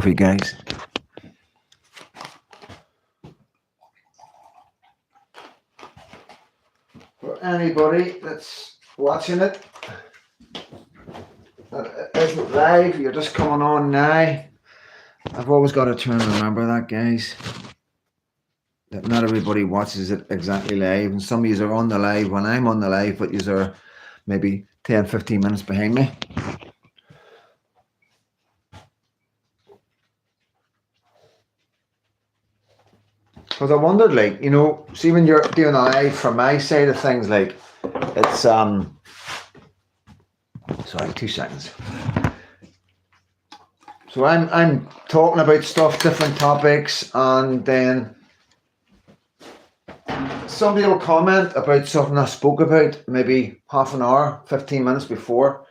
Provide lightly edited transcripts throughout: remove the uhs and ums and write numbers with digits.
for you guys. For anybody that's watching it that isn't live, you're just coming on now. I've always got to try and remember that, guys. That not everybody watches it exactly live, and some of you are on the live when I'm on the live, but you are maybe 10-15 minutes behind me. Because I wondered, like, you know, see when you're doing a live from my side of things, like, it's sorry, 2 seconds. So I'm talking about stuff, different topics, and then somebody will comment about something I spoke about maybe half an hour, 15 minutes before.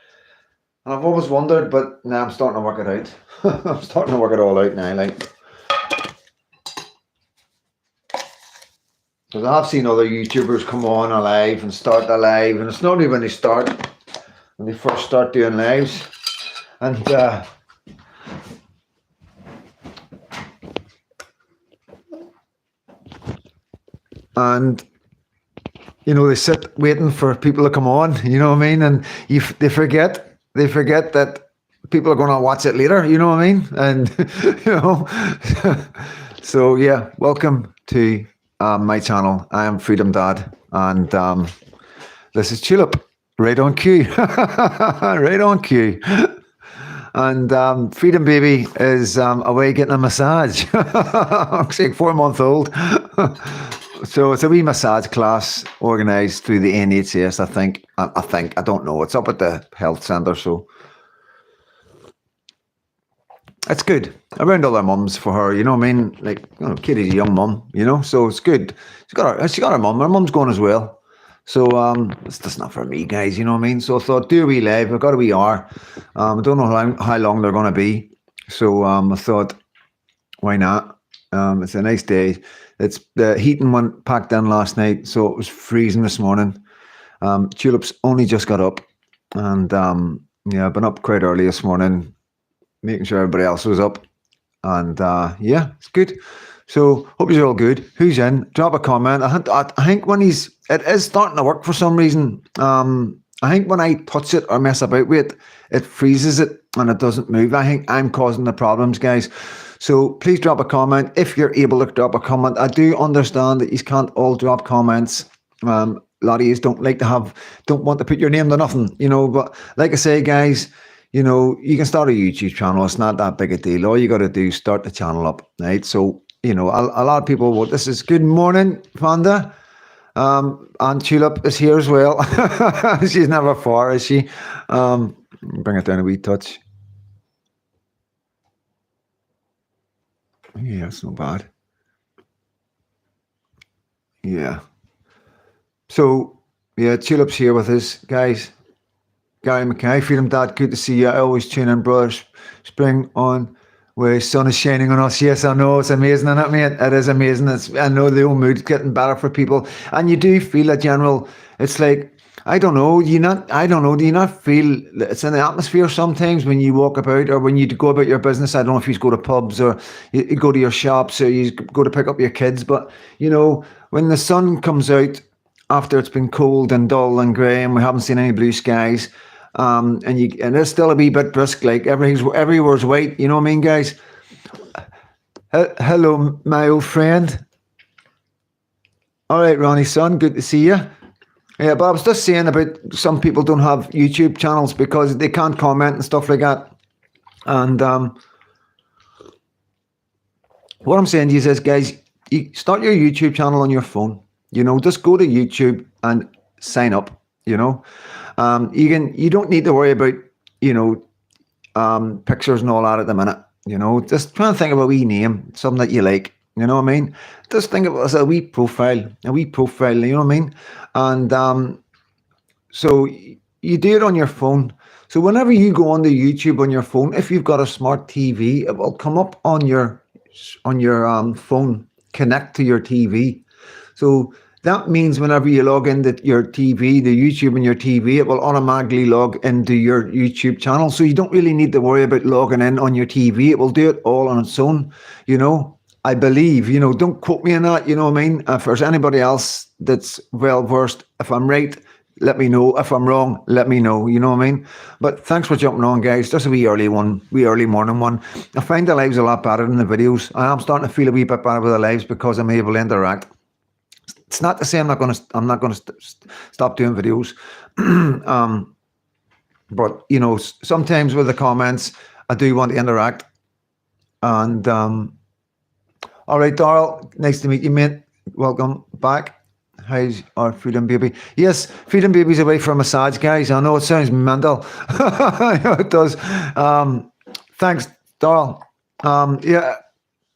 And I've always wondered, but now I'm starting to work it out. I'm starting to work it all out now, like. Because I've seen other YouTubers come on a live and start a live, and it's not only when they first start doing lives, and you know, they sit waiting for people to come on, you know what I mean, and they forget that people are going to watch it later, you know what I mean, and you know, so yeah, welcome to my channel. I am Freedom Dad, and this is Tulip, right on cue. Right on cue. And Freedom Baby is away getting a massage. Actually, 4-month-old. So it's a wee massage class organised through the NHS, I think. I don't know. It's up at the health centre, so it's good. Around other mums for her, you know what I mean? Like, you know, Katie's a young mum, you know, so it's good. She got her mum. Her mum's going as well. So it's just not for me, guys, you know what I mean? So I thought, do a wee live. I've got a wee hour. I don't know how long they're going to be. So I thought, why not? It's a nice day. It's the heating went packed in last night, so it was freezing this morning. Tulip's only just got up, and yeah, I've been up quite early this morning, making sure everybody else was up, and yeah, it's good. So hope you're all good. Who's in? Drop a comment. I think when it is starting to work for some reason. I think when I touch it or mess about with it, it freezes it and it doesn't move. I think I'm causing the problems, guys. So please drop a comment if you're able to drop a comment. I do understand that you can't all drop comments. A lot of you don't want to put your name to nothing, you know. But like I say, guys, you know, you can start a YouTube channel. It's not that big a deal. All you got to do is start the channel up, right? So, you know, a lot of people, well, this is good morning, Fanda. And Tulip is here as well. She's never far, is she? Bring it down a wee touch. Yeah, it's not bad. Yeah. So, yeah, Tulip's here with us, guys. Gary McKay, Freedom Dad, good to see you. I always tune in, brothers. Spring on, where sun is shining on us. Yes, I know, it's amazing, isn't it, mate? It is amazing. I know the whole mood's getting better for people. And you do feel a general, it's like, I don't know, do you not feel it's in the atmosphere sometimes when you walk about or when you go about your business? I don't know if you go to pubs or you go to your shops or you go to pick up your kids, but you know, when the sun comes out after it's been cold and dull and grey and we haven't seen any blue skies, and it's still a wee bit brisk, like everywhere's white, you know what I mean, guys? Hello, my old friend. All right, Ronnie, son, good to see you. Yeah, but I was just saying about some people don't have YouTube channels because they can't comment and stuff like that. And what I'm saying to you is, guys, you start your YouTube channel on your phone. You know, just go to YouTube and sign up. You know, you don't need to worry about, you know, pictures and all that at the minute. You know, just try and think of a wee name, something that you like. You know what I mean? Just think of it as a wee profile, you know what I mean? And so you do it on your phone. So whenever you go onto YouTube on your phone, if you've got a smart TV, it will come up on your phone, connect to your TV. So that means whenever you log into your TV, the YouTube on your TV, it will automatically log into your YouTube channel. So you don't really need to worry about logging in on your TV. It will do it all on its own, you know. I believe, you know, don't quote me on that, you know what I mean? If there's anybody else that's well versed, if I'm right, let me know. If I'm wrong, let me know, you know what I mean? But thanks for jumping on, guys. Just a wee early morning one. I find the lives a lot better than the videos. I am starting to feel a wee bit better with the lives because I'm able to interact. It's not to say I'm not going to stop doing videos. But, you know, sometimes with the comments, I do want to interact. And, all right, Darrell, nice to meet you, mate. Welcome back. How's our Freedom Baby? Yes, Freedom Baby's away for a massage, guys. I know it sounds mental. I know it does. Thanks, Darrell. Yeah,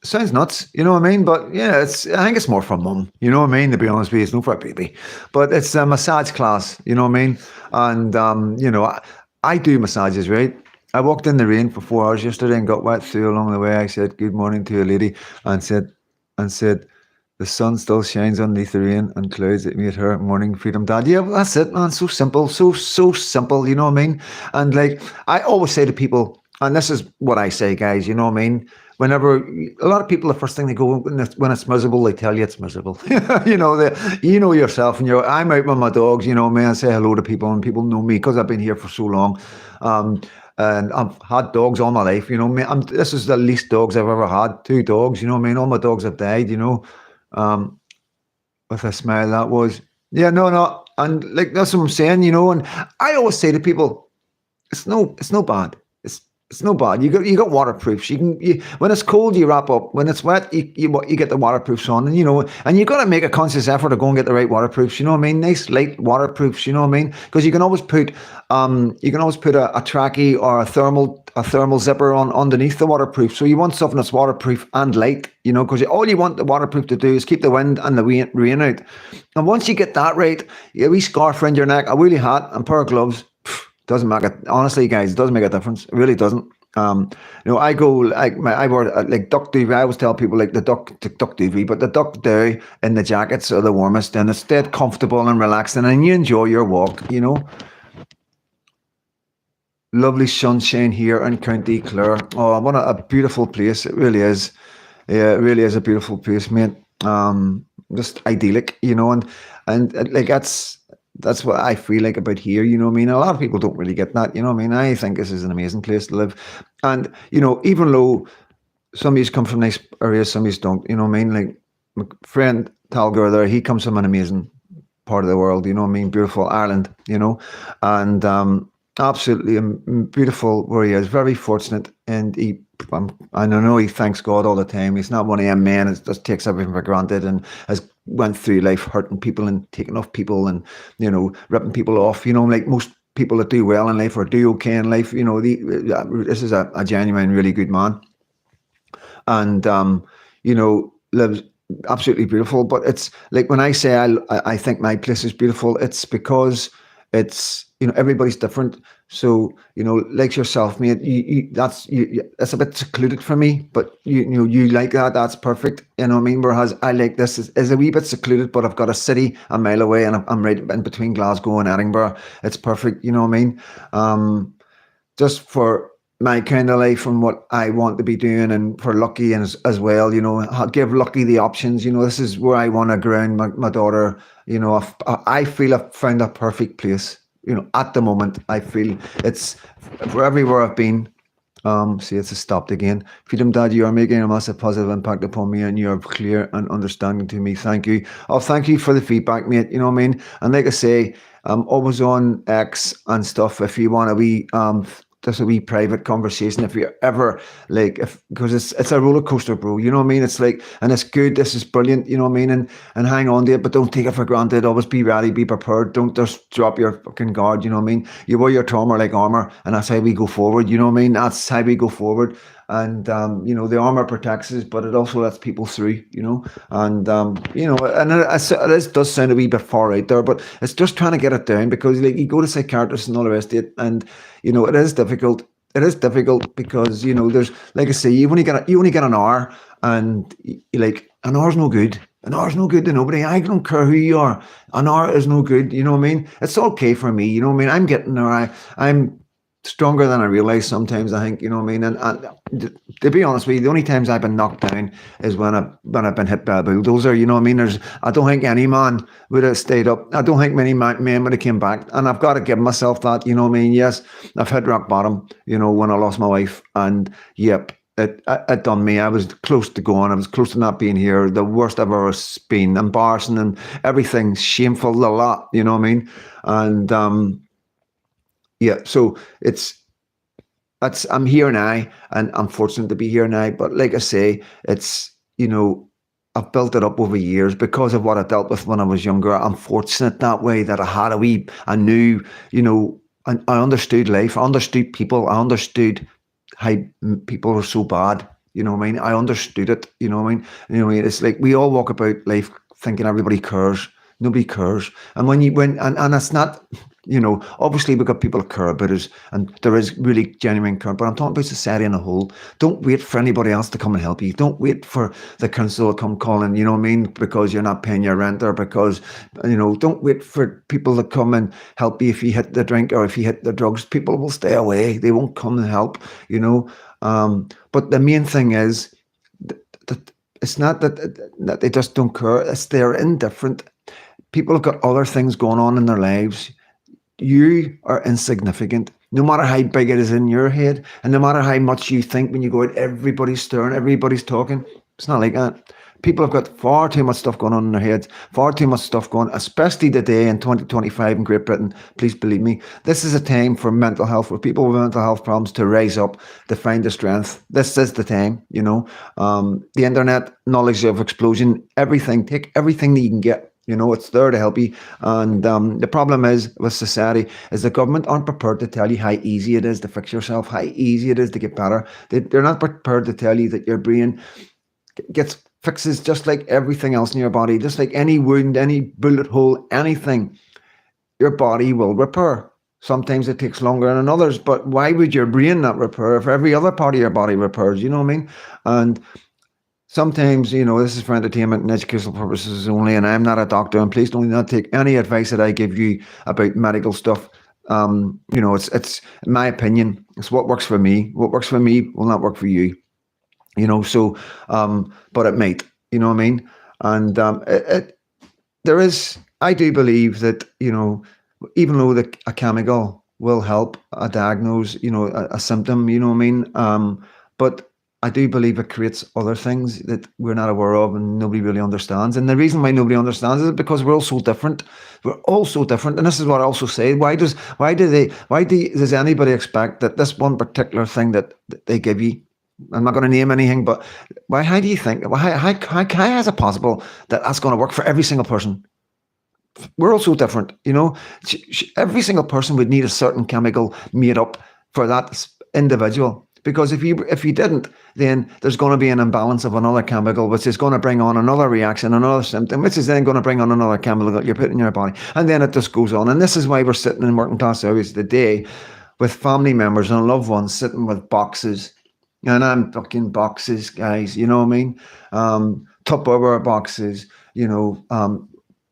sounds nuts, you know what I mean? But yeah, I think it's more for mum, you know what I mean? To be honest with you, it's not for a baby. But it's a massage class, you know what I mean? And, you know, I do massages, right? I walked in the rain for 4 hours yesterday and got wet through along the way. I said good morning to a lady and said, the sun still shines underneath the rain and clouds that made her morning freedom dad. Yeah, well, that's it, man. So simple, so simple, you know what I mean? And like, I always say to people, and this is what I say, guys, you know what I mean? Whenever a lot of people, the first thing they go when it's miserable, they tell you it's miserable. You know yourself, and I'm out with my dogs. You know, man, I say hello to people, and people know me because I've been here for so long. And I've had dogs all my life. You know, man, this is the least dogs I've ever had. 2 dogs. You know, what I mean, all my dogs have died. You know, with a smile that was. Yeah, no, and like that's what I'm saying. You know, and I always say to people, it's no bad. It's no bad. You got waterproofs. When it's cold, you wrap up. When it's wet, you get the waterproofs on, and you know, and you got to make a conscious effort to go and get the right waterproofs. You know what I mean? Nice light waterproofs. You know what I mean? Because you can always put a trackie or a thermal zipper on underneath the waterproof. So you want something that's waterproof and light. You know, because all you want the waterproof to do is keep the wind and the rain out. And once you get that right, a wee scarf around your neck, a woolly hat, and a pair of gloves. Doesn't matter. Honestly, guys, it doesn't make a difference. It really doesn't. You know, I go like I wear like duck duvet. I always tell people like the duck duvet, but the duck down in the jackets are the warmest, and it's dead comfortable and relaxing, and you enjoy your walk. You know, lovely sunshine here in County Clare. Oh, what a beautiful place it really is. Yeah, it really is a beautiful place, mate. Just idyllic, you know, and like that's what I feel like about here, you know what I mean? A lot of people don't really get that, you know what I mean? I think this is an amazing place to live. And, you know, even though some of you come from nice areas, some of you don't, you know what I mean? Like my friend Talgur there, he comes from an amazing part of the world, you know what I mean? Beautiful Ireland, you know? And absolutely beautiful where he is, very fortunate. And I know he thanks God all the time. He's not one of them men that just takes everything for granted and has went through life hurting people and taking off people and, you know, ripping people off, you know, like most people that do well in life or do okay in life, you know, this is a genuine, really good man. And, you know, lives absolutely beautiful. But it's like when I say I think my place is beautiful, it's because it's, you know, everybody's different. So, you know, like yourself, mate, that's a bit secluded for me, but you know, you like that, that's perfect. You know what I mean? Whereas I like this is a wee bit secluded, but I've got a city a mile away and I'm right in between Glasgow and Edinburgh. It's perfect, you know what I mean? Just for my kind of life and what I want to be doing, and for Lucky and as well, you know, give Lucky the options. You know, this is where I want to ground my daughter. You know, I feel I've found a perfect place. You know, at the moment, I feel it's for everywhere I've been. See, it's stopped again. Freedom Dad, you are making a massive positive impact upon me, and you are clear and understanding to me. Thank you. Oh, thank you for the feedback, mate. You know what I mean? And like I say, I'm always on X and stuff. If you want to be just a wee private conversation, if you're ever like, because it's a roller coaster, bro, you know what I mean? It's like, and it's good, this is brilliant, you know what I mean? And hang on to it, but don't take it for granted. Always be ready, be prepared. Don't just drop your fucking guard, you know what I mean? You wear your trauma like armor, and that's how we go forward, you know what I mean? That's how we go forward. And you know, the armor protects us, but it also lets people through, you know. And you know, and it does sound a wee bit far out there, but it's just trying to get it down, because like you go to psychiatrists and all the rest of it, and you know, it is difficult. It is difficult because, you know, there's, like I say, you only get an hour, and like an hour's no good. An hour's no good to nobody. I don't care who you are. An hour is no good. You know what I mean? It's okay for me. You know what I mean? I'm getting there. I'm stronger than I realize sometimes. I think, you know what I mean? And to be honest with you, the only times I've been knocked down is when I've been hit by a bulldozer. You know what I mean? I don't think any man would have stayed up. I don't think many men would have came back. And I've got to give myself that. You know what I mean? Yes, I've hit rock bottom. You know, when I lost my wife, and yep. It done me. I was close to going. I was close to not being here. The worst I've ever been. Embarrassing and everything. Shameful. A lot. You know what I mean? And yeah. So I'm here now, and I'm fortunate to be here now. But like I say, it's, you know, I've built it up over years because of what I dealt with when I was younger. I'm fortunate that way, that I knew, you know, I understood life. I understood people. I understood how people are so bad. You know what I mean? I understood it. You know what I mean? You know what I mean? It's like we all walk about life thinking everybody cares. Nobody cares. And and it's not, you know, obviously we've got people that care about us, and there is really genuine care, but I'm talking about society in a whole. Don't wait for anybody else to come and help you. Don't wait for the council to come calling, you know what I mean, because you're not paying your rent, or because, you know, don't wait for people to come and help you if you hit the drink or if you hit the drugs. People will stay away. They won't come and help, you know. But the main thing is that it's not that they just don't care. It's they're indifferent. People have got other things going on in their lives. You are insignificant, no matter how big it is in your head, and no matter how much you think when you go out, everybody's stirring, everybody's talking. It's not like that. People have got far too much stuff going on in their heads, far too much stuff going, especially today in 2025 in Great Britain. Please believe me, this is a time for mental health, for people with mental health problems to rise up, to find the strength. This is the time, you know. The internet, knowledge of explosion, everything, take everything that you can get. You know, it's there to help you. And the problem is with society is the government aren't prepared to tell you how easy it is to fix yourself, how easy it is to get better. They're not prepared to tell you that your brain gets fixes just like everything else in your body, just like any wound, any bullet hole, anything, your body will repair. Sometimes it takes longer than others, but why would your brain not repair if every other part of your body repairs? You know what I mean? And sometimes, you know, this is for entertainment and educational purposes only, and I'm not a doctor, and please do not take any advice that I give you about medical stuff. You know, it's my opinion. It's what works for me. What works for me will not work for you. You know, so, but it might, you know what I mean? And I do believe that, you know, even though a chemical will help a diagnose, you know, a symptom, you know what I mean? But I do believe it creates other things that we're not aware of and nobody really understands. And the reason why nobody understands is because we're all so different. We're all so different. And this is what I also say. Why does anybody expect that this one particular thing that they give you, I'm not going to name anything, but how do you think, how is it possible that that's going to work for every single person? We're all so different, you know. Every single person would need a certain chemical made up for that individual. Because if you didn't, then there's going to be an imbalance of another chemical, which is going to bring on another reaction, another symptom, which is then going to bring on another chemical that you're putting in your body. And then it just goes on. And this is why we're sitting in working class areas today with family members and loved ones sitting with boxes. And I'm fucking boxes, guys, you know what I mean? Tupperware boxes, you know,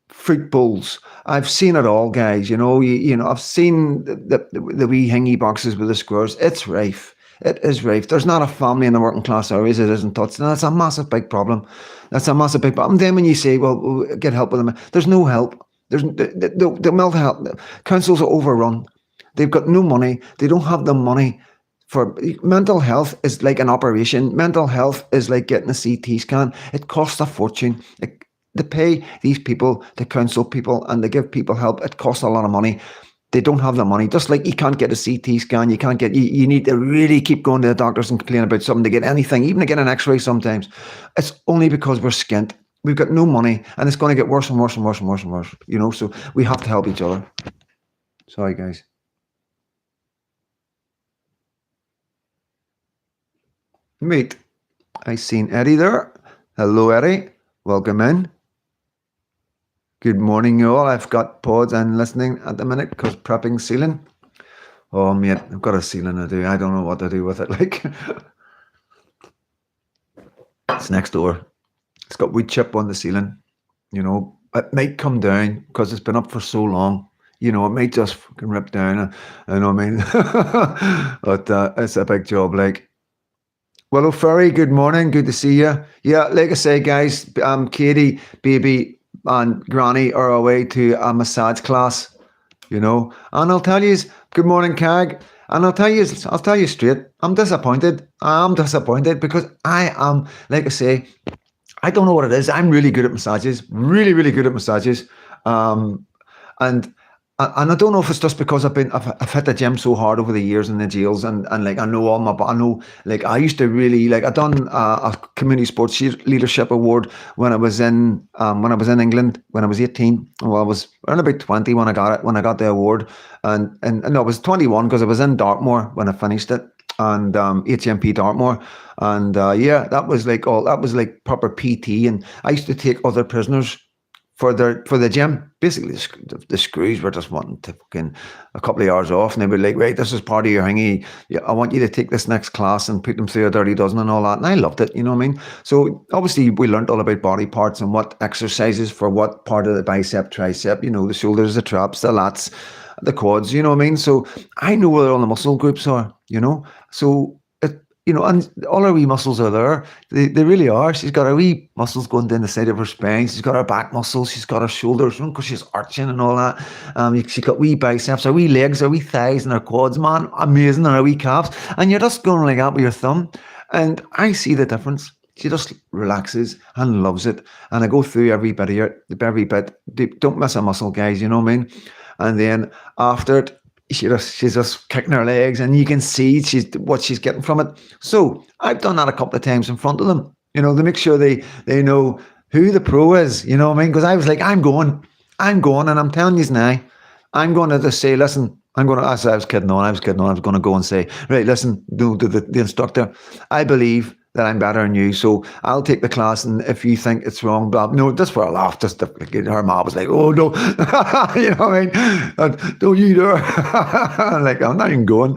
fruit bowls. I've seen it all, guys. You know, I've seen the wee hingy boxes with the squares. It's rife. It is rife. There's not a family in the working class areas that isn't touched, and that's a massive big problem. That's a massive big problem. And then when you say, well, we'll get help with them, there's no help. There's the mental health councils are overrun. They've got no money. They don't have the money. For mental health is like an operation. Mental health is like getting a CT scan. It costs a fortune. To pay these people, to counsel people, and to give people help, it costs a lot of money. They don't have the money. Just like you can't get a CT scan, you need to really keep going to the doctors and complain about something to get anything, even to get an x-ray sometimes. It's only because we're skint. We've got no money, and it's going to get worse and worse and worse and worse and worse. You know, so we have to help each other. Sorry, guys. Mate, I seen Eddie there. Hello, Eddie. Welcome in. Good morning, you all. I've got pods and listening at the minute because prepping ceiling. Oh, mate, I've got a ceiling to do. I don't know what to do with it. Like, it's next door. It's got wood chip on the ceiling. You know, it might come down because it's been up for so long. You know, it might just fucking rip down. You know what I mean? But it's a big job. Like, well, Ferry, good morning. Good to see you. Yeah, like I say, guys, Katie, baby, and Granny are away to a massage class. You know, and I'll tell you, good morning, Cag. And I'll tell you straight, I'm disappointed. I'm disappointed because I am, like I say, I don't know what it is. I'm really good at massages, really, really good at massages. Um, and and I don't know if it's just because I've hit the gym so hard over the years in the jails, and like I know all my, I know, like I used to really, like I done a community sports leadership award when I was in England when I was 18. Well, I was around about 20 when I got it, when I got the award, and no, I was 21 because I was in Dartmoor when I finished it, and HMP Dartmoor, and yeah, that was like proper PT, and I used to take other prisoners for the gym. Basically, the screws were just wanting to fucking a couple of hours off, and they were like, right, this is part of your thingy. Yeah, I want you to take this next class and put them through a dirty dozen and all that. And I loved it, you know what I mean? So obviously we learned all about body parts and what exercises for what part of the bicep, tricep, you know, the shoulders, the traps, the lats, the quads, you know what I mean? So I know where all the muscle groups are, you know? So you know, and all her wee muscles are there. They really are. She's got her wee muscles going down the side of her spine. She's got her back muscles. She's got her shoulders, because she's arching and all that. She's got wee biceps, her wee legs, her wee thighs, and her quads, man. Amazing. And her wee calves. And you're just going like that with your thumb. And I see the difference. She just relaxes and loves it. And I go through every bit of it, every bit. Don't miss a muscle, guys. You know what I mean? And then after it, she's just kicking her legs, and you can see what she's getting from it. So I've done that a couple of times in front of them, you know, to make sure they know who the pro is, you know what I mean? Because I was like, I'm going, and I'm telling you now, I'm going to just say, listen, I was kidding on. I was going to go and say, right, listen, to the instructor, I believe that I'm better than you, so I'll take the class, and if you think it's wrong, blah, no, just for a laugh, her mom was like, oh no, you know what I mean? And, don't you do it. Like, I'm not even going.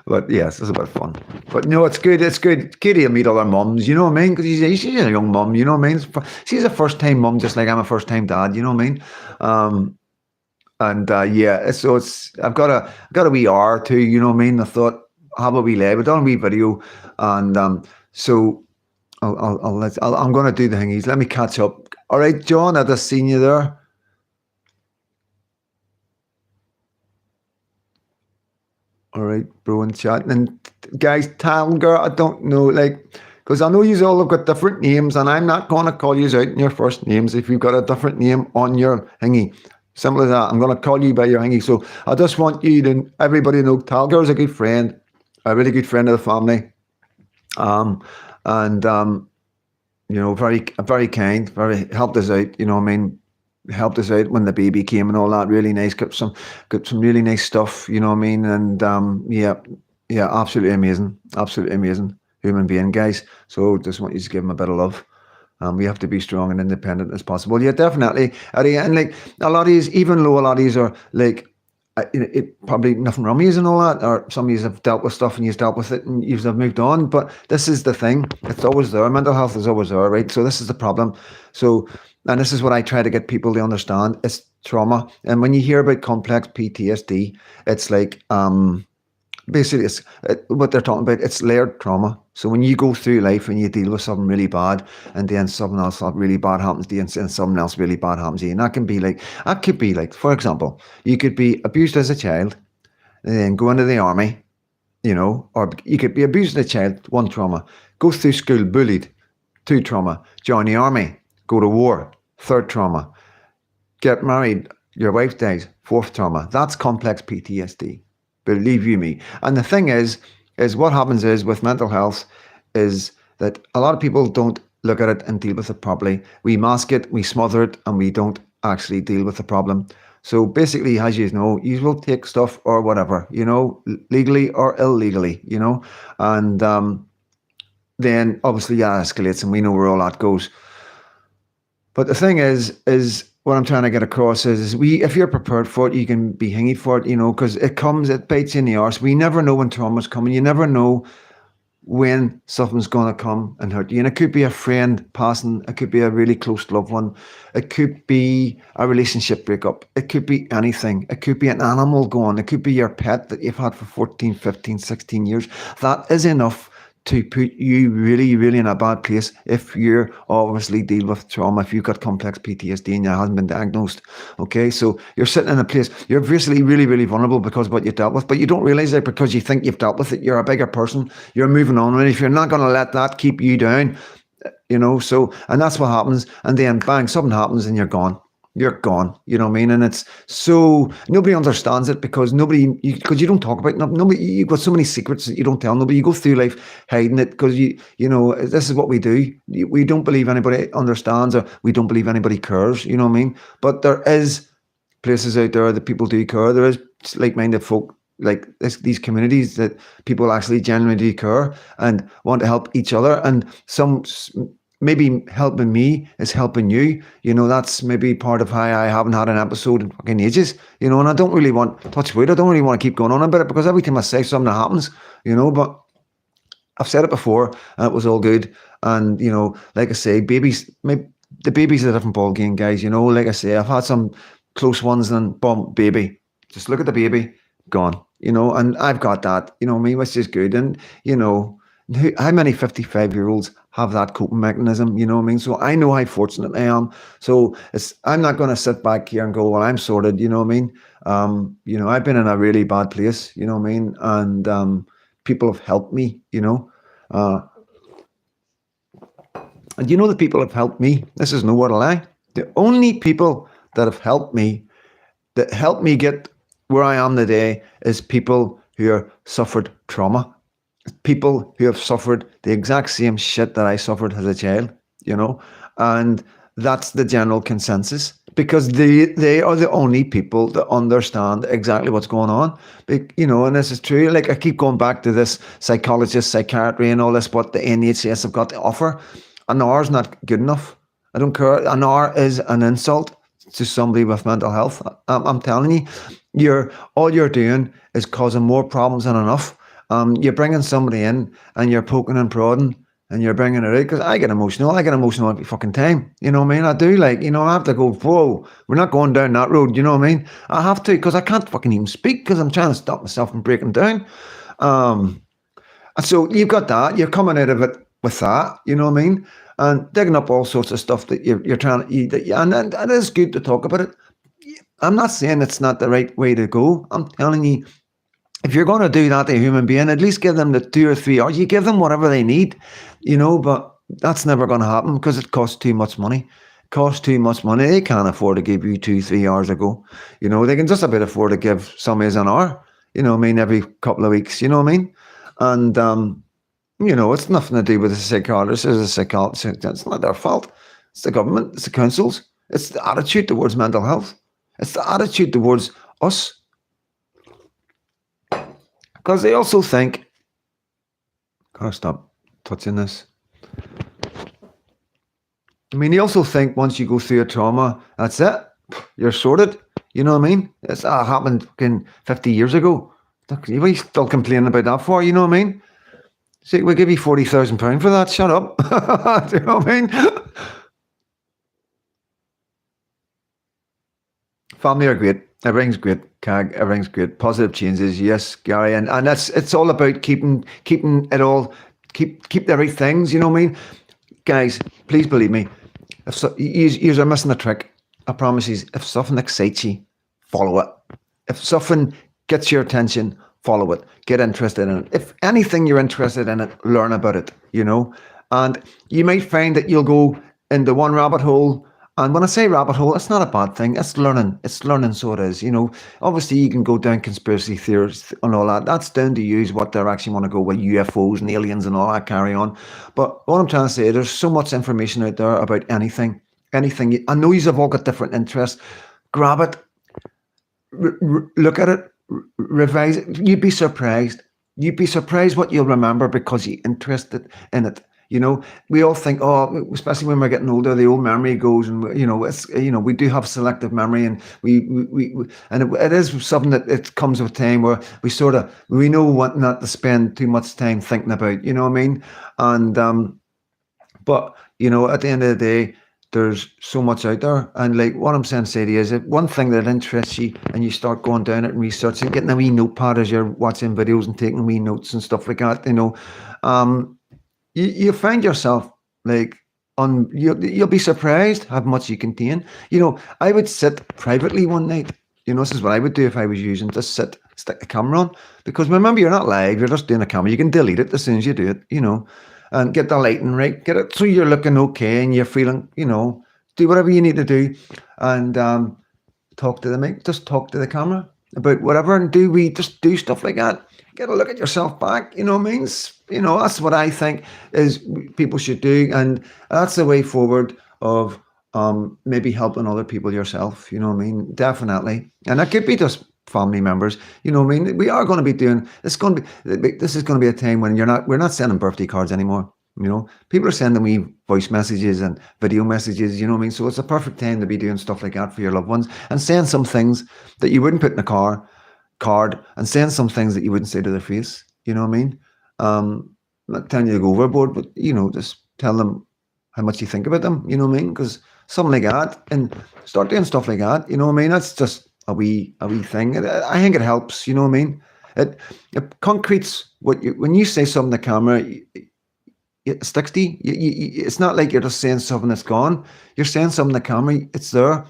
But yes, it's a bit of fun. But no, it's good. Katie will meet other mums, you know what I mean? Because she's a young mum, you know what I mean? She's a first-time mum, just like I'm a first-time dad, you know what I mean? And yeah, so I've got a wee R too, you know what I mean? I thought, how about we live? I've done a wee video, and so I'm going to do the thingies. Let me catch up. All right, John, I just seen you there. All right, bro, in chat. And guys, Talger, I don't know, like, because I know you all have got different names, and I'm not going to call you out in your first names if you've got a different name on your thingy. Simple as that. I'm going to call you by your thingy. So I just want you to, everybody to know, Talger is a good friend, a really good friend of the family. You know, very kind, very helped us out, you know what I mean? Helped us out when the baby came and all that. Really nice, got some really nice stuff, you know what I mean? And yeah, absolutely amazing human being, guys. So just want you to give him a bit of love. We have to be strong and independent as possible. Yeah, definitely. And like a lot of these, even though a lot of these are like, it probably nothing wrong with you and all that, or some of you have dealt with stuff and you've dealt with it and you've moved on, but this is the thing, it's always there. Mental health is always there, right? So this is the problem. So, and this is what I try to get people to understand, it's trauma. And when you hear about complex PTSD, it's like basically what they're talking about, it's layered trauma. So when you go through life and you deal with something really bad, and then something else really bad happens to you, and something else really bad happens to you, and that could be like, for example, you could be abused as a child, and then go into the army, you know, or you could be abused as a child, one trauma, go through school bullied, two trauma, join the army, go to war, third trauma, get married, your wife dies, fourth trauma. That's complex PTSD. Believe you me. And the thing is what happens is with mental health is that a lot of people don't look at it and deal with it properly. We mask it, we smother it, and we don't actually deal with the problem. So basically, as you know, you will take stuff or whatever, you know, legally or illegally, you know, and then obviously it escalates, and we know where all that goes. But the thing is what I'm trying to get across is if you're prepared for it, you can be hingy for it, you know, because it bites you in the arse. We never know when trauma's coming. You never know when something's going to come and hurt you. And it could be a friend passing, it could be a really close loved one, it could be a relationship breakup, it could be anything, it could be an animal gone, it could be your pet that you've had for 14, 15, 16 years. That is enough to put you really, really in a bad place if you're obviously deal with trauma, if you've got complex PTSD and you hasn't been diagnosed. Okay, so you're sitting in a place, you're basically really, really vulnerable because of what you dealt with, but you don't realize it because you think you've dealt with it. You're a bigger person, you're moving on, and if you're not going to let that keep you down, so, and that's what happens, and then bang, something happens and you're gone. You're gone, you know what I mean? And it's so, nobody understands it because because you don't talk about it. Nobody, you've got so many secrets that you don't tell nobody. You go through life hiding it because this is what we do. We don't believe anybody understands, or we don't believe anybody cares, you know what I mean? But there is places out there that people do care. There is like-minded folk, like these communities that people actually genuinely care and want to help each other. And maybe helping me is helping you. That's maybe part of how I haven't had an episode in fucking ages. And I don't really want, touch wood, I don't really want to keep going on about it because every time I say something that happens, but I've said it before and it was all good. And, like I say, babies, the baby's a different ball game, guys. Like I say, I've had some close ones and boom, baby. Just look at the baby, gone, and I've got that, which is good. And, how many 55-year-olds have that coping mechanism, you know what I mean? So I know how fortunate I am. So I'm not going to sit back here and go, well, I'm sorted, you know what I mean? I've been in a really bad place, you know what I mean? And people have helped me, and the people have helped me. This is no word of lie. The only people that have helped me, get where I am today, is people who have suffered trauma. People who have suffered the exact same shit that I suffered as a child, and that's the general consensus because they are the only people that understand exactly what's going on. And this is true. Like I keep going back to this psychologist, psychiatry, and all this, what the NHS have got to offer. An hour is not good enough. I don't care. An hour is an insult to somebody with mental health. I'm telling you, all you're doing is causing more problems than enough. You're bringing somebody in and you're poking and prodding and you're bringing it out because I get emotional. I get emotional every fucking time. You know what I mean? I do, like, I have to go, whoa, we're not going down that road. You know what I mean? I have to because I can't fucking even speak because I'm trying to stop myself from breaking down. And so you've got that. You're coming out of it with that. You know what I mean? And digging up all sorts of stuff that you're trying to eat. And it is good to talk about it. I'm not saying it's not the right way to go. I'm telling you, if you're going to do that to a human being, at least give them the 2 or 3 hours. You give them whatever they need, but that's never going to happen because it costs too much money. It costs too much money. They can't afford to give you 2-3 hours a go. They can just about afford to give somebody an hour, every couple of weeks, you know what I mean? And, it's nothing to do with the psychologist. It's not their fault. It's the government. It's the councils. It's the attitude towards mental health. It's the attitude towards us. Because they also think, gotta stop touching this. They also think once you go through a trauma, that's it. You're sorted. You know what I mean? It's happened 50 years ago. What are you still complaining about that for? You know what I mean? See, we'll give you £40,000 for that. Shut up. Do you know what I mean? Family are great. Everything's great, CAG. Everything's great. Positive changes, yes, Gary. And it's all about keeping it all, keep the right things. You know what I mean, guys? Please believe me. If you are missing a trick, I promise you. If something excites you, follow it. If something gets your attention, follow it. Get interested in it. If anything you're interested in it, learn about it. And you might find that you'll go into one rabbit hole. And when I say rabbit hole, it's not a bad thing. It's learning. It's learning, so it is. Obviously you can go down conspiracy theories and all that. That's down to you what direction you want to go with UFOs and aliens and all that carry on. But what I'm trying to say, there's so much information out there about anything. Anything. I know you've all got different interests. Grab it. Look at it. Revise it. You'd be surprised. You'd be surprised what you'll remember because you're interested in it. You know, we all think, oh, especially when we're getting older, the old memory goes, and you know, it's we do have selective memory, and and it is something that it comes with time where we know what not to spend too much time thinking about. You know what I mean? And but at the end of the day, there's so much out there, and like what I'm saying, Sadie, is it one thing that interests you, and you start going down it and researching, getting a wee notepad as you're watching videos and taking wee notes and stuff like that. Um, you find yourself like you'll be surprised how much you contain. I would sit privately one night. This is what I would do if I was using, just stick the camera on, because remember, you're not live, you're just doing a camera. You can delete it as soon as you do it, and get the lighting right, get it so you're looking okay and you're feeling, do whatever you need to do, and talk to the mic, just talk to the camera about whatever, and just do stuff like that. Get a look at yourself back, what I mean? That's what I think is people should do, and that's the way forward of maybe helping other people yourself, what I mean? Definitely. And that could be just family members, what I mean? We are going to be doing, this is going to be a time when we're not sending birthday cards anymore. People are sending me voice messages and video messages, what I mean? So it's a perfect time to be doing stuff like that for your loved ones, and saying some things that you wouldn't put in a card, and saying some things that you wouldn't say to their face, what I mean? I'm not telling you to go overboard, but, just tell them how much you think about them, what I mean? Because something like that, and start doing stuff like that, what I mean? That's just a wee thing. I think it helps, what I mean? It concretes when you say something to the camera, it sticks to you. It's not like you're just saying something that's gone. You're saying something to the camera, it's there.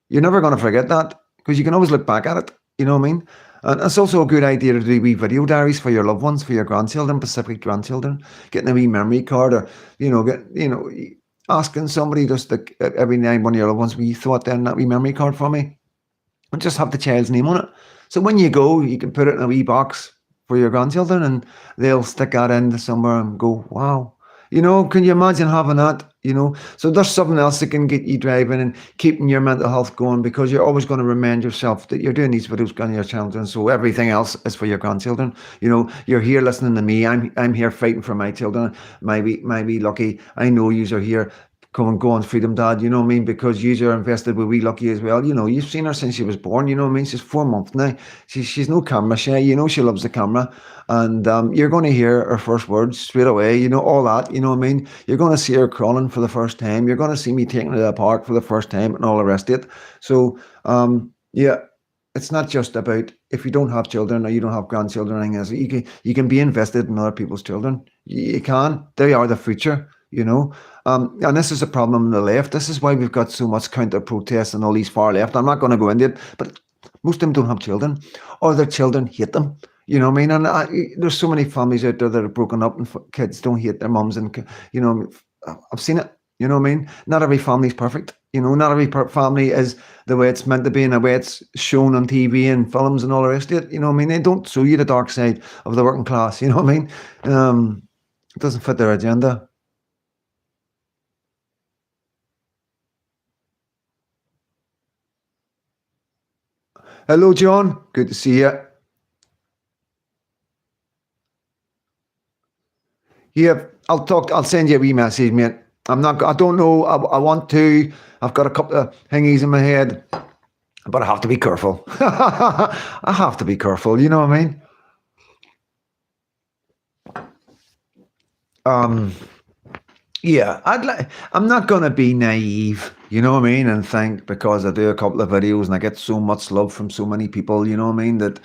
You're never going to forget that, because you can always look back at it, what I mean? And it's also a good idea to do wee video diaries for your loved ones, for your grandchildren, Pacific grandchildren, getting a wee memory card, or, asking somebody just every night, one of your loved ones, will you throw down that wee memory card for me? And just have the child's name on it. So when you go, you can put it in a wee box for your grandchildren, and they'll stick that into somewhere and go, wow. Can you imagine having that? So there's something else that can get you driving and keeping your mental health going, because you're always going to remind yourself that you're doing these videos on your children. So everything else is for your grandchildren. You're here listening to me. I'm here fighting for my children. Might be lucky. I know yous are here. Go on, Freedom Dad, you know what I mean? Because you are invested with wee Lucky as well. You've seen her since she was born, you know what I mean? She's 4 months now. She's no camera shy, she loves the camera. And you're going to hear her first words straight away, all that, you know what I mean? You're going to see her crawling for the first time. You're going to see me taking her to the park for the first time and all the rest of it. So, yeah, it's not just about, if you don't have children or you don't have grandchildren, you can be invested in other people's children. You can. They are the future, and this is a problem on the left. This is why we've got so much counter protests and all these far left. I'm not going to go into it, but most of them don't have children, or their children hate them. You know what I mean? And there's so many families out there that are broken up, and kids don't hate their mums. And I've seen it. You know what I mean? Not every family is perfect. Not every family is the way it's meant to be, and the way it's shown on TV and films and all the rest of it. You know what I mean? They don't show you the dark side of the working class. You know what I mean? It doesn't fit their agenda. Hello, John. Good to see you. Yeah, I'll send you a wee message, mate. I don't know. I want to. I've got a couple of thingies in my head, but I have to be careful. I have to be careful. You know what I mean? Yeah, I'm not going to be naive, you know what I mean, and think because I do a couple of videos and I get so much love from so many people, you know what I mean, that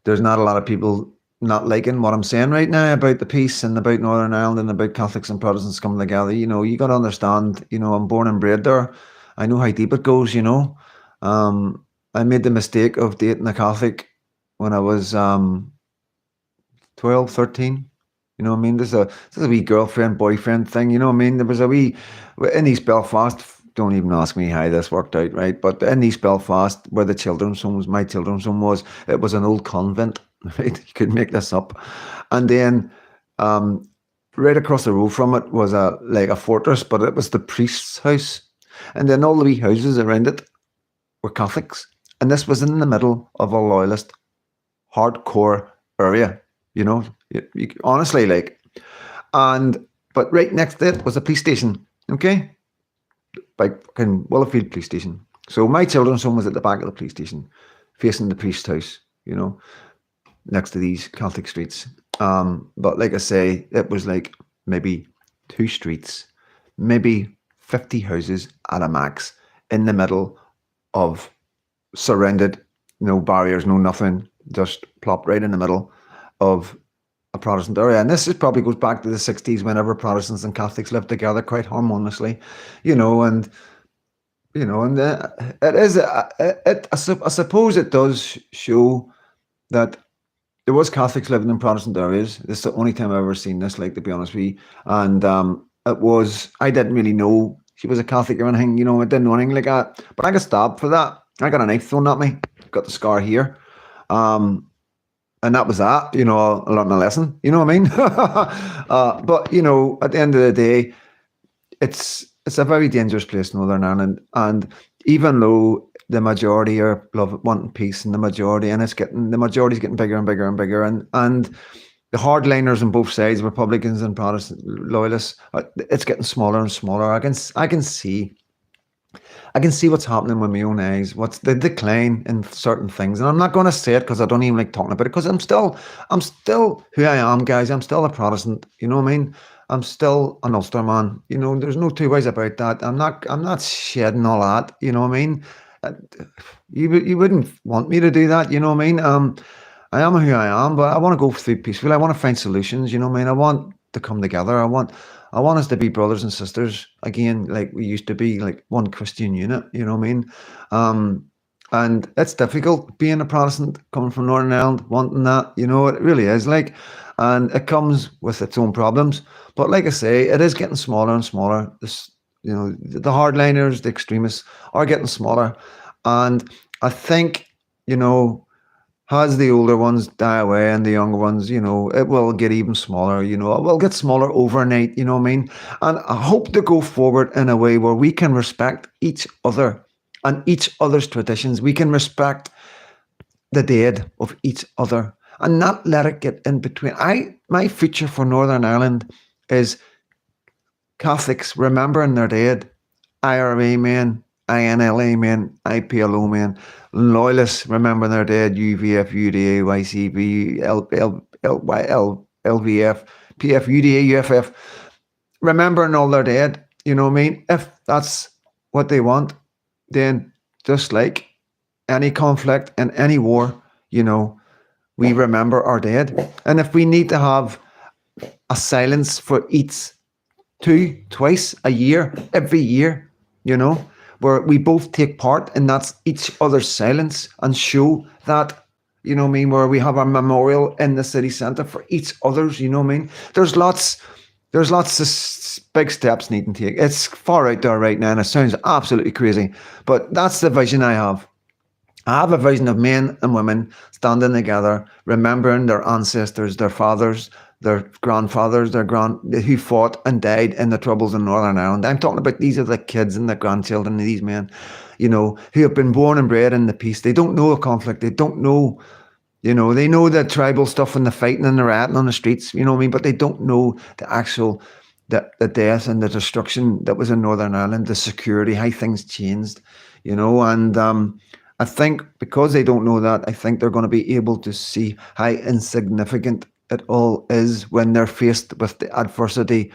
there's not a lot of people not liking what I'm saying right now about the peace and about Northern Ireland and about Catholics and Protestants coming together. You got to understand, I'm born and bred there. I know how deep it goes, I made the mistake of dating a Catholic when I was 12, 13. You know what I mean? There's a wee girlfriend, boyfriend thing, you know what I mean? There was a wee, in East Belfast, don't even ask me how this worked out, right? But in East Belfast, where the children's home was, my children's home was, it was an old convent, right? You could make this up. And then right across the road from it was like a fortress, but it was the priest's house. And then all the wee houses around it were Catholics. And this was in the middle of a loyalist, hardcore area, honestly, and but right next to it was a police station. Okay, by fucking Willowfield police station. So my children's home was at the back of the police station, facing the priest's house. You know, next to these Catholic streets. But like I say, it was like maybe 2 streets, maybe 50 houses at a max in the middle of surrounded, no barriers, no nothing, just plopped right in the middle of a Protestant area. And this is probably goes back to the 60s whenever Protestants and Catholics lived together quite harmoniously, you know, and it is, I suppose it does show that there was Catholics living in Protestant areas. This is the only time I've ever seen this, like, to be honest with you. And I didn't really know she was a Catholic or anything, you know, I didn't know anything like that. But I got stabbed for that. I got a knife thrown at me, got the scar here. And that was that, you know, I learned a lesson, you know what I mean? But, you know, at the end of the day, it's a very dangerous place, Northern Ireland. And even though the majority are wanting peace, and the majority's getting bigger and bigger and bigger, and the hardliners on both sides, Republicans and Protestant loyalists, it's getting smaller and smaller. I can see what's happening with my own eyes. What's the decline in certain things, and I'm not going to say it because I don't even like talking about it. Because I'm still who I am, guys. I'm still a Protestant. You know what I mean? I'm still an Ulster man. You know, there's no two ways about that. I'm not shedding all that. You know what I mean? You wouldn't want me to do that. You know what I mean? I am who I am, but I want to go through peacefully. I want to find solutions. You know what I mean? I want to come together. I want us to be brothers and sisters again, like we used to be, like one Christian unit. You know what I mean? And it's difficult being a Protestant coming from Northern Ireland, wanting that. You know, it really is. Like, and it comes with its own problems. But like I say, it is getting smaller and smaller. This, you know, the hardliners, the extremists are getting smaller, and I think, you know, as the older ones die away and the younger ones, you know, it will get even smaller, you know, it will get smaller overnight, you know what I mean? And I hope to go forward in a way where we can respect each other and each other's traditions. We can respect the dead of each other and not let it get in between. My future for Northern Ireland is Catholics remembering their dead, IRA men, INLA men, IPLO men, loyalists remembering their dead, UVF, UDA, YCB, LVF, PF, UDA, UFF, remembering all their dead, you know what I mean? If that's what they want, then just like any conflict and any war, you know, we remember our dead. And if we need to have a silence for each twice a year, every year, you know, where we both take part and that's each other's silence, and show that, you know what I mean, where we have a memorial in the city centre for each other's, you know what I mean? There's lots of big steps needing to take. It's far out there right now and it sounds absolutely crazy, but that's the vision I have. I have a vision of men and women standing together, remembering their ancestors, their fathers, their grandfathers, who fought and died in the Troubles in Northern Ireland. I'm talking about, these are the kids and the grandchildren of these men, you know, who have been born and bred in the peace. They don't know a conflict. They don't know, you know, they know the tribal stuff and the fighting and the rioting on the streets, you know what I mean? But they don't know the actual, the death and the destruction that was in Northern Ireland, the security, how things changed, you know, and I think because they don't know that, I think they're going to be able to see how insignificant it all is when they're faced with the adversity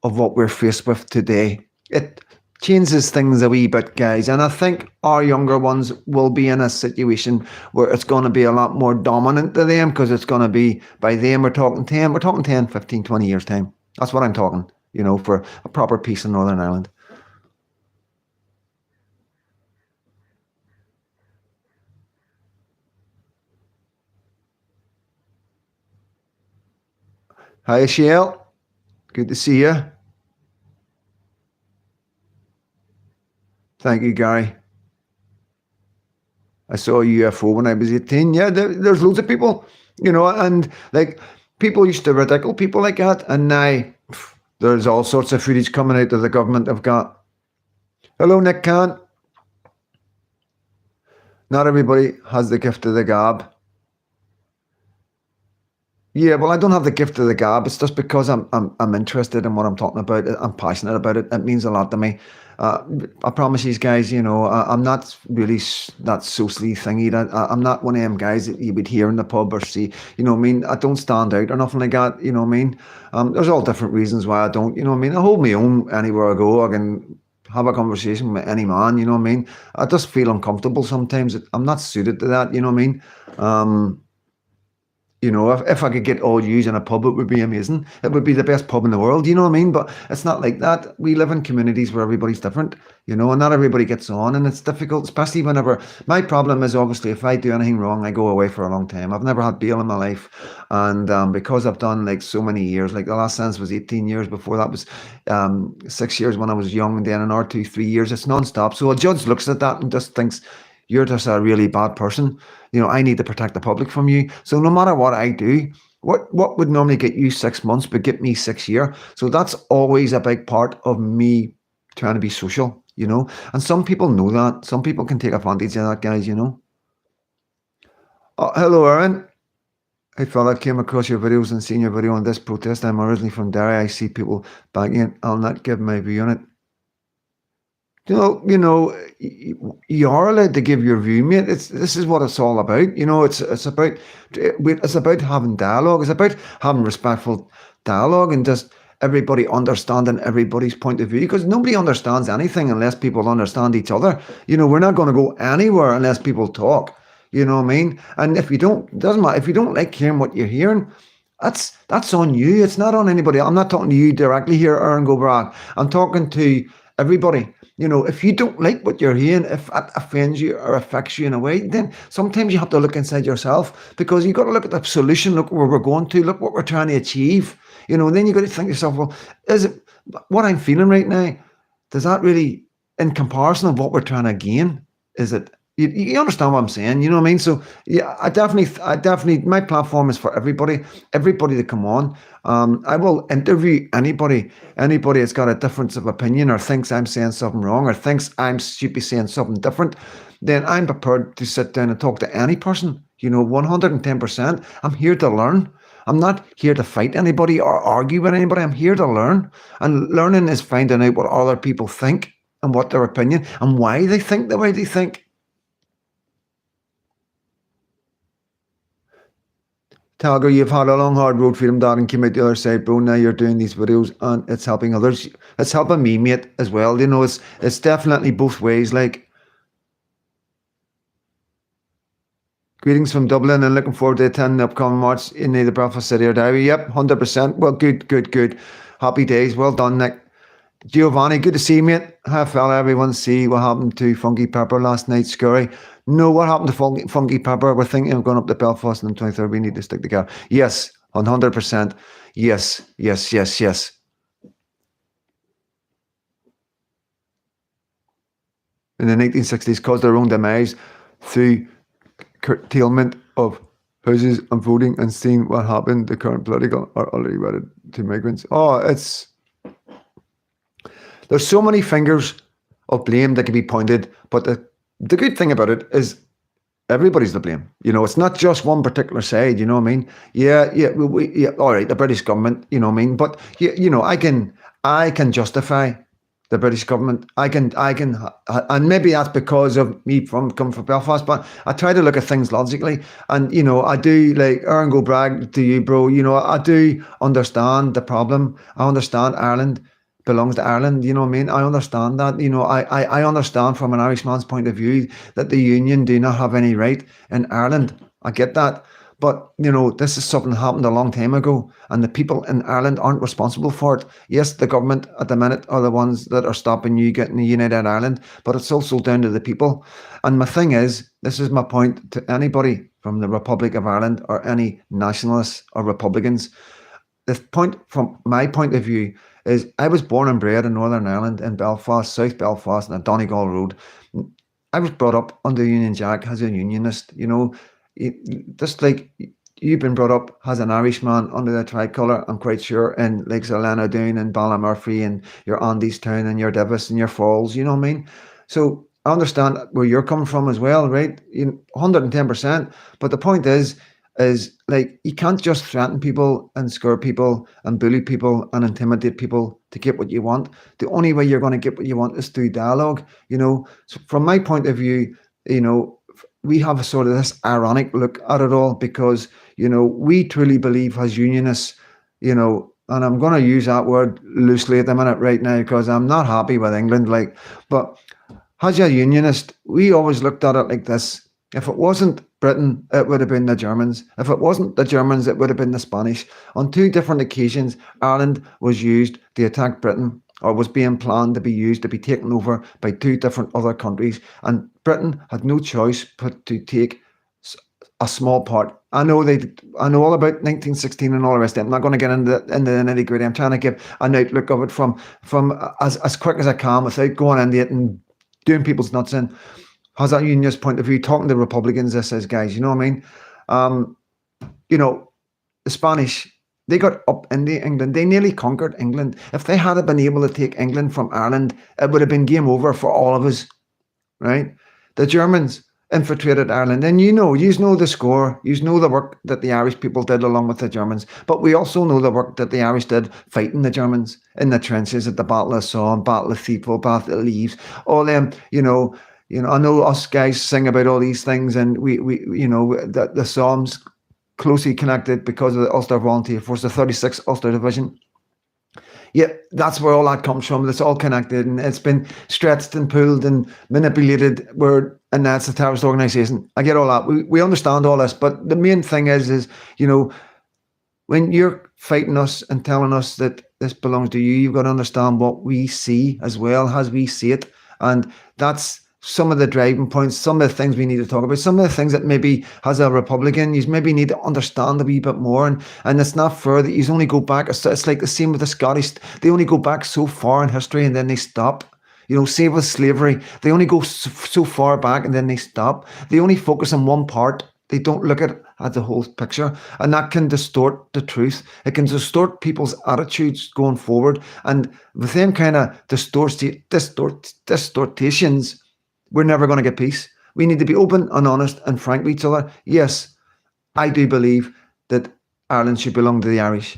of what we're faced with today. It changes things a wee bit, guys. And I think our younger ones will be in a situation where it's going to be a lot more dominant to them, because it's going to be, by them, we're talking 10, 15, 20 years time. That's what I'm talking, you know, for a proper peace in Northern Ireland. Hi, Shale. Good to see you. Thank you, Gary. I saw a UFO when I was 18. Yeah, there's loads of people, you know, and like, people used to ridicule people like that, and now there's all sorts of footage coming out that the government have got. Hello, Nick Khan. Not everybody has the gift of the gab. Yeah, well, I don't have the gift of the gab. It's just because I'm interested in what I'm talking about. I'm passionate about it. It means a lot to me. Uh, I promise you guys, I'm not really that socially thingy. I'm not one of them guys that you would hear in the pub or see. You know what I mean? I don't stand out or nothing like that. You know what I mean? There's all different reasons why I don't. You know what I mean? I hold my own anywhere I go. I can have a conversation with any man. You know what I mean? I just feel uncomfortable sometimes. I'm not suited to that. You know what I mean? Um, if I could get all yous in a pub, it would be amazing. It would be the best pub in the world, you know what I mean? But it's not like that. We live in communities where everybody's different, and not everybody gets on, and it's difficult, especially whenever my problem is obviously if I do anything wrong, I go away for a long time. I've never had bail in my life, and because I've done like so many years, like the last sentence was 18 years. Before that was 6 years when I was young, and then another 2, 3 years. It's non-stop. So a judge looks at that and just thinks, you're just a really bad person. I need to protect the public from you. So no matter what I do, what would normally get you 6 months but get me 6 years? So that's always a big part of me trying to be social. And some people know that. Some people can take advantage of that, guys. Hello, Aaron. Hey fella, came across your videos and seen your video on this protest. I'm originally from Derry. I see people banging it. I'll not give my view on it. You are allowed to give your view, mate. This is what it's all about. It's about having dialogue. It's about having respectful dialogue and just everybody understanding everybody's point of view. Because nobody understands anything unless people understand each other. We're not going to go anywhere unless people talk. You know what I mean? And if you don't, it doesn't matter if you don't like hearing what you're hearing. That's on you. It's not on anybody. I'm not talking to you directly here, Aaron Gobrag. I'm talking to everybody. If you don't like what you're hearing, if it offends you or affects you in a way, then sometimes you have to look inside yourself, because you've got to look at the solution, look where we're going to, look what we're trying to achieve. Then you've got to think to yourself, well, is it what I'm feeling right now? Does that really, in comparison of what we're trying to gain, is it? You understand what I'm saying? You know what I mean? So yeah, I definitely, my platform is for everybody to come on. I will interview anybody that's got a difference of opinion or thinks I'm saying something wrong or thinks I should be saying something different. Then I'm prepared to sit down and talk to any person. 110%. I'm here to learn. I'm not here to fight anybody or argue with anybody. I'm here to learn, and learning is finding out what other people think and what their opinion and why they think the way they think. Talger, you've had a long, hard road, Freedomdad, and came out the other side, bro. Now you're doing these videos and it's helping others. It's helping me, mate, as well. It's definitely both ways. Like, greetings from Dublin and looking forward to attending the upcoming march in the Belfast City or Derry. Yep, 100%. Well, good. Happy days. Well done, Nick. Giovanni, good to see you, mate. Hi, fella. Everyone see what happened to Funky Pepper last night. Scurry. No, what happened to Funky Pepper? We're thinking of going up to Belfast on the 23rd. We need to stick together. Yes, 100%. Yes. In the 1960s, caused their own demise through curtailment of houses and voting, and seeing what happened. The current political are already wedded to migrants. There's so many fingers of blame that can be pointed, but the good thing about it is everybody's to blame. It's not just one particular side. You know what I mean? Yeah. All right, the British government. You know what I mean? But I can justify the British government. I can, and maybe that's because of me coming from Belfast. But I try to look at things logically, and I do, like Aaron go brag to you, bro. I do understand the problem. I understand Ireland belongs to Ireland. You know what I mean? I understand that. I understand from an Irishman's point of view that the Union do not have any right in Ireland. I get that. But, this is something that happened a long time ago, and the people in Ireland aren't responsible for it. Yes, the government at the minute are the ones that are stopping you getting the United Ireland, but it's also down to the people. And my thing is, this is my point to anybody from the Republic of Ireland or any nationalists or Republicans. The point from my point of view is I was born and bred in Northern Ireland, in Belfast, South Belfast, on Donegal Road. I was brought up under Union Jack as a unionist, just like you've been brought up as an Irishman under the tricolour, I'm quite sure, in like Zelena Down and Ballymurphy and your Andestown and your Divis and your Falls, you know what I mean? So I understand where you're coming from as well, right? 110%. But the point is, is like you can't just threaten people and scare people and bully people and intimidate people to get what you want. The only way you're going to get what you want is through dialogue. So from my point of view, we have a sort of this ironic look at it all because we truly believe as unionists, and I'm going to use that word loosely at the minute right now because I'm not happy with England. But as a unionist, we always looked at it like this. If it wasn't Britain, it would have been the Germans. If it wasn't the Germans, it would have been the Spanish. On two different occasions, Ireland was used to attack Britain, or was being planned to be used to be taken over by two different other countries. And Britain had no choice but to take a small part. I know all about 1916 and all the rest of it. I'm not going to get into the nitty gritty. I'm trying to give an outlook of it from as quick as I can without going into it and doing people's nuts in. Has that unionist point of view, talking to Republicans, this is, guys, you know what I mean? The Spanish, they got up into England. They nearly conquered England. If they had been able to take England from Ireland, it would have been game over for all of us, right? The Germans infiltrated Ireland, and you know the score. You know the work that the Irish people did along with the Germans, but we also know the work that the Irish did fighting the Germans in the trenches at the Battle of Somme, Battle of Thiepval, Battle of Leves, all them, I know us guys sing about all these things, and we the Somme's closely connected because of the Ulster Volunteer Force, the 36th Ulster Division. Yeah, that's where all that comes from. It's all connected, and it's been stretched and pulled and manipulated. And that's a terrorist organisation. I get all that. We understand all this, but the main thing is when you're fighting us and telling us that this belongs to you, you've got to understand what we see as well as we see it, and that's some of the driving points, some of the things we need to talk about, some of the things that maybe as a Republican, you maybe need to understand a wee bit more. And it's not fair that you only go back. It's like the same with the Scottish. They only go back so far in history and then they stop. Same with slavery. They only go so far back and then they stop. They only focus on one part. They don't look at the whole picture. And that can distort the truth. It can distort people's attitudes going forward. And with them kind of distortations, we're never going to get peace. We need to be open and honest and frank with each other. Yes, I do believe that Ireland should belong to the Irish.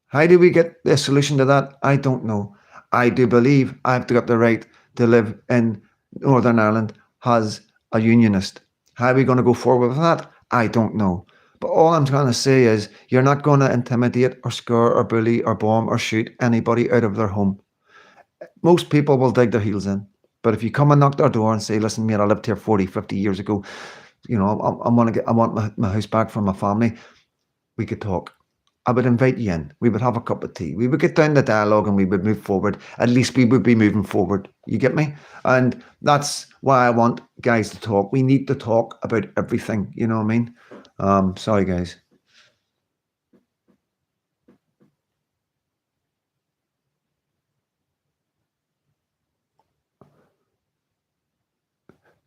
How do we get the solution to that? I don't know. I do believe I have got the right to live in Northern Ireland as a unionist. How are we going to go forward with that? I don't know. But all I'm trying to say is you're not going to intimidate or scare or bully or bomb or shoot anybody out of their home. Most people will dig their heels in. But if you come and knock their door and say, listen, mate, I lived here 40, 50 years ago, I want my house back from my family, we could talk. I would invite you in. We would have a cup of tea. We would get down the dialogue and we would move forward. At least we would be moving forward. You get me? And that's why I want guys to talk. We need to talk about everything. You know what I mean? Sorry, guys.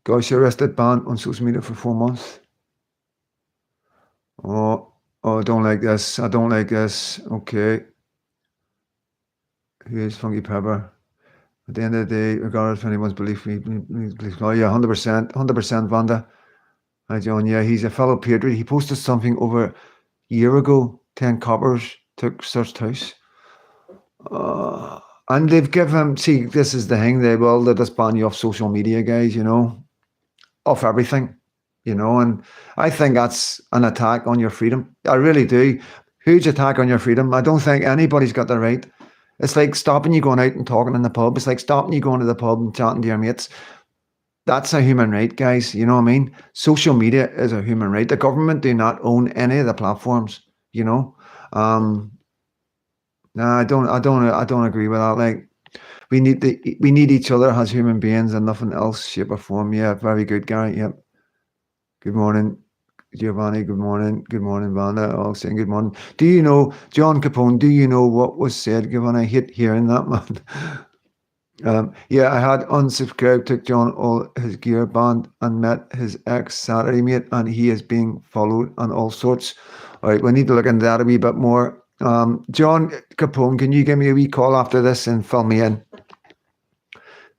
Guys arrested, banned on social media for 4 months. Oh, I don't like this. I don't like this. Okay. Here's Funky Pepper. At the end of the day, regardless of anyone's belief, oh yeah, 100%, 100%, Vanda. Hi, John. Yeah, he's a fellow patriot. He posted something over a year ago. 10 coppers took searched house. And they've given him, see, this is the thing, they'll just ban you off social media, guys, off everything, and I think that's an attack on your freedom. I really do. Huge attack on your freedom. I don't think anybody's got the right. It's like stopping you going out and talking in the pub. It's like stopping you going to the pub and chatting to your mates. That's a human right, guys. You know what I mean? Social media is a human right. The government do not own any of the platforms, No, I don't agree with that. Like, we need each other as human beings and nothing else, shape or form. Yeah, very good, Gary. Yep. Good morning, Giovanni. Good morning. Good morning, Vanda. All saying good morning. Do you know, John Capone, do you know what was said, Giovanni? I hate hearing that, man. Yeah, I had unsubscribed, took John all his gear, banned, and met his ex-Saturday mate, and he is being followed on all sorts. All right, we need to look into that a wee bit more. John Capone, can you give me a wee call after this and fill me in?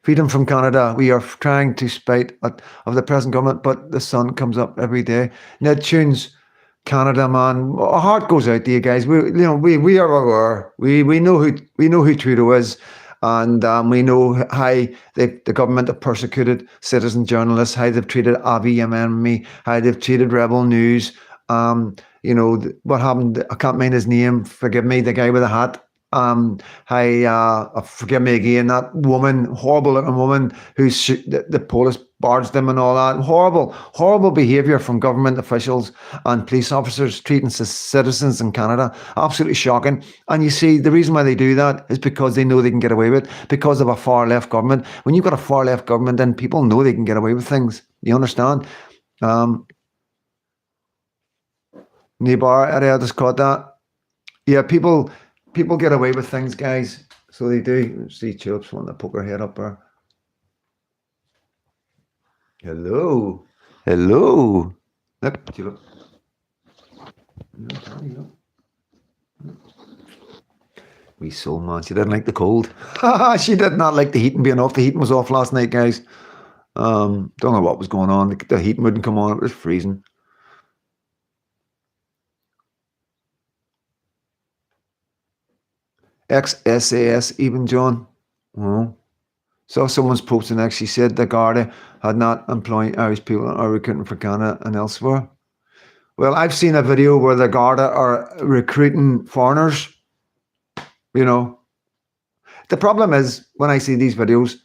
Freedom from Canada. We are trying to spite of the present government, but the sun comes up every day. Ned Tunes, Canada, man, our heart goes out to you guys. We are aware. We know who Trudeau is, and we know how the government have persecuted citizen journalists, how they've treated Avi Yemeni, how they've treated Rebel News. What happened? I can't mind his name. Forgive me, the guy with the hat. Forgive me again, that woman, horrible looking woman the police barged them and all that. Horrible behaviour from government officials and police officers treating citizens in Canada. Absolutely shocking. And you see, the reason why they do that is because they know they can get away with it, because of a far left government. When you've got a far left government, then people know they can get away with things. You understand? Nibar area just caught that. Yeah, people get away with things, guys. So they do. See Tulips wanting to poke her head up there. Hello. Look, Tulip. Wee soul, man. She didn't like the cold. She did not like the heating being off. The heating was off last night, guys. Don't know what was going on. The heating wouldn't come on. It was freezing. XSAS, even John. Oh. So someone's posting actually said the Garda had not employed Irish people or recruiting for Canada and elsewhere. Well, I've seen a video where the Garda are recruiting foreigners. The problem is when I see these videos,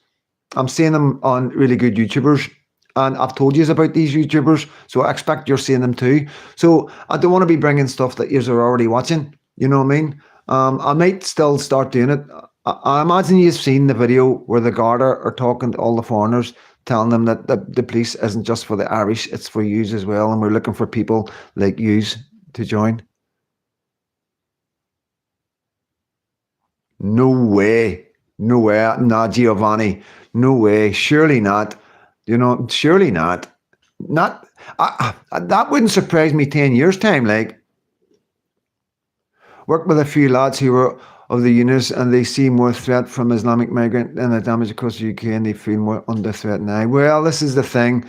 I'm seeing them on really good YouTubers, and I've told you about these YouTubers, so I expect you're seeing them too. So I don't want to be bringing stuff that you are already watching. You know what I mean? I might still start doing it. I imagine you've seen the video where the Garda are talking to all the foreigners, telling them that the police isn't just for the Irish, it's for yous as well, and we're looking for people like yous to join. No way. Nah, Giovanni. No way. Surely not. Surely not. That wouldn't surprise me 10 years' time, like. Worked with a few lads who were of the units, and they see more threat from Islamic migrant and the damage across the UK, and they feel more under threat now. Well, this is the thing,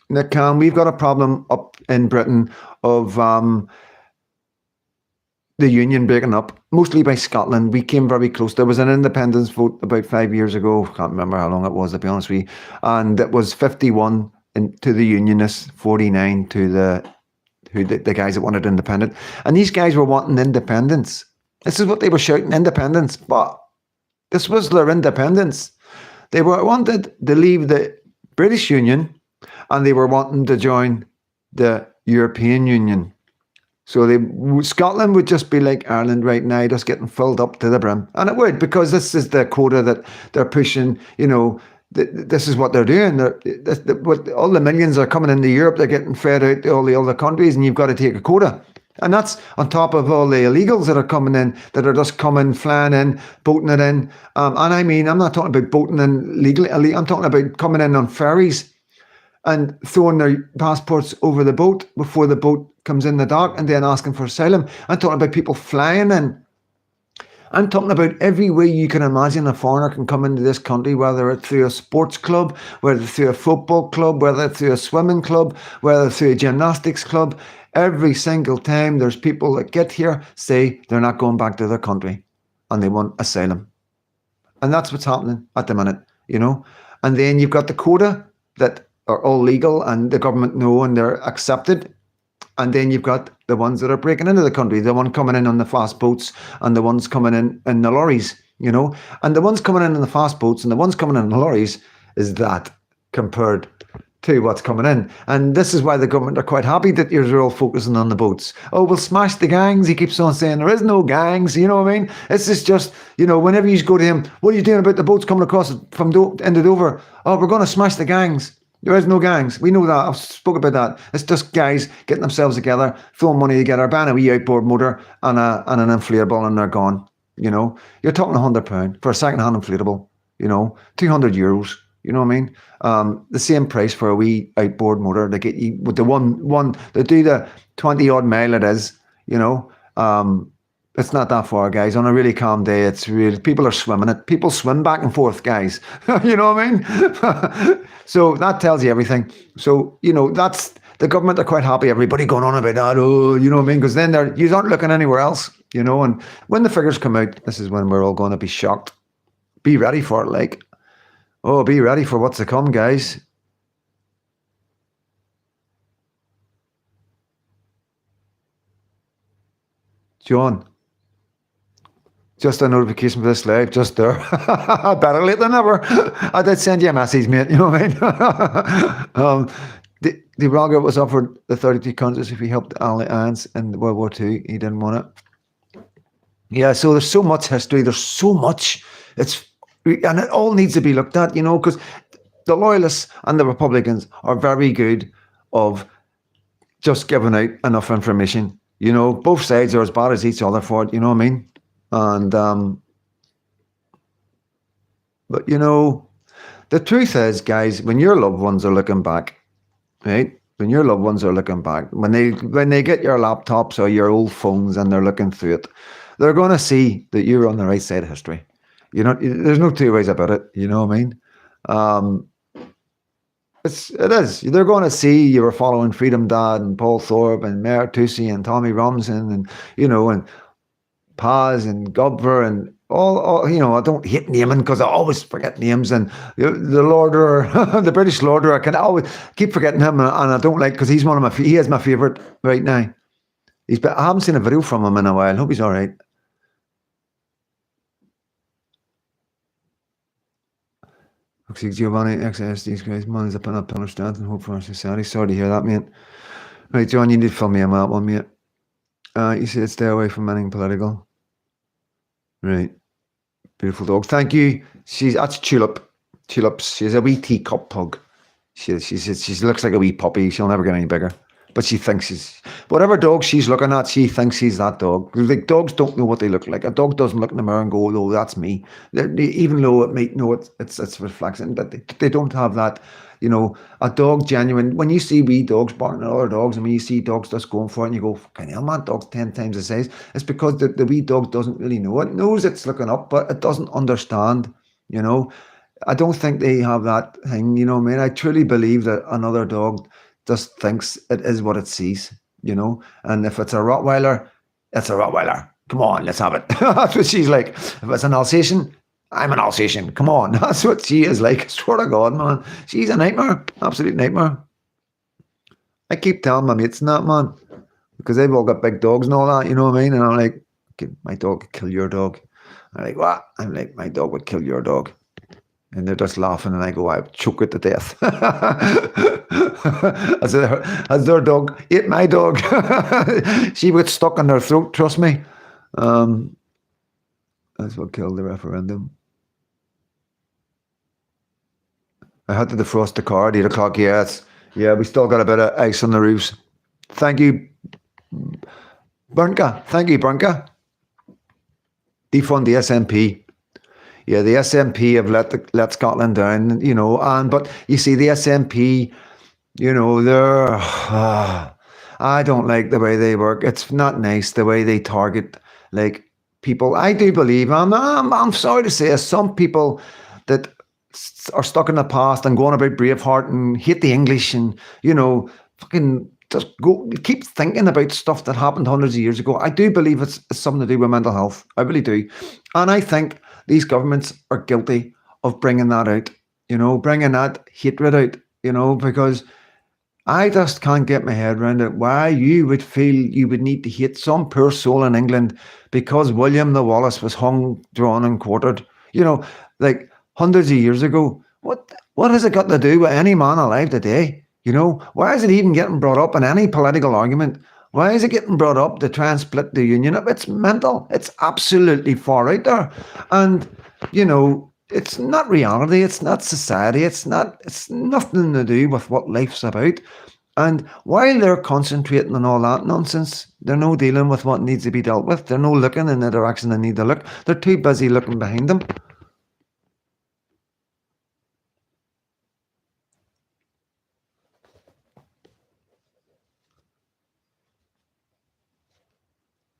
Nick Khan. We've got a problem up in Britain of the union breaking up, mostly by Scotland. We came very close. There was an independence vote about 5 years ago. Can't remember how long it was, to be honest with you. And it was 51 to the unionists, 49 to the guys that wanted independence. And these guys were wanting independence. This is what they were shouting, independence. But this was their independence. They wanted to leave the British Union, and they were wanting to join the European Union. So Scotland would just be like Ireland right now, just getting filled up to the brim. And it would, because this is the quota that they're pushing. This is what they're doing. All the millions are coming into Europe. They're getting fed out to all the other countries, and you've got to take a quota. And that's on top of all the illegals that are coming in, that are just coming, flying in, boating it in. And I mean, I'm not talking about boating in legally. I'm talking about coming in on ferries and throwing their passports over the boat before the boat comes in the dock, and then asking for asylum. I'm talking about people flying in. I'm talking about every way you can imagine a foreigner can come into this country, whether it's through a sports club, whether it's through a football club, whether it's through a swimming club, whether it's through a gymnastics club. Every single time there's people that get here, say they're not going back to their country and they want asylum. And that's what's happening at the minute, And then you've got the quota that are all legal and the government know and they're accepted. And then you've got the ones that are breaking into the country, the one coming in on the fast boats and the ones coming in the lorries, And the ones coming in the fast boats and the ones coming in the lorries is that compared to what's coming in. And this is why the government are quite happy that you're all focusing on the boats. Oh, we'll smash the gangs. He keeps on saying there is no gangs, you know what I mean? This is just, whenever you go to him, what are you doing about the boats coming across from end of Dover? Oh, we're going to smash the gangs. There is no gangs. We know that. I've spoke about that. It's just guys getting themselves together, throwing money together, buying a wee outboard motor and an inflatable, and they're gone. You're talking £100 for a second-hand inflatable. €200. You know what I mean? The same price for a wee outboard motor. They get you with the one. They do the 20-odd mile. It is. It's not that far, guys. On a really calm day, it's really, people are swimming it. People swim back and forth, guys. You know what I mean? So that tells you everything. So, the government are quite happy. Everybody going on about that. Oh, you know what I mean? Because then you aren't looking anywhere else, you know. And when the figures come out, this is when we're all going to be shocked. Be ready for it, like. Oh, be ready for what's to come, guys. John, just a notification for this live, just there. Better late than never. I did send you a message, mate. You know what I mean? The Raga was offered the 32 countries if he helped the Alliance in World War II. He didn't want it. Yeah, so there's so much history. There's so much. And it all needs to be looked at, you know, because the Loyalists and the Republicans are very good of just giving out enough information. You know, both sides are as bad as each other for it, you know what I mean? And, but you know, the truth is, guys, when your loved ones are looking back, right? When your loved ones are looking back, when they get your laptops or your old phones and they're looking through it, they're going to see that you're on the right side of history. You know, there's no two ways about it. You know what I mean? It is. They're going to see you were following Freedom Dad and Paul Thorpe and Mayor Tussey and Tommy Robinson and, you know, and Paz and Gubver and all, you know, I don't hate naming because I always forget names, and the Lorder, the British Lorder, I can always keep forgetting him, and I don't like, because he is my favourite right now. I haven't seen a video from him in a while. Hope he's all right. Looks like Giovanni XSD's great man is up and pillar strength and hope for our society. Sorry to hear that, mate. Right, John, you need to fill me in that one, mate. You said stay away from anything political. Right. Beautiful dog. Thank you. That's Tulip. Tulips. She's a wee teacup pug. She looks like a wee puppy. She'll never get any bigger. But she thinks whatever dog she's looking at, she thinks she's that dog. Like, dogs don't know what they look like. A dog doesn't look in the mirror and go, "Oh, that's me." Even though it might know it's reflection, but they don't have that. You know, a dog genuine. When you see wee dogs barking at other dogs, and when you see dogs just going for it, and you go, "Fucking hell, man, dog's 10 times the size." It's because the wee dog doesn't really know. It knows it's looking up, but it doesn't understand. You know, I don't think they have that thing. You know what I mean? I truly believe that another dog just thinks it is what it sees, you know. And if it's a Rottweiler, it's a Rottweiler. Come on, let's have it. That's what she's like. If it's an Alsatian, I'm an Alsatian. Come on. That's what she is like. I swear to God, man. She's a nightmare. Absolute nightmare. I keep telling my mates that, man, because they've all got big dogs and all that, you know what I mean? And I'm like, okay, my dog could kill your dog. I'm like, what? I'm like, my dog would kill your dog. And they're just laughing, and I go, I would choke it to death. As their dog ate my dog. She would get stuck in their throat, trust me. That's what killed the referendum. I had to defrost the car at 8 o'clock. Yeah, we still got a bit of ice on the roofs. Thank you, Bernka. Thank you, Bernka. Defund the SNP. Yeah, the SNP have let Scotland down, you know, but you see the SNP, you know, I don't like the way they work. It's not nice the way they target, like, people. I do believe, I'm sorry to say, some people that are stuck in the past and going about Braveheart and hate the English and, you know, fucking just keep thinking about stuff that happened hundreds of years ago. I do believe it's something to do with mental health. I really do. And I think these governments are guilty of bringing that out, you know, bringing that hatred out, you know, because I just can't get my head around it. Why you would feel you would need to hate some poor soul in England because William the Wallace was hung, drawn, and quartered, you know, like hundreds of years ago. What has it got to do with any man alive today? You know, why is it even getting brought up in any political argument? Why is it getting brought up to try and split the union up? It's mental. It's absolutely far out there. And, you know, it's not reality. It's not society. It's nothing to do with what life's about. And while they're concentrating on all that nonsense, they're no dealing with what needs to be dealt with. They're no looking in the direction they need to look. They're too busy looking behind them.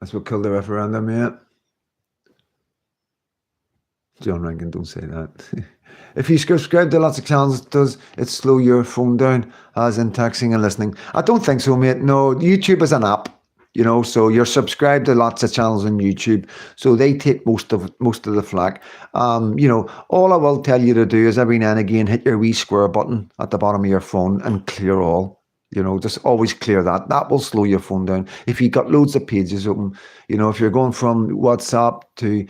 That's what killed the referendum, yeah. John Rankin, don't say that. If you subscribe to lots of channels, does it slow your phone down, as in texting and listening? I don't think so, mate. No, YouTube is an app, you know, so you're subscribed to lots of channels on YouTube, so they take most of the flack. You know, all I will tell you to do is every now and again hit your wee square button at the bottom of your phone and clear all. You know, just always clear that. That will slow your phone down. If you've got loads of pages open, you know, if you're going from WhatsApp to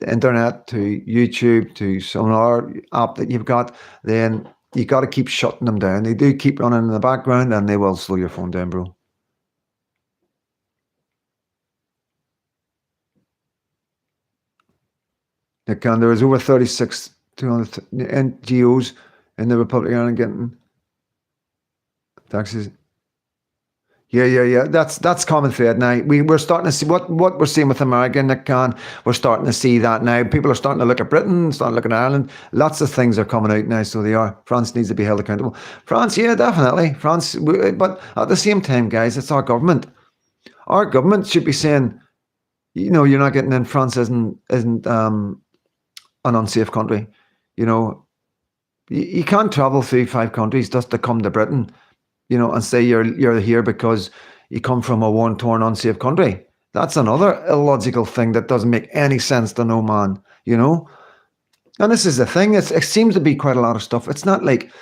internet to YouTube to some other app that you've got, then you got to keep shutting them down. They do keep running in the background and they will slow your phone down, bro. There was over 200 NGOs in the Republic of Ireland getting taxes. Yeah. That's common thread now. We're starting to see what we're seeing with America, Nick Khan. We're starting to see that now. People are starting to look at Britain, starting to look at Ireland. Lots of things are coming out now, so they are. France needs to be held accountable. France, yeah, definitely. France, but at the same time, guys, it's our government. Our government should be saying, you know, you're not getting in. France isn't an unsafe country. You know, you can't travel through 5 countries just to come to Britain, you know, and say you're here because you come from a war-torn, unsafe country. That's another illogical thing that doesn't make any sense to no man, you know. And this is the thing, it seems to be quite a lot of stuff. It's not like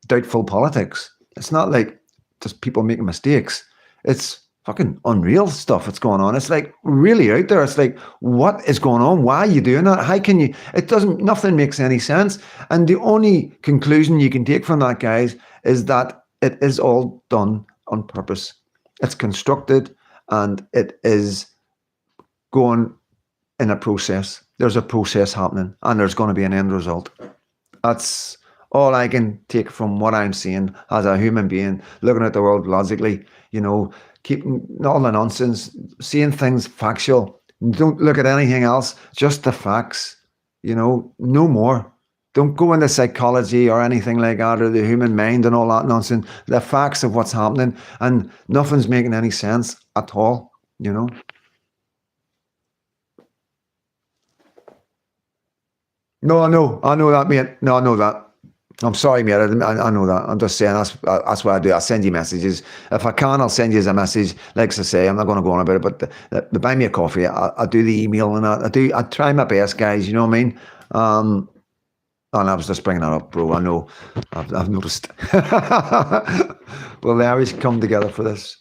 doubtful politics. It's not like just people making mistakes. It's fucking unreal stuff that's going on. It's like really out there. It's like, what is going on? Why are you doing that? How can you? Nothing makes any sense. And the only conclusion you can take from that, guys, is that it is all done on purpose. It's constructed and it is going in a process. There's a process happening and there's going to be an end result. That's all I can take from what I'm seeing as a human being, looking at the world logically, you know, keeping all the nonsense, seeing things factual. Don't look at anything else, just the facts, you know, no more. Don't go into psychology or anything like that, or the human mind and all that nonsense. The facts of what's happening, and nothing's making any sense at all, you know. No, I know that, mate. No, I know that. I'm sorry, mate. I know that. I'm just saying that's what I do. I send you messages. If I can, I'll send you a message. Like I say, I'm not going to go on about it, but buy me a coffee. I do the email and that. I try my best, guys. You know what I mean? And I was just bringing that up, bro. I know. I've noticed. Will the Irish come together for this?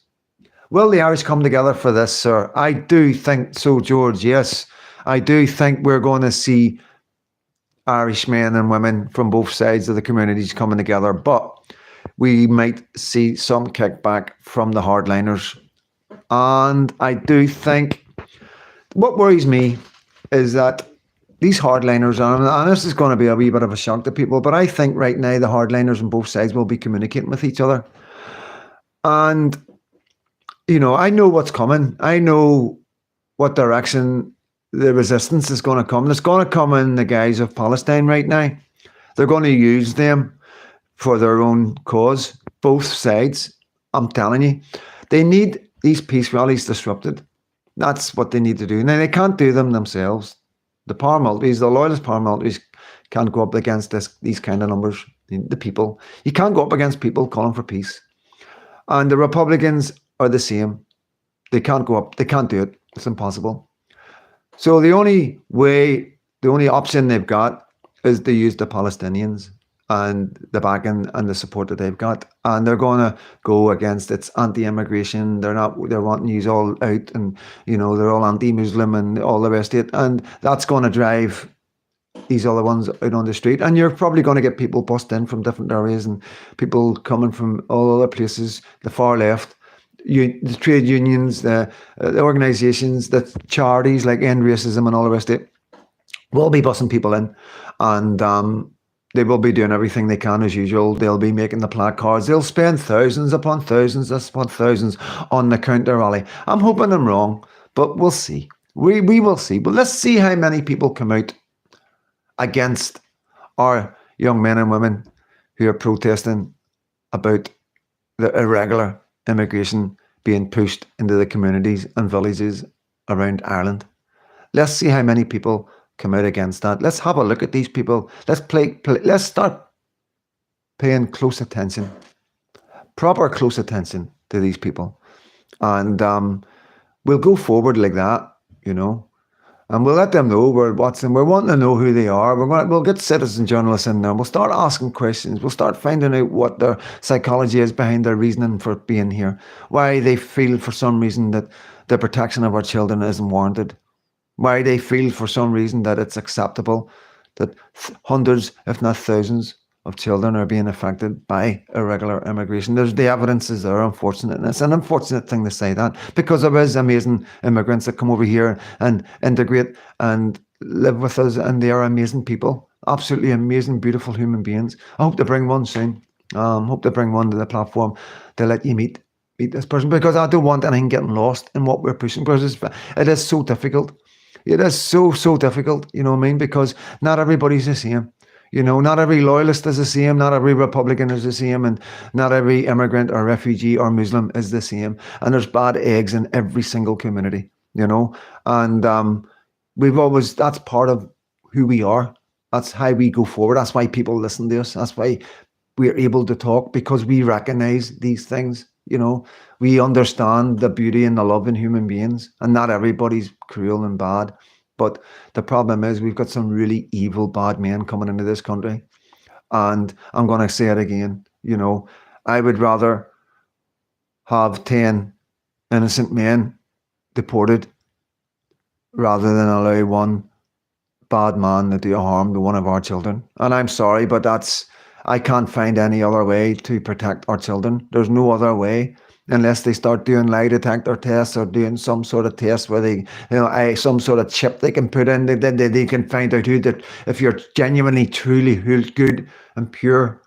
Will the Irish come together for this, sir? I do think so, George. Yes. I do think we're going to see Irish men and women from both sides of the communities coming together, but we might see some kickback from the hardliners. And I do think what worries me is that these hardliners, and this is going to be a wee bit of a shock to people, but I think right now the hardliners on both sides will be communicating with each other. And, you know, I know what's coming. I know what direction the resistance is going to come. It's going to come in the guise of Palestine right now. They're going to use them for their own cause, both sides. I'm telling you, they need these peace rallies disrupted. That's what they need to do. Now, they can't do them themselves. The power multis, the loyalist power multis, can't go up against these kind of numbers. The people. You can't go up against people calling for peace. And the Republicans are the same. They can't go up. They can't do it. It's impossible. So the only option they've got is to use the Palestinians and the backing and the support that they've got. And they're going to go against its anti-immigration. They're wanting to use all out, and, you know, they're all anti-Muslim and all the rest of it. And that's going to drive these other ones out on the street. And you're probably going to get people bussed in from different areas and people coming from all other places, the far left. The trade unions, the organisations, the charities like End Racism and all the rest of it will be bussing people in, and they will be doing everything they can as usual. They'll be making the placards. They'll spend thousands upon thousands on the counter rally. I'm hoping I'm wrong, but we'll see. We will see. But let's see how many people come out against our young men and women who are protesting about the irregular immigration being pushed into the communities and villages around Ireland. Let's see how many people come out against that. Let's have a look at these people. Let's start paying close attention, proper close attention to these people. And we'll go forward like that, and we'll let them know we're watching. We're wanting to know who they are. We'll get citizen journalists in there. We'll start asking questions. We'll start finding out what their psychology is behind their reasoning for being here. Why they feel for some reason that the protection of our children isn't warranted. Why they feel for some reason that it's acceptable that hundreds, if not thousands, of children are being affected by irregular immigration. The evidence is there, unfortunately. And it's an unfortunate thing to say that, because there is amazing immigrants that come over here and integrate and live with us, and they are amazing people, absolutely amazing, beautiful human beings. I hope to bring one soon. Hope to bring one to the platform to let you meet this person, because I don't want anything getting lost in what we're pushing, because it is so difficult. It is so difficult, you know what I mean? Because not everybody's the same. Not every loyalist is the same, not every Republican is the same, and not every immigrant or refugee or Muslim is the same. And there's bad eggs in every single community, and that's part of who we are. That's how we go forward. That's why people listen to us. That's why we're able to talk, because we recognize these things. We understand the beauty and the love in human beings, and not everybody's cruel and bad. But the problem is we've got some really evil, bad men coming into this country. And I'm going to say it again, I would rather have 10 innocent men deported rather than allow one bad man to do harm to one of our children. And I'm sorry, but I can't find any other way to protect our children. There's no other way, unless they start doing lie detector tests or doing some sort of test where they, some sort of chip they can put in, they can find out if you're genuinely, truly good and pure,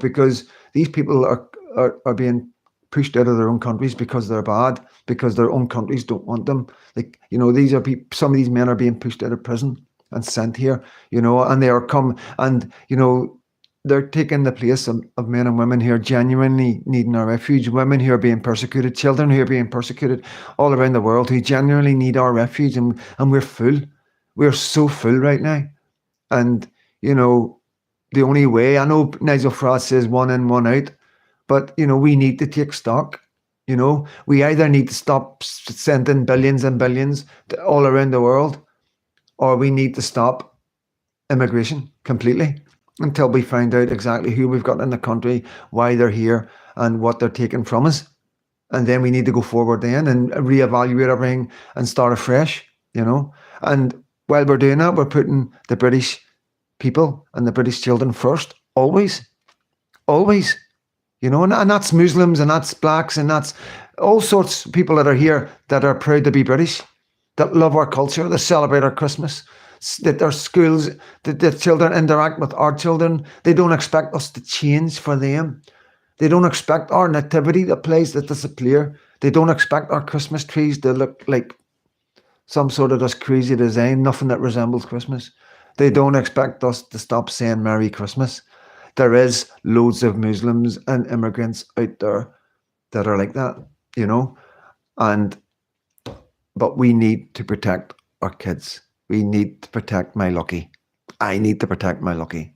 because these people are being pushed out of their own countries because they're bad, because their own countries don't want them. Some of these men are being pushed out of prison and sent here, and they are they're taking the place of men and women who are genuinely needing our refuge, women who are being persecuted, children who are being persecuted all around the world who genuinely need our refuge. And we're full. We're so full right now. And, the only way, I know Nigel Farage says one in, one out, but, we need to take stock. We either need to stop sending billions and billions all around the world, or we need to stop immigration completely, until we find out exactly who we've got in the country, why they're here, and what they're taking from us. And then we need to go forward then and reevaluate everything and start afresh, And while we're doing that, we're putting the British people and the British children first, always. And that's Muslims, and that's blacks, and that's all sorts of people that are here that are proud to be British, that love our culture, that celebrate our Christmas, that their schools, that the children interact with our children. They don't expect us to change for them. They don't expect our nativity to disappear. They don't expect our Christmas trees to look like some sort of this crazy design, nothing that resembles Christmas. They don't expect us to stop saying Merry Christmas. There is loads of Muslims and immigrants out there that are like that, but we need to protect our kids. We need to protect my Lucky. I need to protect my Lucky.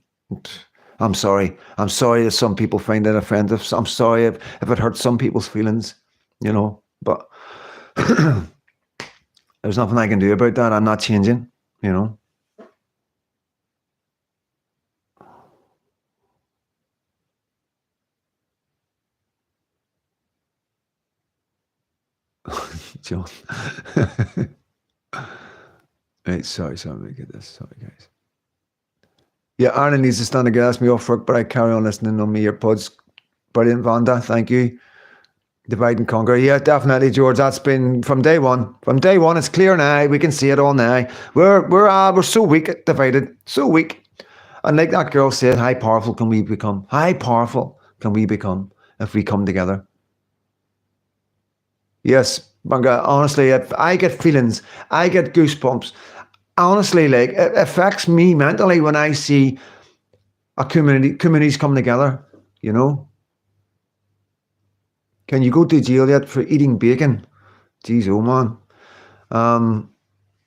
I'm sorry. I'm sorry that some people find it offensive. I'm sorry if it hurts some people's feelings, but there's nothing I can do about that. I'm not changing, John. Right, sorry, let me get this. Sorry, guys. Yeah, Aaron needs to stand to gas me off work, but I carry on listening on my earpods. Brilliant, Vanda. Thank you. Divide and conquer. Yeah, definitely, George. That's been from day one. From day one, it's clear now. We can see it all now. We're so weak, divided, so weak. And like that girl said, how powerful can we become? How powerful can we become if we come together? Yes, Banga, honestly, I get feelings, I get goosebumps. Honestly, it affects me mentally when I see a communities come together, Can you go to jail yet for eating bacon? Jeez, oh man.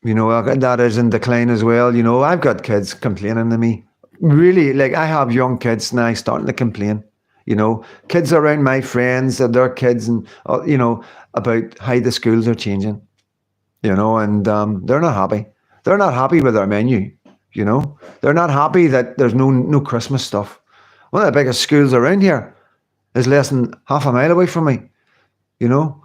You know, that is in decline as well. You know, I've got kids complaining to me. Really, like I have young kids now starting to complain. You know, kids around my friends and their kids, and you know, about how the schools are changing. You know, and they're not happy. They're not happy with our menu. You know, they're not happy that there's no Christmas stuff. One of the biggest schools around here is less than half a mile away from me. You know,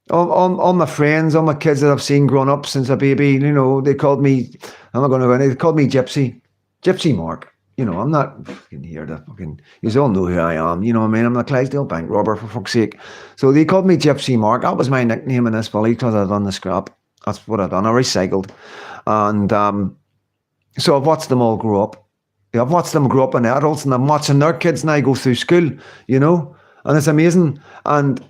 all my friends, all my kids that I've seen growing up since a baby, you know, they called me, I'm not going to go any, they called me Gypsy Mark. You know, I'm not fucking here to fucking, you all know who I am, you know what I mean? I'm a Clydesdale bank robber, for fuck's sake. So they called me Gypsy Mark. That was my nickname in this valley because I'd done the scrap. That's what I'd done. I recycled. And so I've watched them all grow up. I've watched them grow up in adults, and I'm watching their kids now go through school, you know, and it's amazing. And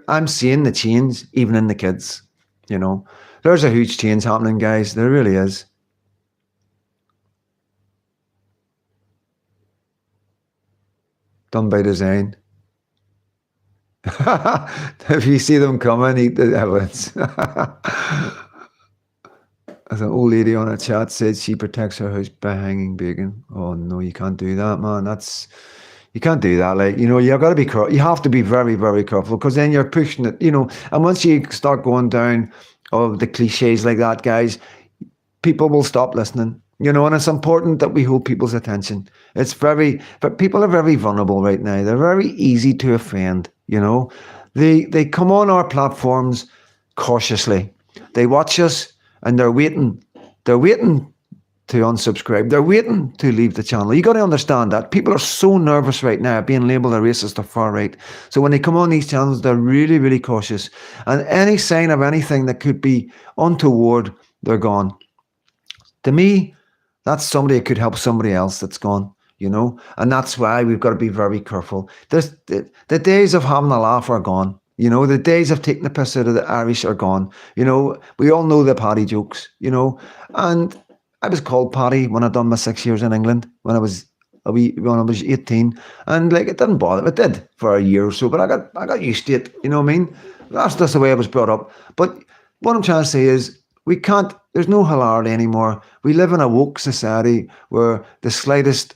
I'm seeing the change even in the kids, you know. There's a huge change happening, guys. There really is. Done by design. If you see them coming, eat the evidence. As an old lady on a chat said, she protects her house by hanging bacon. Oh no, you can't do that, man. You can't do that. Like, you know, you've got to be careful. You have to be very, very careful, because then you're pushing it, you know. And once you start going down of the cliches like that, guys, people will stop listening. You know, and it's important that we hold people's attention. But people are very vulnerable right now. They're very easy to offend, you know. They come on our platforms cautiously. They watch us and they're waiting to unsubscribe. They're waiting to leave the channel. You got to understand that. People are so nervous right now being labelled a racist or far right. So when they come on these channels, they're really, really cautious. And any sign of anything that could be untoward, they're gone. To me, that's somebody that could help somebody else that's gone, you know? And that's why we've got to be very careful. The days of having a laugh are gone. You know, the days of taking the piss out of the Irish are gone. You know, we all know the Paddy jokes, you know. And I was called Paddy when I'd done my 6 years in England, when I was 18. And like, it didn't bother me. It did for a year or so, but I got used to it, you know what I mean? That's just the way I was brought up. But what I'm trying to say is, there's no hilarity anymore. We live in a woke society where the slightest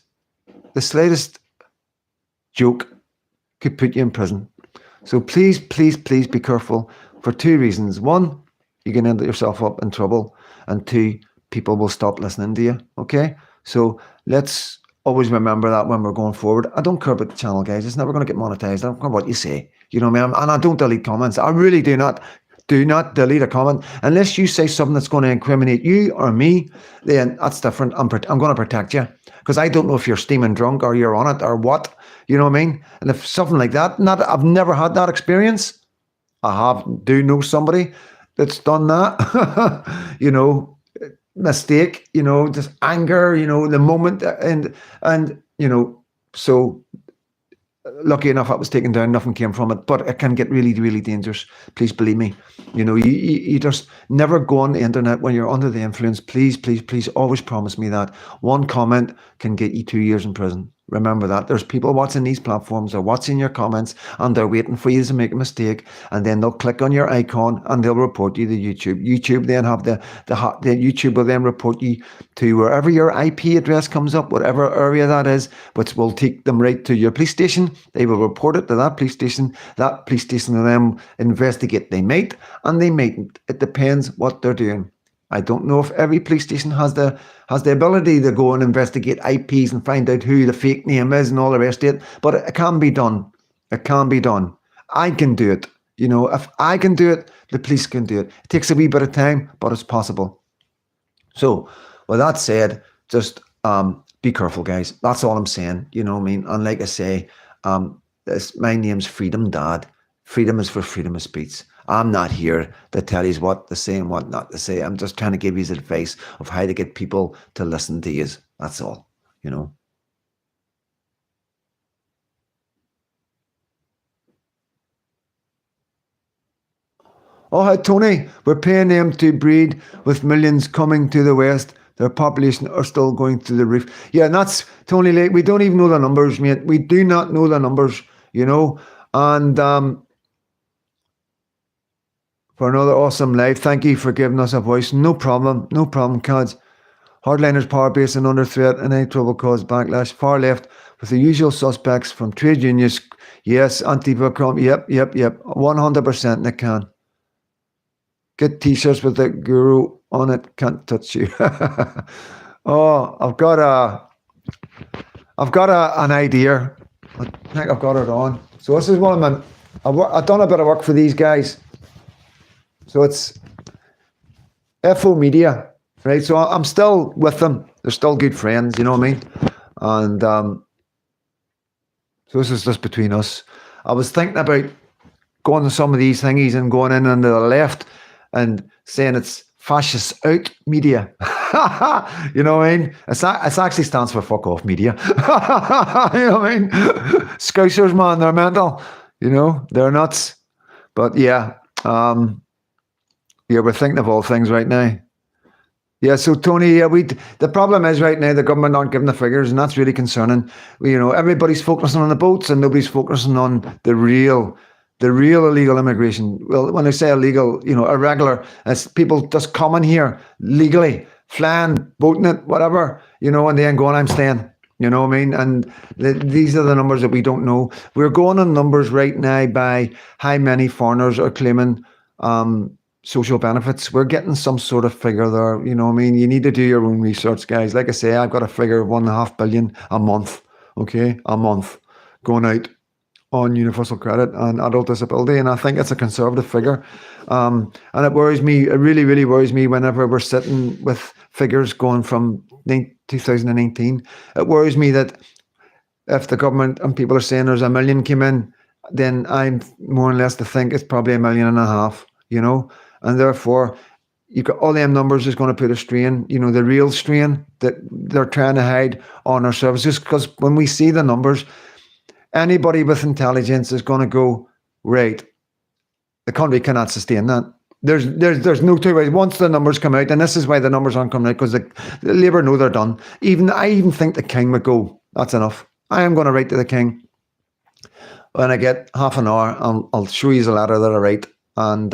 joke could put you in prison. So please, please, please be careful for two reasons. One, you can end yourself up in trouble. And two, people will stop listening to you. Okay? So let's always remember that when we're going forward. I don't care about the channel, guys. It's never going to get monetized. I don't care what you say. You know what I mean? And I don't delete comments. I really do not. Do not delete a comment unless you say something that's going to incriminate you or me. Then that's different. I'm going to protect you, because I don't know if you're steaming drunk or you're on it or what. You know what I mean? And if something like that, I've never had that experience. Do know somebody that's done that. You know, mistake. You know, just anger. You know, the moment and you know, so. Lucky enough, I was taken down. Nothing came from it, but it can get really, really dangerous. Please believe me. You know, you just never go on the internet when you're under the influence. Please, please, please, always promise me that. One comment can get you 2 years in prison. Remember that. There's people watching these platforms, they're watching your comments, and they're waiting for you to make a mistake, and then they'll click on your icon and they'll report you to YouTube. YouTube then have the YouTube will then report you to wherever your IP address comes up, whatever area that is, which will take them right to your police station. They will report it to that police station. That police station will then investigate. They might and they mightn't. It depends what they're doing. I don't know if every police station has the ability to go and investigate IPs and find out who the fake name is and all the rest of it, but it can be done. It can be done. I can do it. You know, if I can do it, the police can do it. It takes a wee bit of time, but it's possible. So, with that said, just be careful, guys. That's all I'm saying. You know what I mean? And like I say, my name's Freedom Dad. Freedom is for freedom of speech. I'm not here to tell you what to say and what not to say. I'm just trying to give you advice of how to get people to listen to you. That's all, you know. Oh, hi, Tony. We're paying them to breed with millions coming to the West. Their population are still going through the roof. Yeah, and that's, Tony, like, we don't even know the numbers, mate. We do not know the numbers, you know. And for another awesome live. Thank you for giving us a voice. No problem, Cads. Hardliners power base and under threat, and any trouble cause backlash. Far left with the usual suspects from trade unions. Yes, Antifa. Yep. 100% they can. Get t-shirts with the guru on it. Can't touch you. Oh, I've got an idea. I think I've got it on. So this is one of my. I've done a bit of work for these guys. So it's FO Media, right? So I'm still with them. They're still good friends, you know what I mean? And so this is just between us. I was thinking about going to some of these thingies and going in on the left and saying it's fascist out media. You know what I mean? It actually stands for fuck off media. You know what I mean? Scousers, man, they're mental. You know, they're nuts. But yeah, we're thinking of all things right now. Yeah, so Tony, the problem is right now the government aren't giving the figures, and that's really concerning. You know, everybody's focusing on the boats and nobody's focusing on the real illegal immigration. Well, when I say illegal, you know, irregular, it's people just coming here legally, flying, boating it, whatever, you know, and then going, I'm staying. You know what I mean? And these are the numbers that we don't know. We're going on numbers right now by how many foreigners are claiming social benefits. We're getting some sort of figure there. You know what I mean? You need to do your own research, guys. Like I say, I've got a figure of 1.5 billion a month. Okay, a month going out on universal credit and adult disability, and I think it's a conservative figure. And it worries me. It really, really worries me whenever we're sitting with figures going from 2019. It worries me that if the government and people are saying there's 1 million came in, then I'm more or less to think it's probably 1.5 million, you know, and therefore you got all them numbers is going to put a strain, you know, the real strain that they're trying to hide on our services. Because when we see the numbers, anybody with intelligence is going to go, right, the country cannot sustain that. There's no two ways. Once the numbers come out, and this is why the numbers aren't coming out, because the Labour know they're done. I even think the King would go, that's enough. I am going to write to the King. When I get half an hour, I'll show you the letter that I write. And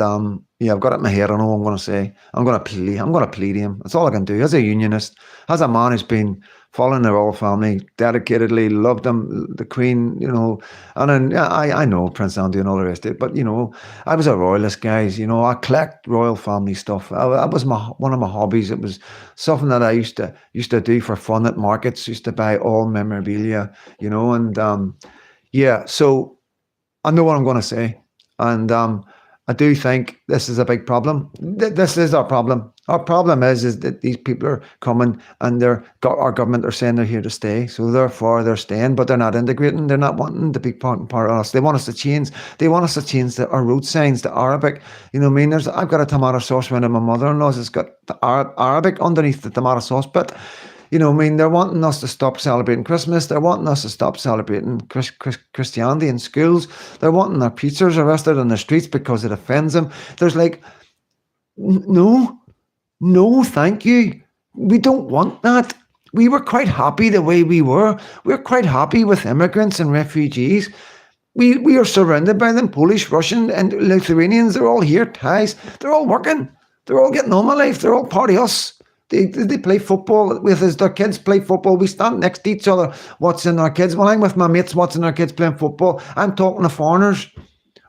yeah, I've got it in my head. I know what I'm going to say. I'm going to plead to him. That's all I can do. As a unionist, as a man who's been following the royal family, dedicatedly loved them, the Queen, you know, and then yeah, I know Prince Andrew and all the rest of it, but you know, I was a royalist, guys. You know, I collect royal family stuff. That was one of my hobbies. It was something that I used to do for fun at markets. Used to buy all memorabilia, you know, and yeah. So I know what I'm going to say, and I do think this is a big problem. This is our problem. Our problem is that these people are coming and our government are saying they're here to stay. So therefore they're staying, but they're not integrating. They're not wanting to be part of us. They want us to change. They want us to change our road signs to Arabic. You know what I mean? I've got a tomato sauce around my mother-in-law's. It's got the Arabic underneath the tomato sauce bit. You know what I mean? They're wanting us to stop celebrating Christmas. They're wanting us to stop celebrating Christianity in schools. They're wanting their preachers arrested on the streets because it offends them. There's like, no, thank you. We don't want that. We were quite happy the way we were. We're quite happy with immigrants and refugees. We are surrounded by them, Polish, Russian, and Lithuanians. They're all here, Thais. They're all working. They're all getting on with life. They're all part of us. They play football with us. Their kids play football. We stand next to each other watching our kids. When I'm with my mates watching our kids playing football, I'm talking to foreigners.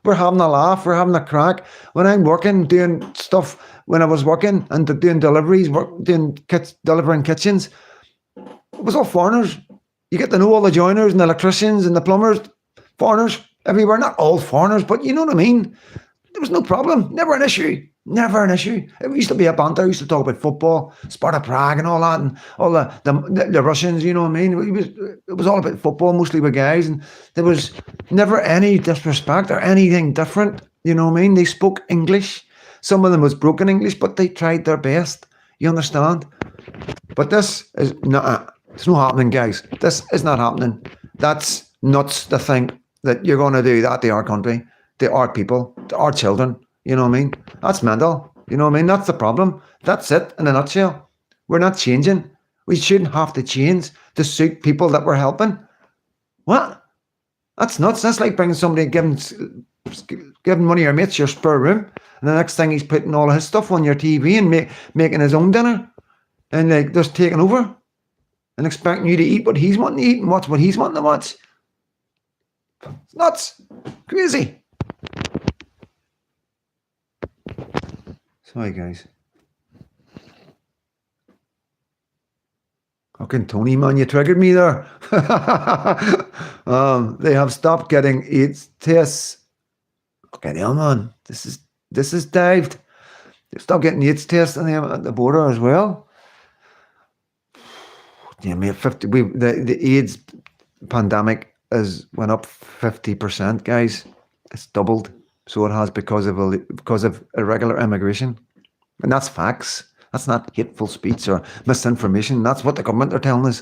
We're having a laugh. We're having a crack. When I'm working, doing stuff, when I was working and doing deliveries, delivering kitchens, it was all foreigners. You get to know all the joiners and the electricians and the plumbers, foreigners everywhere. Not all foreigners, but you know what I mean. There was no problem. Never an issue. Never an issue. It used to be a banter. We used to talk about football, Sparta Prague and all that, and all the Russians, you know what I mean? It was all about football, mostly with guys, and there was never any disrespect or anything different, you know what I mean? They spoke English. Some of them was broken English, but they tried their best. You understand? But this is not, it's not happening, guys. This is not happening. That's nuts to think that you're going to do that to our country, to our people, to our children. You know what I mean? That's mental. You know what I mean? That's the problem. That's it in a nutshell. We're not changing. We shouldn't have to change to suit people that we're helping. What? That's nuts. That's like bringing somebody, giving giving one of your mates your spare room, and the next thing he's putting all his stuff on your TV and making his own dinner, and like just taking over and expecting you to eat what he's wanting to eat and watch what he's wanting to watch. It's nuts. Crazy. Sorry, guys. Fucking Tony, man, you triggered me there. They have stopped getting AIDS tests. Okay, hell, man. This is dived. They stopped getting AIDS tests at the border as well. Yeah, mate, the AIDS pandemic went up 50%, guys. It's doubled. So it has because of irregular immigration. And that's facts. That's not hateful speech or misinformation. That's what the government are telling us.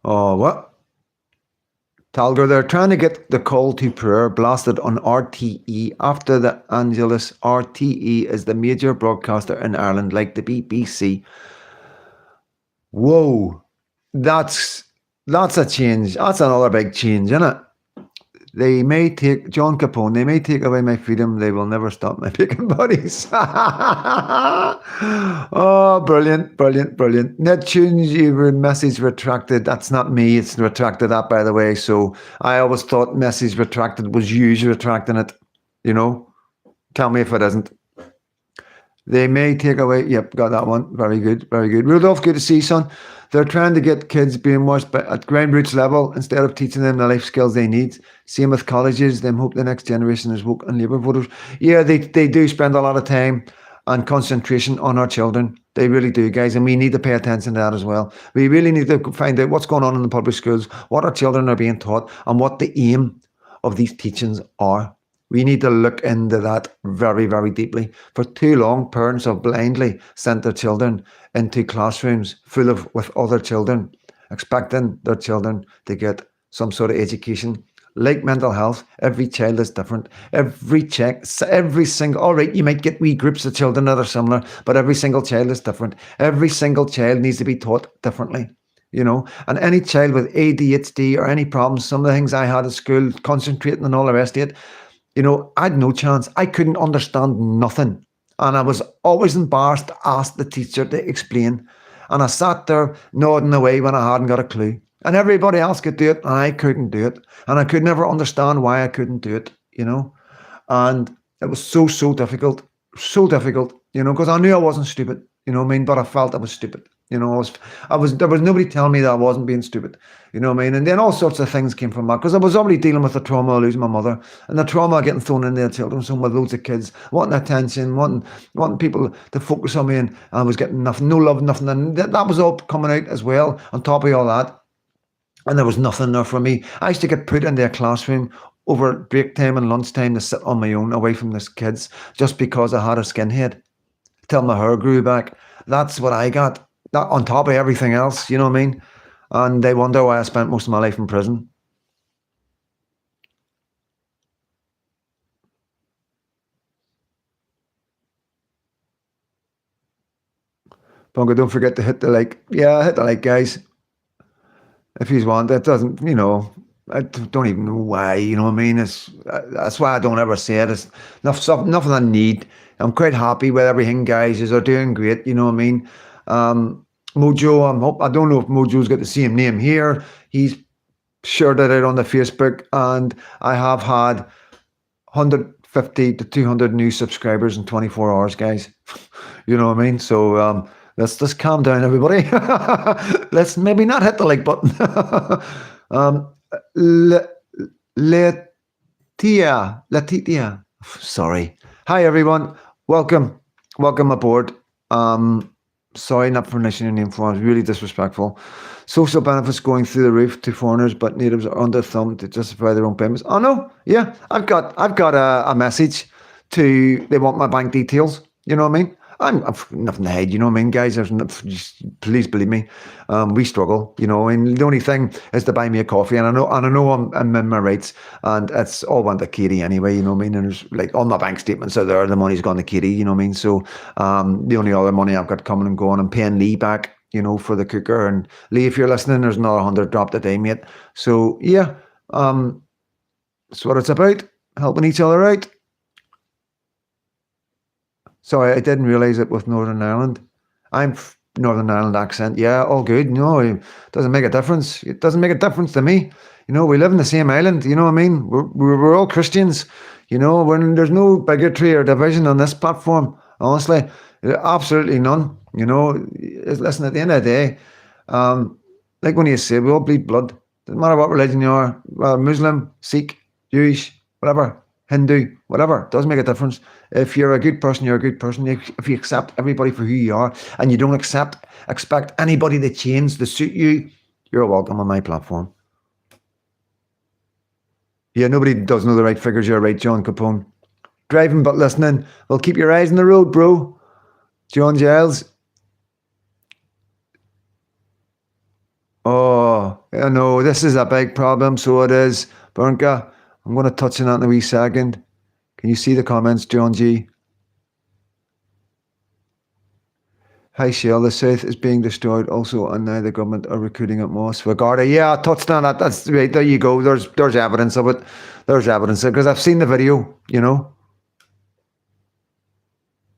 Oh, what? Talger, they're trying to get the call to prayer blasted on RTE after the Angelus. RTE is the major broadcaster in Ireland, like the BBC. Whoa, that's a change. That's another big change, isn't it? They may take, John Capone, they may take away my freedom, they will never stop my picking bodies. Oh, brilliant, brilliant, brilliant. Nettunes, your message retracted. That's not me, it's retracted that, by the way. So I always thought message retracted was you retracting it, you know? Tell me if it isn't. They may take away, yep, got that one. Very good, very good. Rudolph, good to see you, son. They're trying to get kids brainwashed at grassroots level instead of teaching them the life skills they need. Same with colleges. Them hope the next generation is woke and Labour voters. Yeah, they do spend a lot of time and concentration on our children. They really do, guys, and we need to pay attention to that as well. We really need to find out what's going on in the public schools, what our children are being taught, and what the aim of these teachings are. We need to look into that very, very deeply. For too long, parents have blindly sent their children into classrooms full with other children, expecting their children to get some sort of education. Like mental health, every child is different. Every single, all right, you might get wee groups of children that are similar, but every single child is different. Every single child needs to be taught differently. You know, and any child with ADHD or any problems, some of the things I had at school, concentrating and all the rest of it, you know, I had no chance. I couldn't understand nothing. And I was always embarrassed to ask the teacher to explain. And I sat there nodding away when I hadn't got a clue. And everybody else could do it, and I couldn't do it. And I could never understand why I couldn't do it, you know. And it was so difficult, you know, because I knew I wasn't stupid, you know what I mean? But I felt I was stupid. You know, there was nobody telling me that I wasn't being stupid. You know what I mean? And then all sorts of things came from that because I was already dealing with the trauma of losing my mother and the trauma of getting thrown in their children's home with loads of kids, wanting attention, wanting people to focus on me, and I was getting nothing, no love, nothing. And that was all coming out as well on top of all that. And there was nothing there for me. I used to get put into a classroom over break time and lunchtime to sit on my own away from the kids just because I had a skinhead till my hair grew back. That's what I got. That on top of everything else, you know what I mean? And they wonder why I spent most of my life in prison. Bunga, don't forget to hit the like. Yeah, hit the like, guys. If you want, it doesn't, you know, I don't even know why, you know what I mean? That's why I don't ever say it. It's nothing I need. I'm quite happy with everything, guys. They're doing great, you know what I mean? Mojo, I don't know if Mojo's got the same name here. He's shared it out on the Facebook, and I have had 150 to 200 new subscribers in 24 hours, guys. You know what I mean? So let's just calm down, everybody. Let's maybe not hit the like button. Letitia. Sorry. Hi, everyone. Welcome aboard. Sorry, not pronouncing your name for us. Really disrespectful. Social benefits going through the roof to foreigners, but natives are under thumb to justify their own payments. Oh no, yeah, I've got a message to. They want my bank details. You know what I mean? I've nothing to hide. You know what I mean, guys? Please believe me. We struggle. You know, and the only thing is to buy me a coffee, and I know I'm in my rights, and it's all went to Katie anyway. You know what I mean? And there's like all my bank statements are there. The money's gone to Katie. You know what I mean? So the only other money I've got coming and going, I'm paying Lee back. You know, for the cooker. And Lee, if you're listening, there's another 100 dropped a day, mate. So yeah. That's what it's about, helping each other out. Sorry, I didn't realise it with Northern Ireland. I'm Northern Ireland accent. Yeah, all good. No, it doesn't make a difference. It doesn't make a difference to me. You know, we live in the same island. You know what I mean? We're all Christians. You know, when there's no bigotry or division on this platform, honestly, absolutely none. You know, listen, at the end of the day, like when you say, we all bleed blood. Doesn't matter what religion you are, whether Muslim, Sikh, Jewish, whatever, Hindu, whatever, doesn't make a difference. If you're a good person, you're a good person. If you accept everybody for who you are and you don't expect anybody to change to suit you, you're welcome on my platform. Yeah, nobody does know the right figures. You're right, John Capone. Driving but listening. Well, keep your eyes on the road, bro. John Giles. Oh, I know, this is a big problem, so it is. Bernka, I'm going to touch on that in a wee second. Can you see the comments, John G? Hi, Shell. The South is being destroyed also, and now the government are recruiting at Moss. Vagarda. Yeah, I touched on that. That's right. There you go. There's evidence of it. There's evidence because I've seen the video, you know.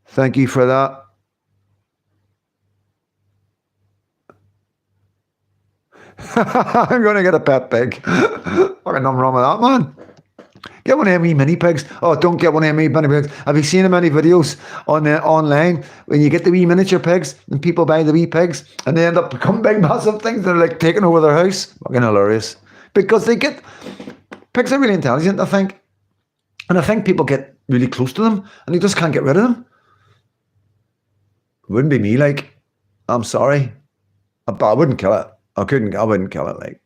Thank you for that. I'm going to get a pet pig. Fucking nothing wrong with that, man. Get one of them wee mini pigs. Oh, don't get one of them wee mini pigs. Have you seen them many videos on online when you get the wee miniature pigs and people buy the wee pigs and they end up becoming big massive things? They're like taking over their house. Fucking hilarious. Because pigs are really intelligent, I think. And I think people get really close to them and they just can't get rid of them. It wouldn't be me, like, I'm sorry. I wouldn't kill it. I wouldn't kill it, like.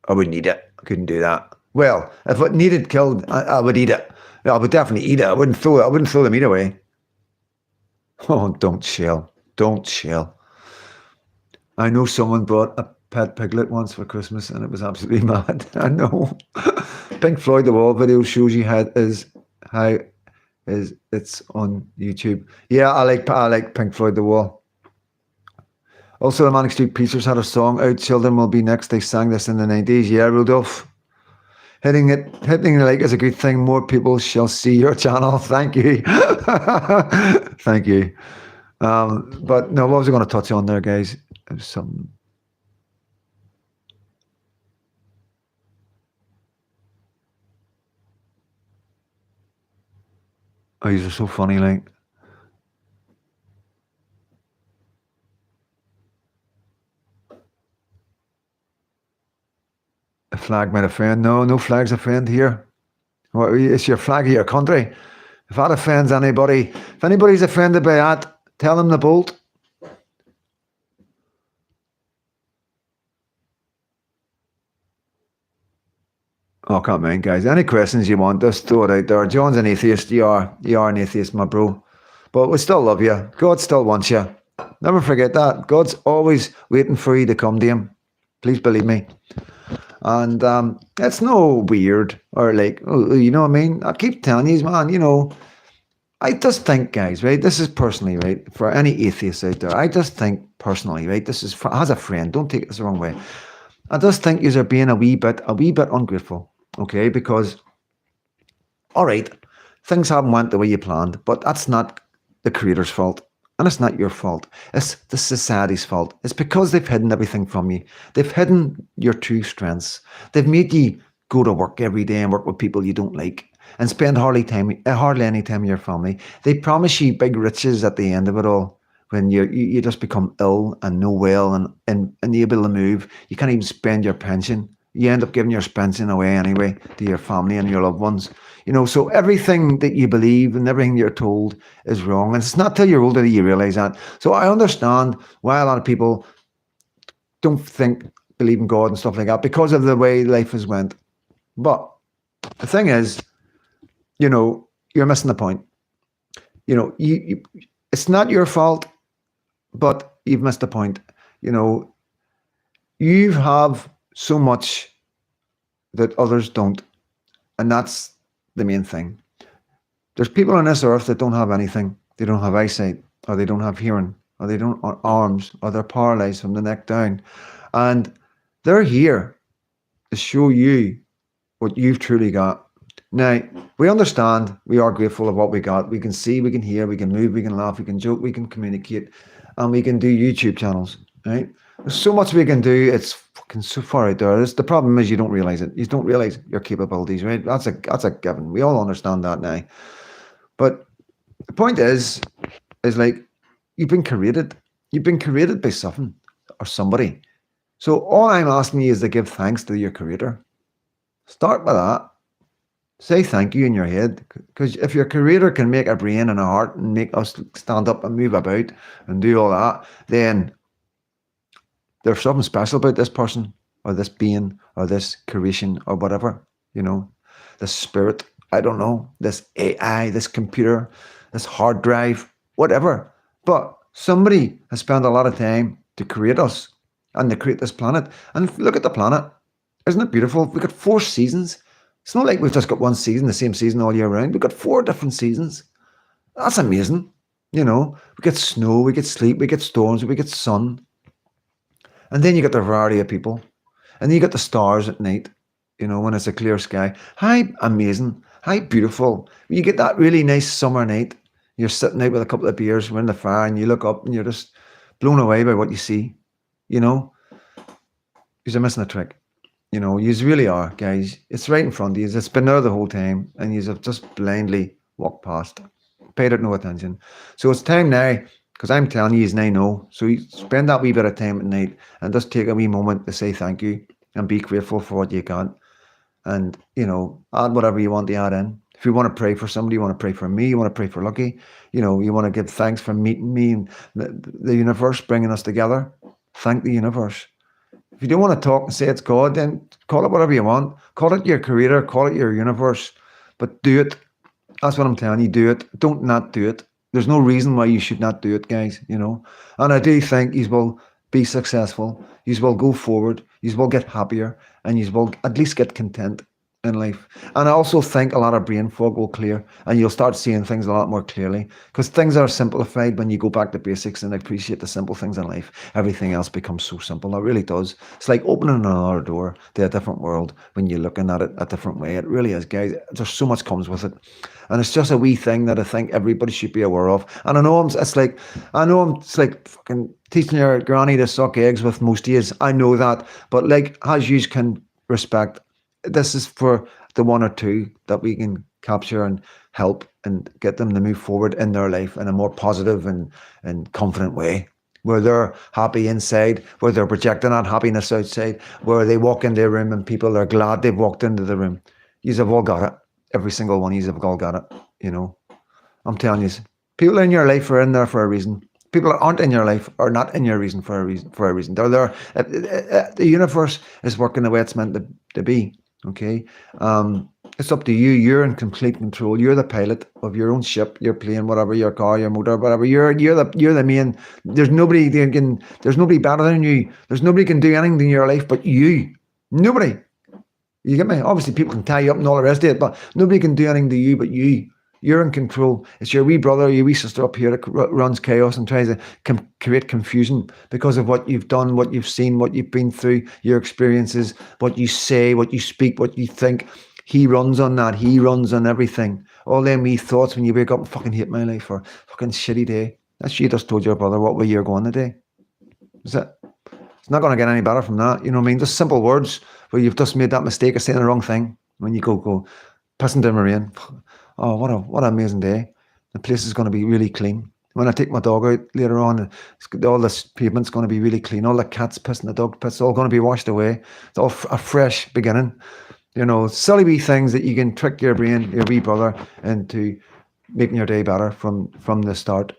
I wouldn't eat it. I couldn't do that. Well, if it needed killed, I would eat it. I would definitely eat it. I wouldn't throw the meat away. Oh, don't shell. Don't shell. I know someone brought a pet piglet once for Christmas and it was absolutely mad. I know. Pink Floyd The Wall video shows you how it's on YouTube. Yeah, I like Pink Floyd The Wall. Also, the Manic Street Preachers had a song out, Children Will Be Next. They sang this in the 90s. Yeah, Rudolph. Hitting the like is a good thing. More people shall see your channel. Thank you. Thank you. But no, what was I going to touch on there, guys? It was something. Oh, these are so funny, like. A flag might offend. No flag's offend here. Well, it's your flag of your country. If that offends anybody, if anybody's offended by that, tell them to bolt. Oh, come on, guys. Any questions you want, just throw it out there. John's an atheist. You are an atheist, my bro. But we still love you. God still wants you. Never forget that. God's always waiting for you to come to him. Please believe me. And it's no weird or like, you know what I mean? I keep telling you, man, you know, I just think, guys, right? This is personally, right? For any atheists out there, I just think personally, right? This is as a friend. Don't take this the wrong way. I just think you're being a wee bit ungrateful, okay? Because, all right, things haven't went the way you planned, but that's not the creator's fault. And it's not your fault. It's the society's fault. It's because they've hidden everything from you. They've hidden your true strengths. They've made you go to work every day and work with people you don't like and spend hardly any time with your family. They promise you big riches at the end of it all. When you just become ill and no well and unable to move, you can't even spend your pension. You end up giving your pension away anyway to your family and your loved ones. You know, so everything that you believe and everything you're told is wrong. And it's not till you're older that you realize that. So I understand why a lot of people don't believe in God and stuff like that because of the way life has went. But the thing is, you know, you're missing the point. You know, it's not your fault, but you've missed the point. You know, you have so much that others don't. And that's the main thing. There's people on this earth that don't have anything. They don't have eyesight, or they don't have hearing, or they don't have arms, or they're paralyzed from the neck down. And they're here to show you what you've truly got. Now, we understand, we are grateful of what we got. We can see, we can hear, we can move, we can laugh, we can joke, we can communicate, and we can do YouTube channels, right? There's so much we can do. It's fucking so far out there. The problem is you don't realize it. You don't realize your capabilities, right? That's a given. We all understand that now. But the point is like you've been created. You've been created by something or somebody. So all I'm asking you is to give thanks to your creator. Start with that. Say thank you in your head, because if your creator can make a brain and a heart and make us stand up and move about and do all that, then there's something special about this person or this being or this creation or whatever, this spirit, I don't know, this AI, this computer, this hard drive, whatever. But somebody has spent a lot of time to create us and to create this planet. And look at the planet. Isn't it beautiful? We've got 4 seasons. It's not like we've just got one season, the same season all year round. We've got 4 different seasons. That's amazing. We get snow, we get sleet, we get storms, we get sun. And then you get the variety of people. And then you get the stars at night, when it's a clear sky. How amazing. How beautiful. You get that really nice summer night. You're sitting out with a couple of beers, we're in the fire, and you look up and you're just blown away by what you see. You're missing a trick. You really are, guys. It's right in front of you. It's been there the whole time, and you have just blindly walked past, paid it no attention. So it's time now, because I'm telling you, now know. So you spend that wee bit of time at night and just take a wee moment to say thank you and be grateful for what you got. And, add whatever you want to add in. If you want to pray for somebody, you want to pray for me, you want to pray for Lucky, you want to give thanks for meeting me and the universe bringing us together. Thank the universe. If you don't want to talk and say it's God, then call it whatever you want. Call it your creator, call it your universe, but do it. That's what I'm telling you, do it. Don't not do it. There's no reason why you should not do it, guys, And I do think you will be successful. You will go forward. You will get happier, and you will at least get content in life. And I also think a lot of brain fog will clear, and you'll start seeing things a lot more clearly, because things are simplified when you go back to basics and appreciate the simple things in life. Everything else becomes so simple. It really does. It's like opening another door to a different world when you're looking at it a different way. It really is, guys. There's so much comes with it. And it's just a wee thing that I think everybody should be aware of. And I know it's like fucking teaching your granny to suck eggs with most days. I know that. But like, as you can respect, this is for the 1 or 2 that we can capture and help and get them to move forward in their life in a more positive and confident way, where they're happy inside, where they're projecting that happiness outside, where they walk into a room and people are glad they've walked into the room. You've all got it. Every single one of you have all got it. I'm telling you, people in your life are in there for a reason. People that aren't in your life are not in your reason for a reason. They're there. The universe is working the way it's meant to be. Okay, it's up to you. You're in complete control. You're the pilot of your own ship, your plane, whatever, your car, your motor, whatever. You're the main. There's nobody better than you. There's nobody can do anything in your life but you. Nobody. You get me? Obviously, people can tie you up and all the rest of it, but nobody can do anything to you but you. You're in control. It's your wee brother, your wee sister up here that runs chaos and tries to create confusion because of what you've done, what you've seen, what you've been through, your experiences, what you say, what you speak, what you think. He runs on that. He runs on everything. All them wee thoughts when you wake up and fucking hate my life or fucking shitty day. That's you just told your brother what way you're going today. Is it? It's not going to get any better from that. You know what I mean? Just simple words where you've just made that mistake of saying the wrong thing when you go pissing down the rain. Oh, what an amazing day. The place is going to be really clean. When I take my dog out later on, all this pavement's going to be really clean. All the cats piss and the dog piss, all going to be washed away. It's all a fresh beginning. Silly wee things that you can trick your brain, your wee brother, into making your day better from the start,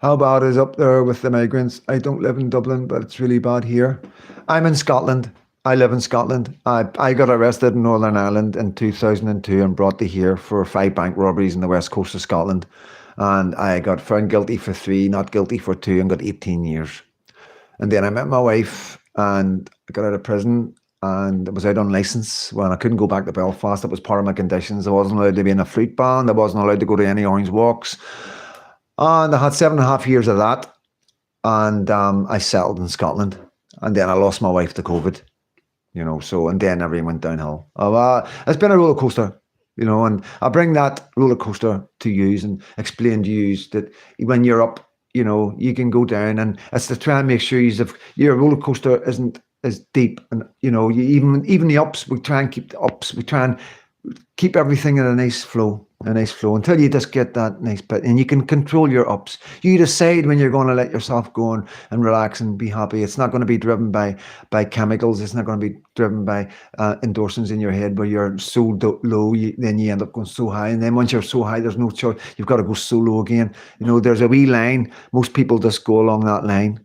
How bad is up there with the migrants? I don't live in Dublin, but it's really bad here. I'm in Scotland. I live in Scotland. I got arrested in Northern Ireland in 2002 and brought to here for 5 bank robberies in the west coast of Scotland. And I got found guilty for 3, not guilty for 2, and got 18 years. And then I met my wife and I got out of prison and it was out on licence when I couldn't go back to Belfast. It was part of my conditions. I wasn't allowed to be in a flute band. I wasn't allowed to go to any orange walks. And I had 7.5 years of that. And I settled in Scotland. And then I lost my wife to COVID, so, and then everything went downhill. It's been a roller coaster, and I bring that roller coaster to you and explain to you that when you're up, you can go down, and it's to try and make sure your roller coaster isn't as deep, and you even the ups, we try and keep the ups, we try and keep everything in a nice flow until you just get that nice bit, and you can control your ups. You decide when you're going to let yourself go and relax and be happy. It's not going to be driven by chemicals. It's not going to be driven by endorphins in your head where you're so low, then you end up going so high, and then once you're so high, there's no choice. You've got to go so low again. There's a wee line. Most people just go along that line.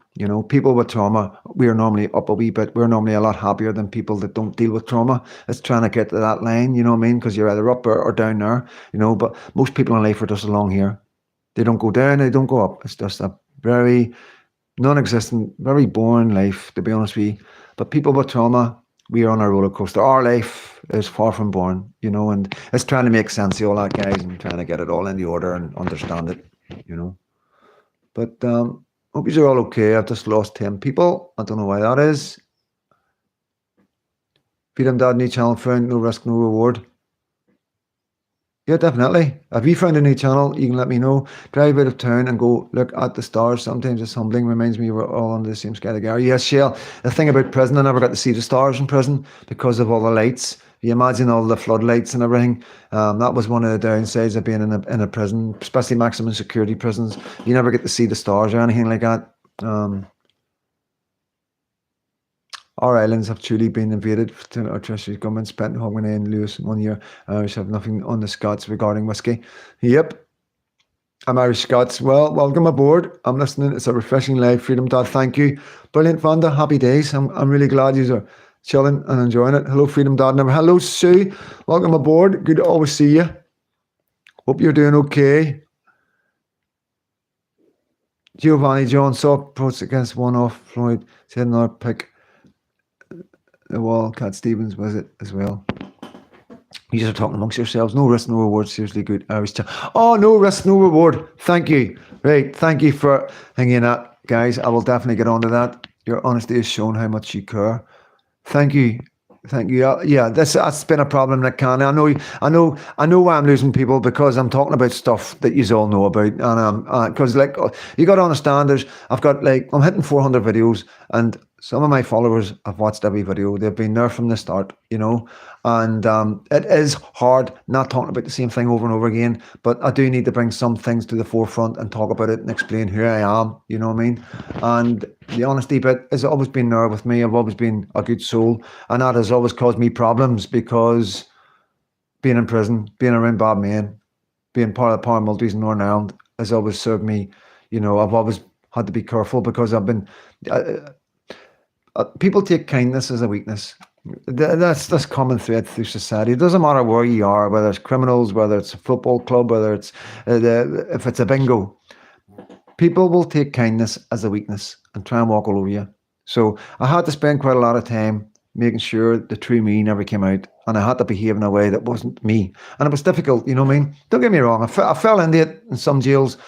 People with trauma, we're normally up a wee bit. We're normally a lot happier than people that don't deal with trauma. It's trying to get to that line, you know what I mean? Because you're either up or down there, but most people in life are just along here. They don't go down, they don't go up. It's just a very non-existent, very boring life, to be honest with you. But people with trauma, we are on a roller coaster. Our life is far from boring, and it's trying to make sense of all that, guys, and trying to get it all in the order and understand it, But, hope you're all okay. I've just lost 10 people. I don't know why that is. Freedom Dad, new channel found, no risk, no reward. Yeah, definitely. If you found a new channel, you can let me know. Drive out of town and go look at the stars. Sometimes it's humbling. Reminds me we're all under the same sky together. Yes, Shell. The thing about prison, I never got to see the stars in prison because of all the lights. You imagine all the floodlights and everything. That was one of the downsides of being in a prison, especially maximum security prisons. You never get to see the stars or anything like that. Our islands have truly been invaded. Our Treasury government spent Hogmanay and Lewis 1 year. Irish have nothing on the Scots regarding whiskey. Yep. I'm Irish Scots. Well, welcome aboard. I'm listening. It's a refreshing live. Freedom Dad, thank you. Brilliant, Vanda. Happy days. I'm really glad you are chilling and enjoying it. Hello, Freedom Dad. Hello, Sue. Welcome aboard. Good to always see you. Hope you're doing okay. Giovanni John saw approach against one-off Floyd. Said another pick. The wall. Cat Stevens was it as well. You just are talking amongst yourselves. No risk, no reward. Seriously good Irish chat. Oh, no risk, no reward. Thank you. Right. Thank you for hanging out, guys. I will definitely get on to that. Your honesty has shown how much you care. Thank you. Thank you. Yeah, that's been a problem, Nick Canny. I know why I'm losing people, because I'm talking about stuff that you all know about, and because you got to understand, I'm hitting 400 videos, and some of my followers have watched every video. They've been there from the start, and it is hard not talking about the same thing over and over again. But I do need to bring some things to the forefront and talk about it and explain who I am. You know what I mean? And the honesty bit has always been there with me. I've always been a good soul, and that has always caused me problems, because being in prison, being around bad men, being part of the paramilitaries in Northern Ireland has always served me. I've always had to be careful, because I've been. People take kindness as a weakness. That's common thread through society. It doesn't matter where you are, whether it's criminals, whether it's a football club, whether it's if it's a bingo. People will take kindness as a weakness and try and walk all over you. So I had to spend quite a lot of time making sure the true me never came out, and I had to behave in a way that wasn't me. And it was difficult, you know what I mean? Don't get me wrong. I fell into it in some jails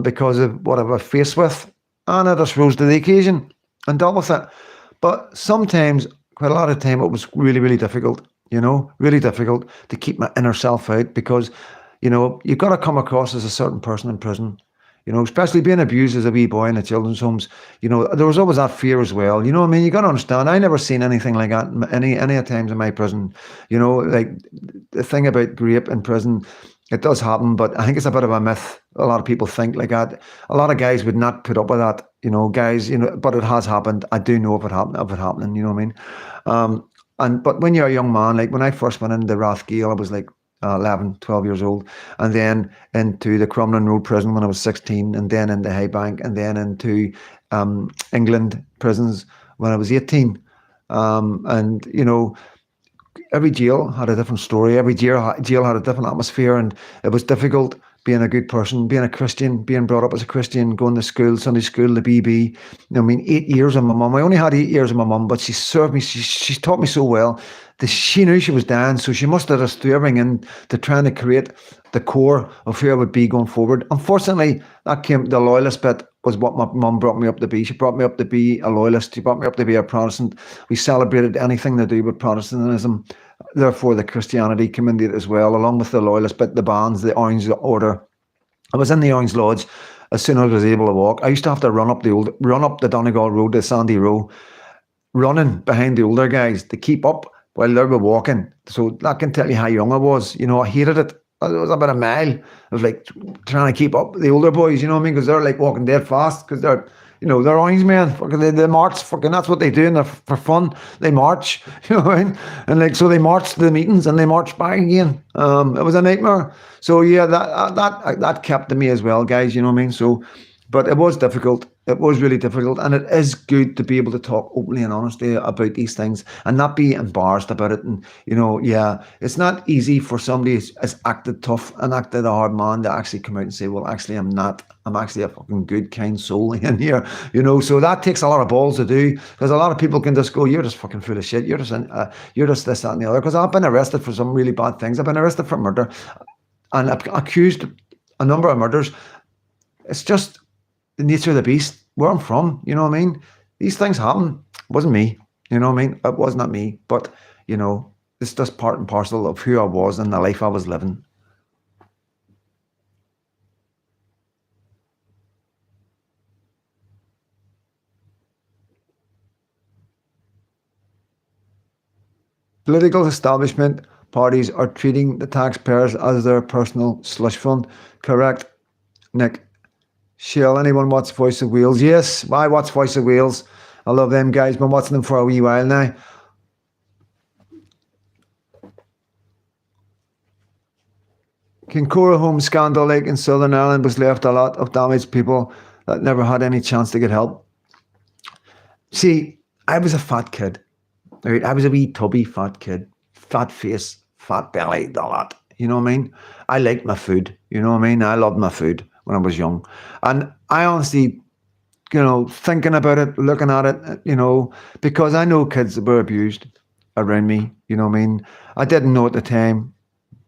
because of what I was faced with, and I just rose to the occasion and dealt with it. But sometimes, quite a lot of time, it was really, really difficult, really difficult to keep my inner self out, because, you've got to come across as a certain person in prison, especially being abused as a wee boy in the children's homes. There was always that fear as well. You know what I mean? You got to understand, I never seen anything like that any times in my prison. Like the thing about rape in prison, it does happen, but I think it's a bit of a myth. A lot of people think like that. A lot of guys would not put up with that, guys, but it has happened. I do know of it happening, you know what I mean? But when you're a young man, like when I first went into Rathgael, I was like 11, 12 years old, and then into the Crumlin Road prison when I was 16, and then into Highbank, and then into England prisons when I was 18. Every jail had a different story. Every jail had a different atmosphere, and it was difficult being a good person, being a Christian, being brought up as a Christian, going to school, Sunday school, the BB. I mean, 8 years with my mum. I only had 8 years with my mum, but she served me. She's taught me so well that she knew she was dying, so she must have us through everything and to trying to create the core of who I would be going forward. Unfortunately, that came the loyalist bit was what my mum brought me up to be. She brought me up to be a loyalist. She brought me up to be a Protestant. We celebrated anything to do with Protestantism. Therefore, the Christianity came into it as well, along with the loyalist bit, the bands, the Orange Order. I was in the Orange Lodge as soon as I was able to walk. I used to have to run up the Donegal Road, the Sandy Row, running behind the older guys to keep up while they were walking. So that can tell you how young I was. You know, I hated it. It was about a mile of like trying to keep up with the older boys, you know what I mean? Because they're like walking dead fast because they're, you know, they're orange men. Fucking they march. Fucking that's what they do, and they're for fun. They march, you know what I mean? And like so, they march to the meetings and they march back again. It was a nightmare. So yeah, that kept to me as well, guys. You know what I mean? So, but it was difficult. It was really difficult, and it is good to be able to talk openly and honestly about these things and not be embarrassed about it. And you know, yeah, it's not easy for somebody who's acted tough and acted a hard man to actually come out and say, "Well, actually, I'm not. I'm actually a fucking good, kind soul in here." You know, so that takes a lot of balls to do because a lot of people can just go, "You're just fucking full of shit. You're just this, that, and the other." Because I've been arrested for some really bad things. I've been arrested for murder and accused a number of murders. It's just the nature of the beast, where I'm from, you know what I mean? These things happen. It wasn't me, you know what I mean? It was not me, but, you know, it's just part and parcel of who I was and the life I was living. Political establishment parties are treating the taxpayers as their personal slush fund. Correct, Nick. Shall anyone watch Voice of Wales? Yes, I watch Voice of Wales. I love them guys. Been watching them for a wee while now. Kincora home scandal, like in Southern Ireland, was left a lot of damaged people that never had any chance to get help. See, I was a fat kid. Right? I was a wee tubby fat kid. Fat face, fat belly, a lot. You know what I mean? I liked my food. You know what I mean? I loved my food when I was young. And I honestly, you know, thinking about it, looking at it, you know, because I know kids that were abused around me, you know what I mean? I didn't know at the time.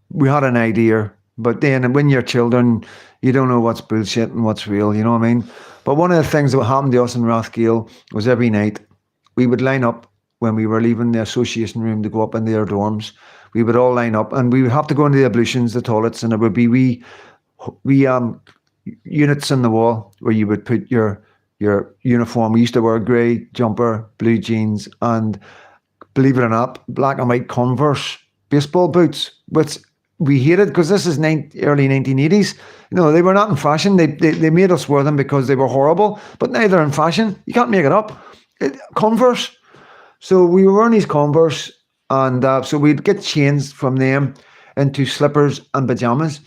We had an idea, but then when you're children, you don't know what's bullshit and what's real, you know what I mean? But one of the things that happened to us in Rathgale was every night we would line up when we were leaving the association room to go up into their dorms. We would all line up and we would have to go into the ablutions, the toilets, and it would be we units in the wall where you would put your uniform. We used to wear a grey jumper, blue jeans, and believe it or not, black and white Converse baseball boots, which we hated because this is early 1980s. You know, they were not in fashion. They made us wear them because they were horrible, but now they're in fashion. You can't make it up. Converse. So we were wearing these Converse, and so we'd get changed from them into slippers and pajamas.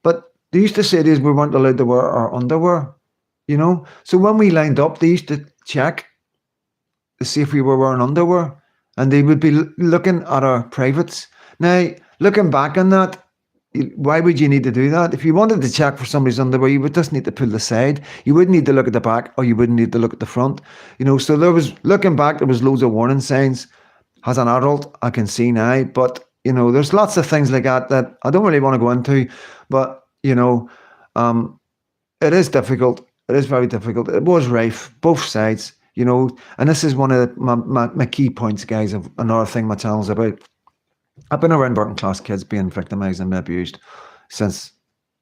But they used to say we weren't allowed to wear our underwear, you know. So when we lined up, they used to check to see if we were wearing underwear, and they would be looking at our privates. Now, looking back on that, why would you need to do that? If you wanted to check for somebody's underwear, you would just need to pull the side. You wouldn't need to look at the back, or you wouldn't need to look at the front. You know, so looking back, there was loads of warning signs. As an adult, I can see now, but you know, there's lots of things like that I don't really want to go into, but you know, it is difficult. It is very difficult. It was rife, both sides, you know, and this is one of my key points, guys, of another thing my channel's about. I've been around working class kids being victimized and abused since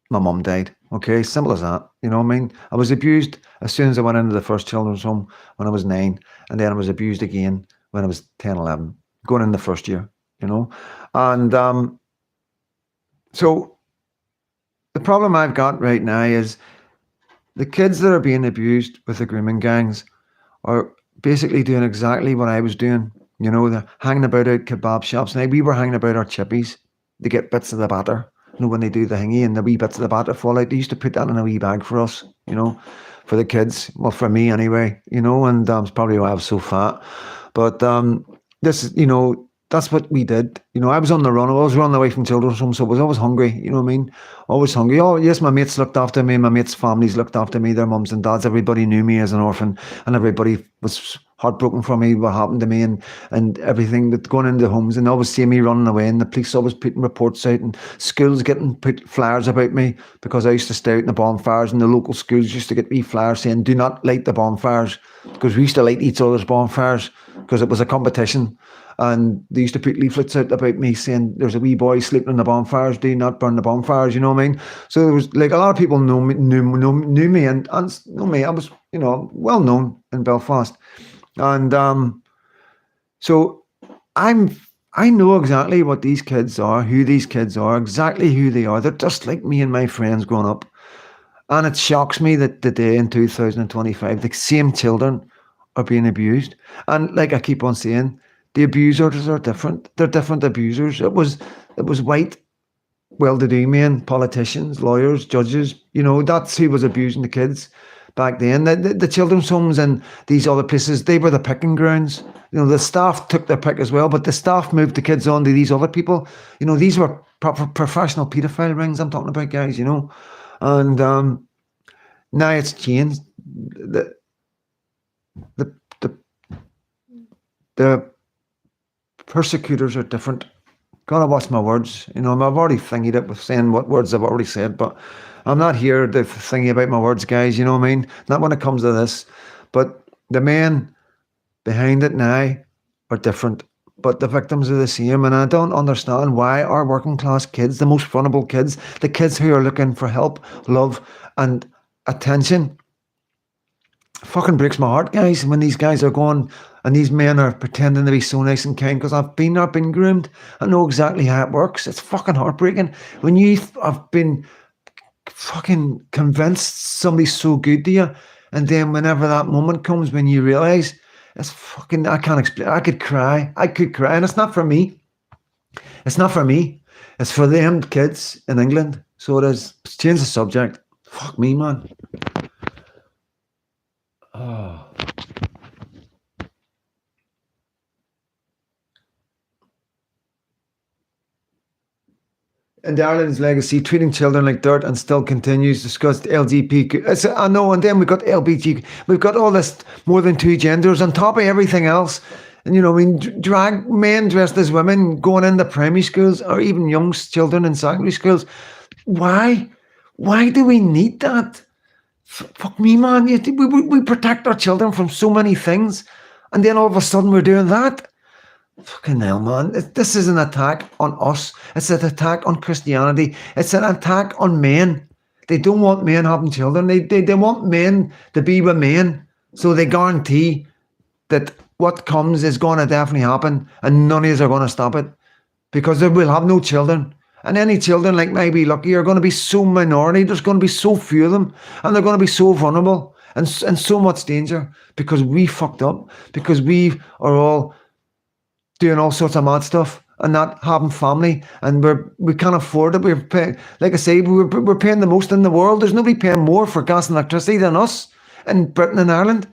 my mum died. Okay, simple as that. You know what I mean? I was abused as soon as I went into the first children's home when I was 9, and then I was abused again when I was 10, 11, going in the first year, you know. And so the problem I've got right now is the kids that are being abused with the grooming gangs are basically doing exactly what I was doing. You know, they're hanging about out kebab shops. Now, we were hanging about our chippies to get bits of the batter. You know, when they do the thingy and the wee bits of the batter fall out, they used to put that in a wee bag for us, you know, for the kids. Well, for me anyway, you know, and it's probably why I was so fat. But this, you know, that's what we did. You know, I was on the run. I was running away from children's homes, so I was always hungry. You know what I mean? Always hungry. Oh, yes, my mates looked after me. My mates' families looked after me. Their mums and dads. Everybody knew me as an orphan, and everybody was heartbroken for me, what happened to me, and everything that going into homes. And always seeing me running away, and the police always putting reports out, and schools getting put flyers about me because I used to stay out in the bonfires, and the local schools used to get me flyers saying, "Do not light the bonfires," because we used to light each other's bonfires because it was a competition. And they used to put leaflets out about me saying, "There's a wee boy sleeping in the bonfires. Do not burn the bonfires." You know what I mean? So there was like a lot of people knew me, and knew me. I was, you know, well known in Belfast, and so I know exactly what these kids are, who these kids are, exactly who they are. They're just like me and my friends growing up, and it shocks me that today in 2025, the same children are being abused. And like I keep on saying, the abusers are different. They're different abusers. It was white, well-to-do men, politicians, lawyers, judges. You know, that's who was abusing the kids back then. The children's homes and these other places, they were the picking grounds. You know, the staff took their pick as well, but the staff moved the kids on to these other people. You know, these were proper professional paedophile rings I'm talking about, guys, you know. And now it's changed. The persecutors are different. Gotta watch my words. You know, I've already thingied it with saying what words I've already said, but I'm not here to thingy about my words, guys. You know what I mean? Not when it comes to this. But the men behind it now are different. But the victims are the same. And I don't understand why our working class kids, the most vulnerable kids, the kids who are looking for help, love, and attention, fucking breaks my heart, guys, when these guys are going and these men are pretending to be so nice and kind, because I've been groomed. I know exactly how it works. It's fucking heartbreaking when you have been fucking convinced somebody's so good to you, and then whenever that moment comes when you realise it's fucking, I can't explain. I could cry, and it's not for me. It's not for me. It's for them kids in England. So it is. Let's change the subject. Fuck me, man. Oh. And Ireland's legacy, treating children like dirt, and still continues. Discussed LGBT. I know, and then we've got LBG. We've got all this more than two genders on top of everything else. And, you know, I mean, drag men dressed as women going into primary schools or even young children in secondary schools. Why? Why do we need that? Fuck me, man. We protect our children from so many things, and then all of a sudden we're doing that. Fucking hell, man. This is an attack on us. It's an attack on Christianity. It's an attack on men. They don't want men having children. They want men to be with men. So they guarantee that what comes is going to definitely happen, and none of us are going to stop it, because they will have no children. And any children, like maybe lucky, are going to be so minority. There's going to be so few of them, and they're going to be so vulnerable and so much danger, because we fucked up, because we are all doing all sorts of mad stuff and not having family, and we can't afford it. We're paying, like I say, we're paying the most in the world. There's nobody paying more for gas and electricity than us in Britain and Ireland.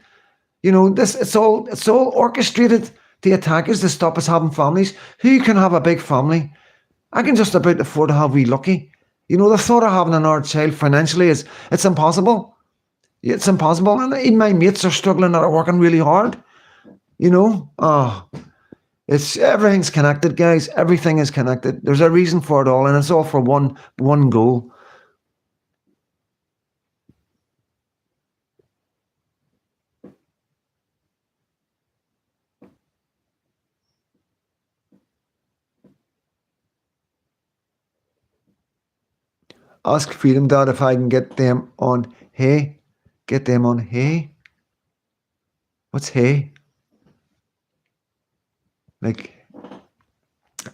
You know, it's all orchestrated to attack us, to stop us having families. Who can have a big family? I can just about afford to have wee Lucky. You know, the thought of having another child financially it's impossible. It's impossible. And even my mates are struggling, that are working really hard. You know, everything's connected, guys. Everything is connected. There's a reason for it all, and it's all for one goal. Ask Freedom Dad if I can get them on hay. Get them on hay? What's hay? Like,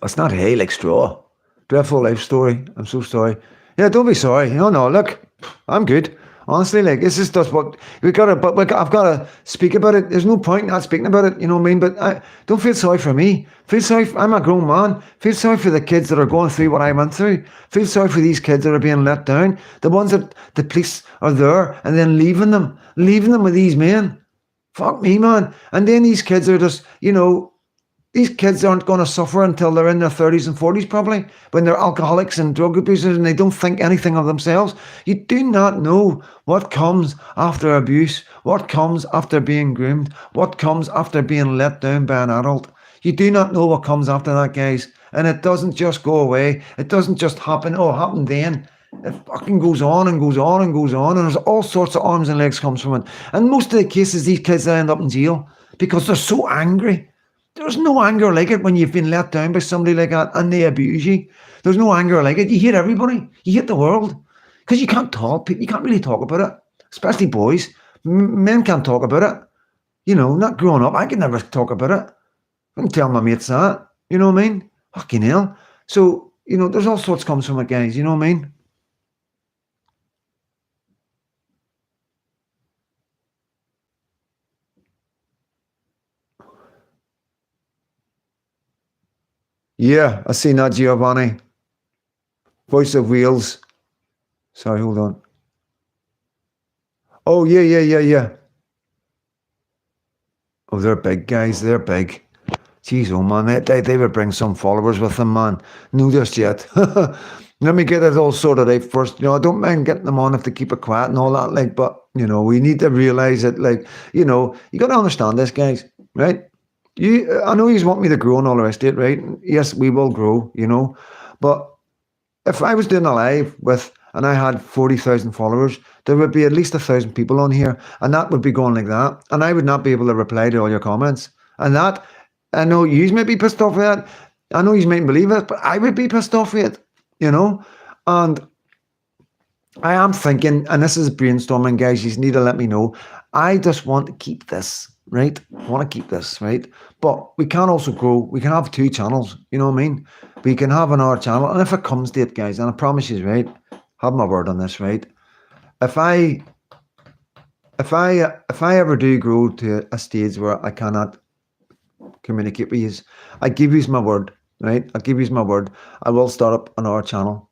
it's not hay, like straw. Dreadful life story. I'm so sorry. Yeah, don't be sorry. No, look, I'm good. Honestly, like, this is just what I've got to speak about it. There's no point not speaking about it, you know what I mean? But don't feel sorry for me. I'm a grown man. Feel sorry for the kids that are going through what I went through. Feel sorry for these kids that are being let down. The ones that the police are there and then leaving them with these men. Fuck me, man. And then these kids are just, you know, These kids aren't going to suffer until they're in their 30s and 40s, probably, when they're alcoholics and drug abusers and they don't think anything of themselves. You do not know what comes after abuse, what comes after being groomed, what comes after being let down by an adult. You do not know what comes after that, guys. And it doesn't just go away. It doesn't just happen. Oh, it happened then. It fucking goes on and goes on and goes on. And there's all sorts of arms and legs comes from it. And most of the cases, these kids end up in jail because they're so angry. There's no anger like it when you've been let down by somebody like that and they abuse you. There's no anger like it. You hate everybody. You hate the world. Because you can't talk. You can't really talk about it. Especially boys. Men can't talk about it. You know, not growing up. I can never talk about it. I can tell my mates that. You know what I mean? Fucking hell. So, you know, there's all sorts comes from it, guys. You know what I mean? Yeah, I seen that, Giovanni. Voice of Wheels. Sorry, hold on. Oh, yeah. Oh, they're big, guys. They're big. Jeez, oh man, they would bring some followers with them, man. No, just yet. Let me get it all sorted out first. You know, I don't mind getting them on if they keep it quiet and all that, like, but, you know, we need to realize that, like, you know, you got to understand this, guys, right? I know you want me to grow and all the rest of it, right? Yes, we will grow, you know, but if I was doing a live and I had 40,000 followers, there would be at least 1,000 people on here, and that would be going like that, and I would not be able to reply to all your comments, and that, I know you may be pissed off with that, I know you mightn't believe it, but I would be pissed off with it, you know, and I am thinking, and this is brainstorming, guys, you need to let me know, I just want to keep this, right? I want to keep this, right? But we can also grow. We can have 2 channels, you know what I mean? We can have another channel, and if it comes to it, guys, and I promise you, right, have my word on this, right? If I ever do grow to a stage where I cannot communicate with you, I give you my word, right? I give you my word. I will start up another channel,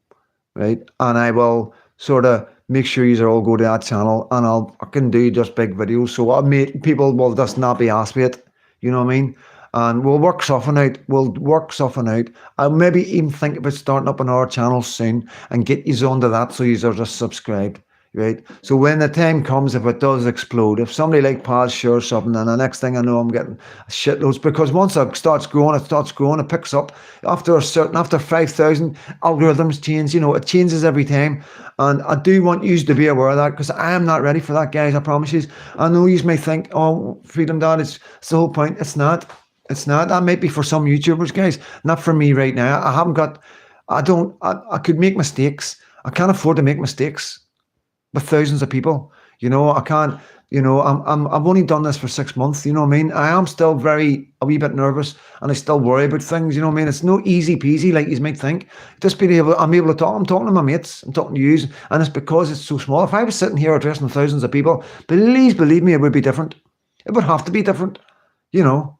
right? And I will sort of make sure you all go to that channel, and I can do just big videos. So people will just not be asked with it, you know what I mean? And we'll work something out. I'll maybe even think about starting up another channel soon and get you onto that so you are just subscribed, right? So when the time comes, if it does explode, if somebody like Paz shares something, and the next thing I know, I'm getting shitloads, because once it starts growing, it picks up. After 5,000, algorithms change, you know, it changes every time. And I do want you to be aware of that, because I am not ready for that, guys, I promise you. I know you may think, oh, Freedom Dad, it's the whole point. It's not. That might be for some YouTubers, guys, not for me right now. I could make mistakes. I can't afford to make mistakes with thousands of people. You know, I can't, you know, I've only done this for 6 months, you know what I mean? I am still a wee bit nervous, and I still worry about things, you know what I mean? It's no easy peasy like you might think. I'm able to talk, I'm talking to my mates, I'm talking to you, and it's because it's so small. If I was sitting here addressing thousands of people, please believe me, it would be different. It would have to be different, you know?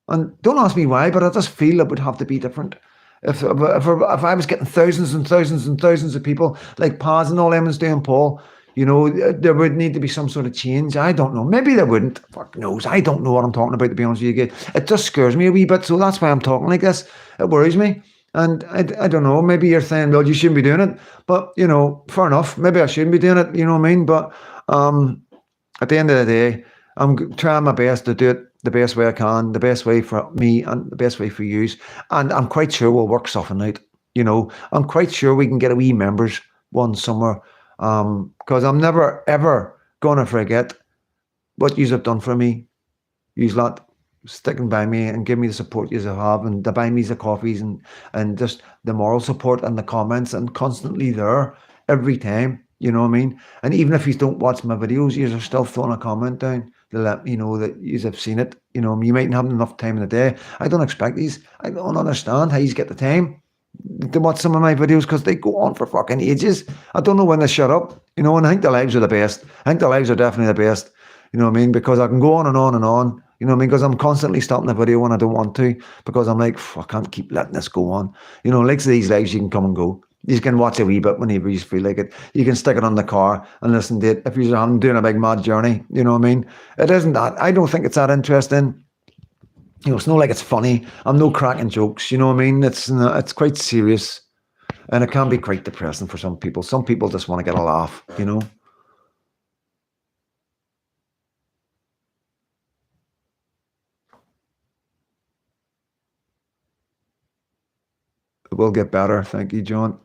And don't ask me why, but I just feel it would have to be different. If I was getting thousands and thousands and thousands of people like Paz and all them doing Paul, you know, there would need to be some sort of change. I don't know. Maybe there wouldn't. Fuck knows. I don't know what I'm talking about, to be honest with you guys. It just scares me a wee bit, so that's why I'm talking like this. It worries me. And I don't know. Maybe you're saying, well, you shouldn't be doing it. But, you know, fair enough. Maybe I shouldn't be doing it, you know what I mean? But at the end of the day, I'm trying my best to do it the best way I can, the best way for me and the best way for you. And I'm quite sure we'll work something out. You know, I'm quite sure we can get a wee members one somewhere. Because I'm never, ever going to forget what you have done for me. You lot sticking by me and give me the support you have, and to buy me the coffees and just the moral support and the comments, and constantly there every time. You know what I mean? And even if you don't watch my videos, you are still throwing a comment down to let me know that you have seen it. You know, you mightn't have enough time in the day. I don't expect these. I don't understand how you get the time to watch some of my videos, because they go on for fucking ages. I don't know when they shut up. You know, and I think the lives are the best. I think the lives are definitely the best. You know what I mean? Because I can go on and on and on. You know what I mean? Because I'm constantly stopping the video when I don't want to, because I'm like, I can't keep letting this go on. You know, like these lives, you can come and go. You can watch a wee bit whenever you feel like it. You can stick it on the car and listen to it if you're doing a big mad journey. You know what I mean? It isn't that. I don't think it's that interesting. You know, it's not like it's funny. I'm no cracking jokes. You know what I mean? It's quite serious, and it can be quite depressing for some people. Some people just want to get a laugh. You know. It will get better. Thank you, John.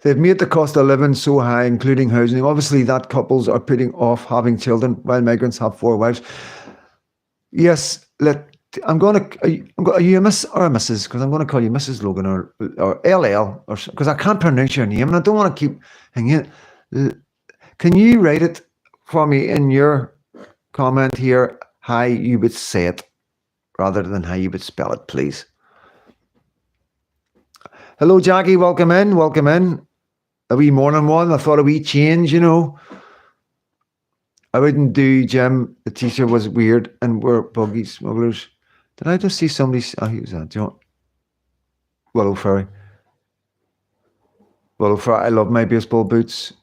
They've made the cost of living so high, including housing. Obviously, that couples are putting off having children while migrants have 4 wives. Yes, are you a miss or a Mrs.? Because I'm going to call you Mrs. Logan or LL, or because I can't pronounce your name and I don't want to keep hanging. Can you write it for me in your comment here, how you would say it, rather than how you would spell it, please? Hello, Jackie. Welcome in. Welcome in. A wee morning one. I thought a wee change, you know. I wouldn't do Jim. The teacher was weird and we're buggy smugglers. Did I just see somebody? Oh, he was that. John. Willow Ferry. Willow Ferry. I love my baseball boots.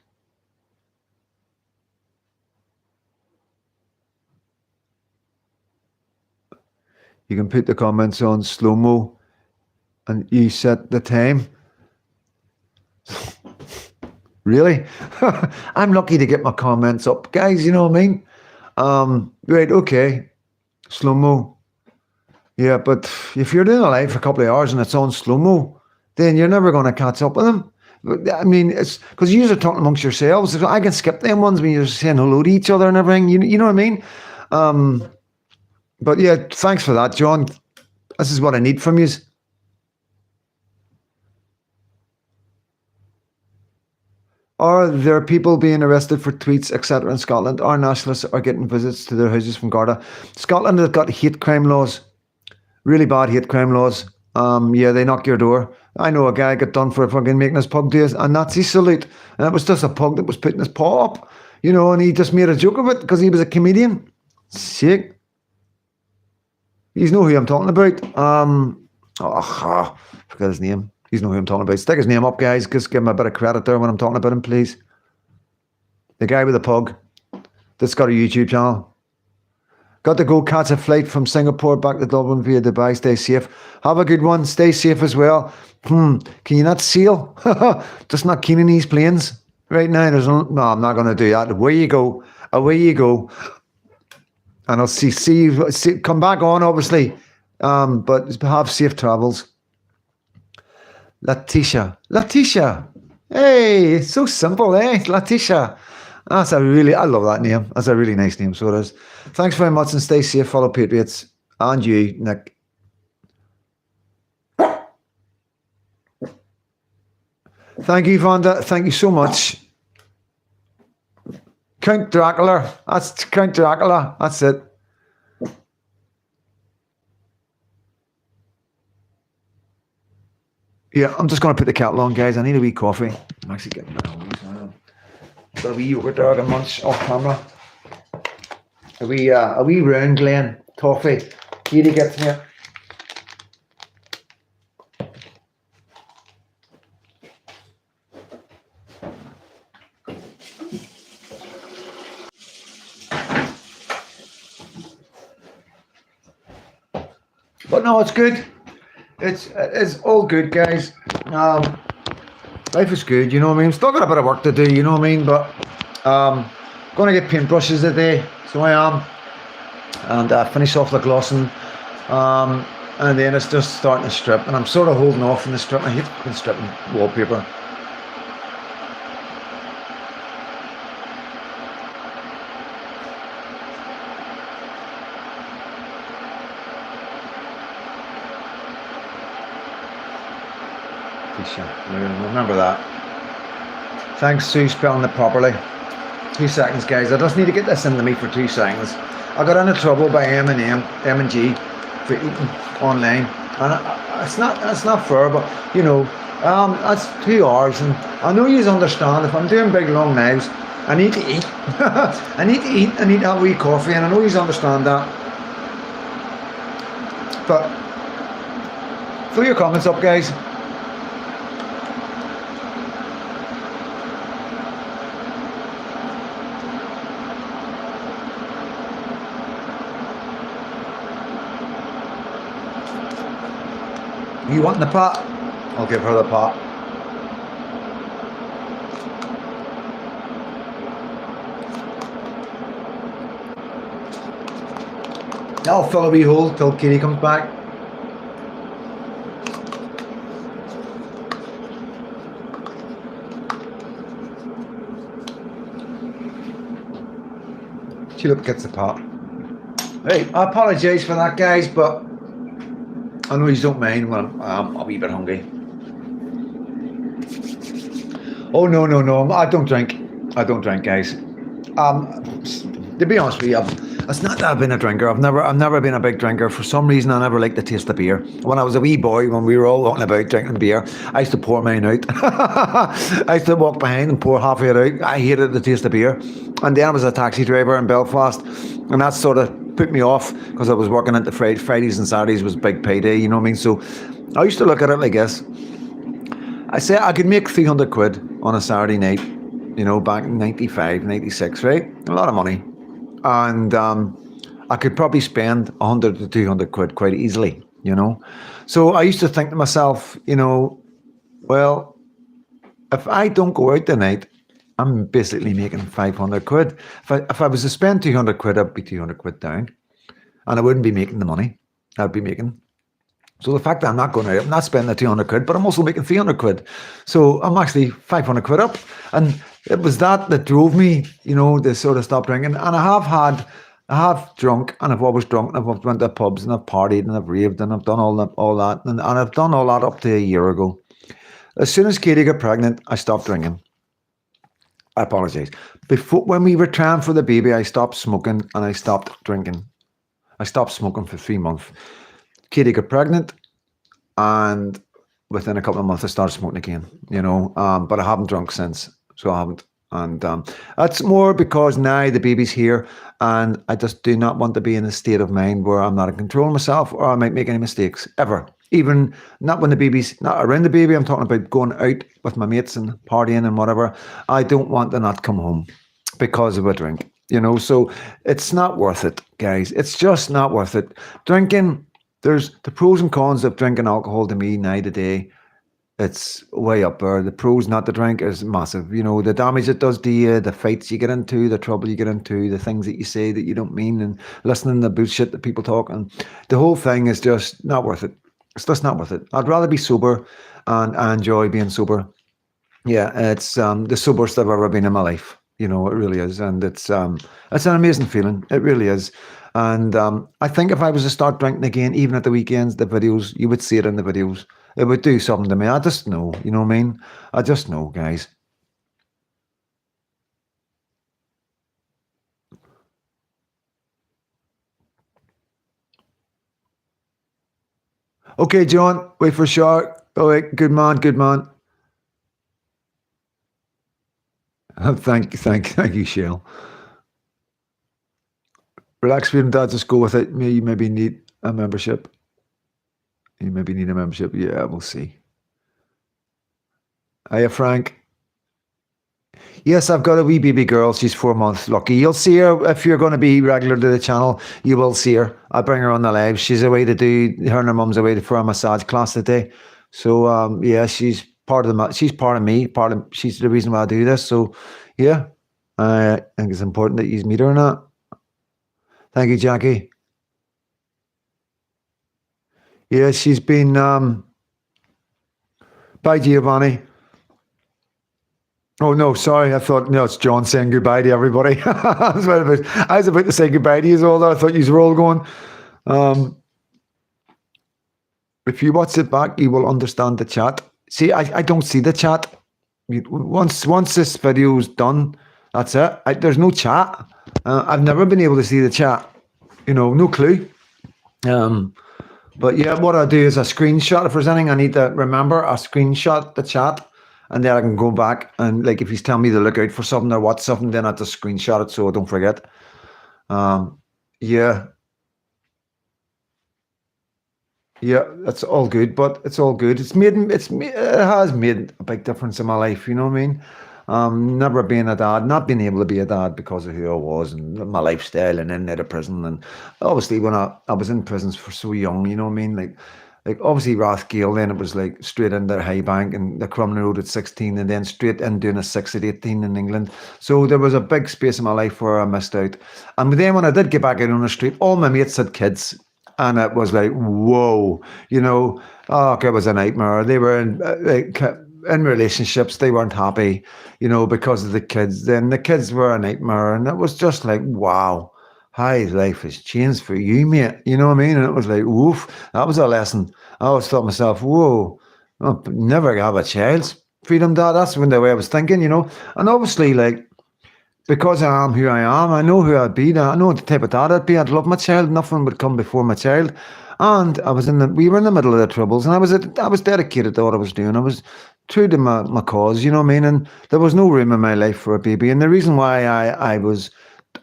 You can put the comments on slow-mo and you set the time. Really? I'm lucky to get my comments up, guys, you know what I mean? Right, okay. Slow-mo. Yeah, but if you're doing a live for a couple of hours and it's on slow-mo, then you're never going to catch up with them. I mean, it's because you are talking amongst yourselves. I can skip them ones when you're saying hello to each other and everything. You know what I mean? But yeah, thanks for that, John. This is what I need from you. Are there people being arrested for tweets, etc. in Scotland? Our nationalists are getting visits to their houses from Garda. Scotland has got hate crime laws, really bad hate crime laws. Yeah, they knock your door. I know a guy got done for fucking making his pug do a Nazi salute, and it was just a pug that was putting his paw up, you know, and he just made a joke of it because he was a comedian. Sick. You know who I'm talking about. Forget his name. You know who I'm talking about. Stick his name up, guys. Just give him a bit of credit there when I'm talking about him, please. The guy with the pug that's got a YouTube channel. Got to go catch a flight from Singapore back to Dublin via Dubai. Stay safe. Have a good one. Stay safe as well. Can you not sail? Just not keen on these planes right now. No, I'm not going to do that. Away you go. Away you go. And I'll see you. Come back on, obviously. But have safe travels. Letitia. Hey, it's so simple, eh? Letitia. I love that name. That's a really nice name, so it is. Thanks very much and stay safe, fellow Patriots. And you, Nick. Thank you, Vonda. Thank you so much. Count Dracula. That's Count Dracula. That's it. Yeah, I'm just going to put the kettle on, guys. I need a wee coffee. I'm actually getting got a wee yogurt there I can munch off camera. A wee round Glen toffee. Katie gets me. But no, it's good. It's all good, guys. Life is good, you know what I mean? Still got a bit of work to do, you know what I mean? But going to get paintbrushes today, so I am, and finish off the glossing, and then it's just starting to strip, and I'm sort of holding off on the strip. I hate stripping wallpaper. Remember that. Thanks, Sue, spelling it properly. 2 seconds, guys. I just need to get this into me for 2 seconds. I got into trouble by M&G for eating online, and it's not fair, but you know, that's 2 hours, and I know you understand. If I'm doing big long knives, I need to eat. I need to eat. I need to have a wee coffee, and I know you understand that. But throw your comments up, guys. You want the pot? I'll give her the pot. I'll fill a wee hole till Katie comes back. She gets the pot. Hey, I apologise for that, guys, but I know you don't mind when I'm a wee bit hungry. Oh no! I don't drink. I don't drink, guys. To be honest with you, it's not that I've been a drinker. I've never been a big drinker. For some reason, I never liked the taste of beer. When I was a wee boy, when we were all walking about drinking beer, I used to pour mine out. I used to walk behind and pour half of it out. I hated the taste of beer. And then I was a taxi driver in Belfast, and that sort of put me off because I was working at the Fridays and Saturdays was big payday. You know what I mean? So I used to look at it like this. I say I could make 300 quid on a Saturday night, you know, back in 95, 96, right? A lot of money. And I could probably spend 100 to 200 quid quite easily, you know. So I used to think to myself, you know, well, if I don't go out tonight, I'm basically making 500 quid. If I was to spend 200 quid, I'd be 200 quid down. And I wouldn't be making the money I'd be making. So the fact that I'm not going out, I'm not spending the 200 quid, but I'm also making 300 quid. So I'm actually 500 quid up. And it was that drove me, you know, to sort of stop drinking. And I have drunk, and I've always drunk, and I've went to pubs, and I've partied, and I've raved, and I've done all that. And I've done all that up to a year ago. As soon as Katie got pregnant, I stopped drinking. I apologise. When we were trying for the baby, I stopped smoking, and I stopped drinking. I stopped smoking for 3 months. Katie got pregnant, and within a couple of months I started smoking again, you know, but I haven't drunk since, so I haven't. And that's more because now the baby's here, and I just do not want to be in a state of mind where I'm not in control of myself, or I might make any mistakes, ever. Even not when the baby's not around the baby. I'm talking about going out with my mates and partying and whatever. I don't want to not come home because of a drink, you know, so it's not worth it, guys. It's just not worth it. Drinking, there's the pros and cons of drinking alcohol to me now today. It's way up there. The pros not to drink is massive. You know, the damage it does to you, the fights you get into, the trouble you get into, the things that you say that you don't mean, and listening to the bullshit that people talk. And the whole thing is just not worth it. It's just not worth it. I'd rather be sober, and I enjoy being sober. Yeah, it's the soberest I've ever been in my life. You know, it really is. And it's an amazing feeling. It really is. And I think if I was to start drinking again, even at the weekends, the videos, you would see it in the videos. It would do something to me. I just know, you know what I mean? I just know, guys. Okay, John, wait for sure. All right, good man, good man. Thank you, Shell. Relax, Freedom Dad, just go with it. You maybe need a membership. You maybe need a membership. Yeah, we'll see. Hiya, Frank. Yes, I've got a wee baby girl. She's 4 months. Lucky. You'll see her if you're going to be regular to the channel. You will see her. I'll bring her on the live. She's away to do, her and her mum's away for a massage class today. So, yeah, she's part of she's part of me. She's the reason why I do this. So, yeah, I think it's important that you meet her or not. Thank you, Jackie. Yeah, she's been, bye, Giovanni. Oh, no, sorry. I thought, no, it's John saying goodbye to everybody. I was about to say goodbye to you all. I thought you were all going. If you watch it back, you will understand the chat. See, I don't see the chat. Once this video is done, that's it. There's no chat. I've never been able to see the chat. You know, no clue. But yeah, what I do is a screenshot. If there's anything I need to remember, I screenshot the chat. And then I can go back and, like, if he's telling me to look out for something or watch something, then I just screenshot it so I don't forget. Yeah, that's all good, but it's all good. It has made a big difference in my life. You know what I mean? Never being a dad, not being able to be a dad because of who I was and my lifestyle and in and out of prison. And obviously when I was in prisons for so young, you know what I mean? Like, like obviously Rathgale, then it was like straight into High Bank and the Crumlin Road at 16, and then straight in doing a 6 at 18 in England. So there was a big space in my life where I missed out. And then when I did get back out on the street, all my mates had kids. And it was like, whoa, oh, it was a nightmare. They were in relationships, they weren't happy, because of the kids. Then the kids were a nightmare. And it was just like, wow, how life has changed for you, mate. You know what I mean? And it was like, woof, that was a lesson. I always thought to myself, whoa, I'll never have a child. Freedom Dad, that's when the way I was thinking, And obviously, like, because I am who I am, I know who I'd be. I know the type of dad I'd be. I'd love my child. Nothing would come before my child. And we were in the middle of the troubles, and I was dedicated to what I was doing. I was true to my cause, you know what I mean? And there was no room in my life for a baby. And the reason why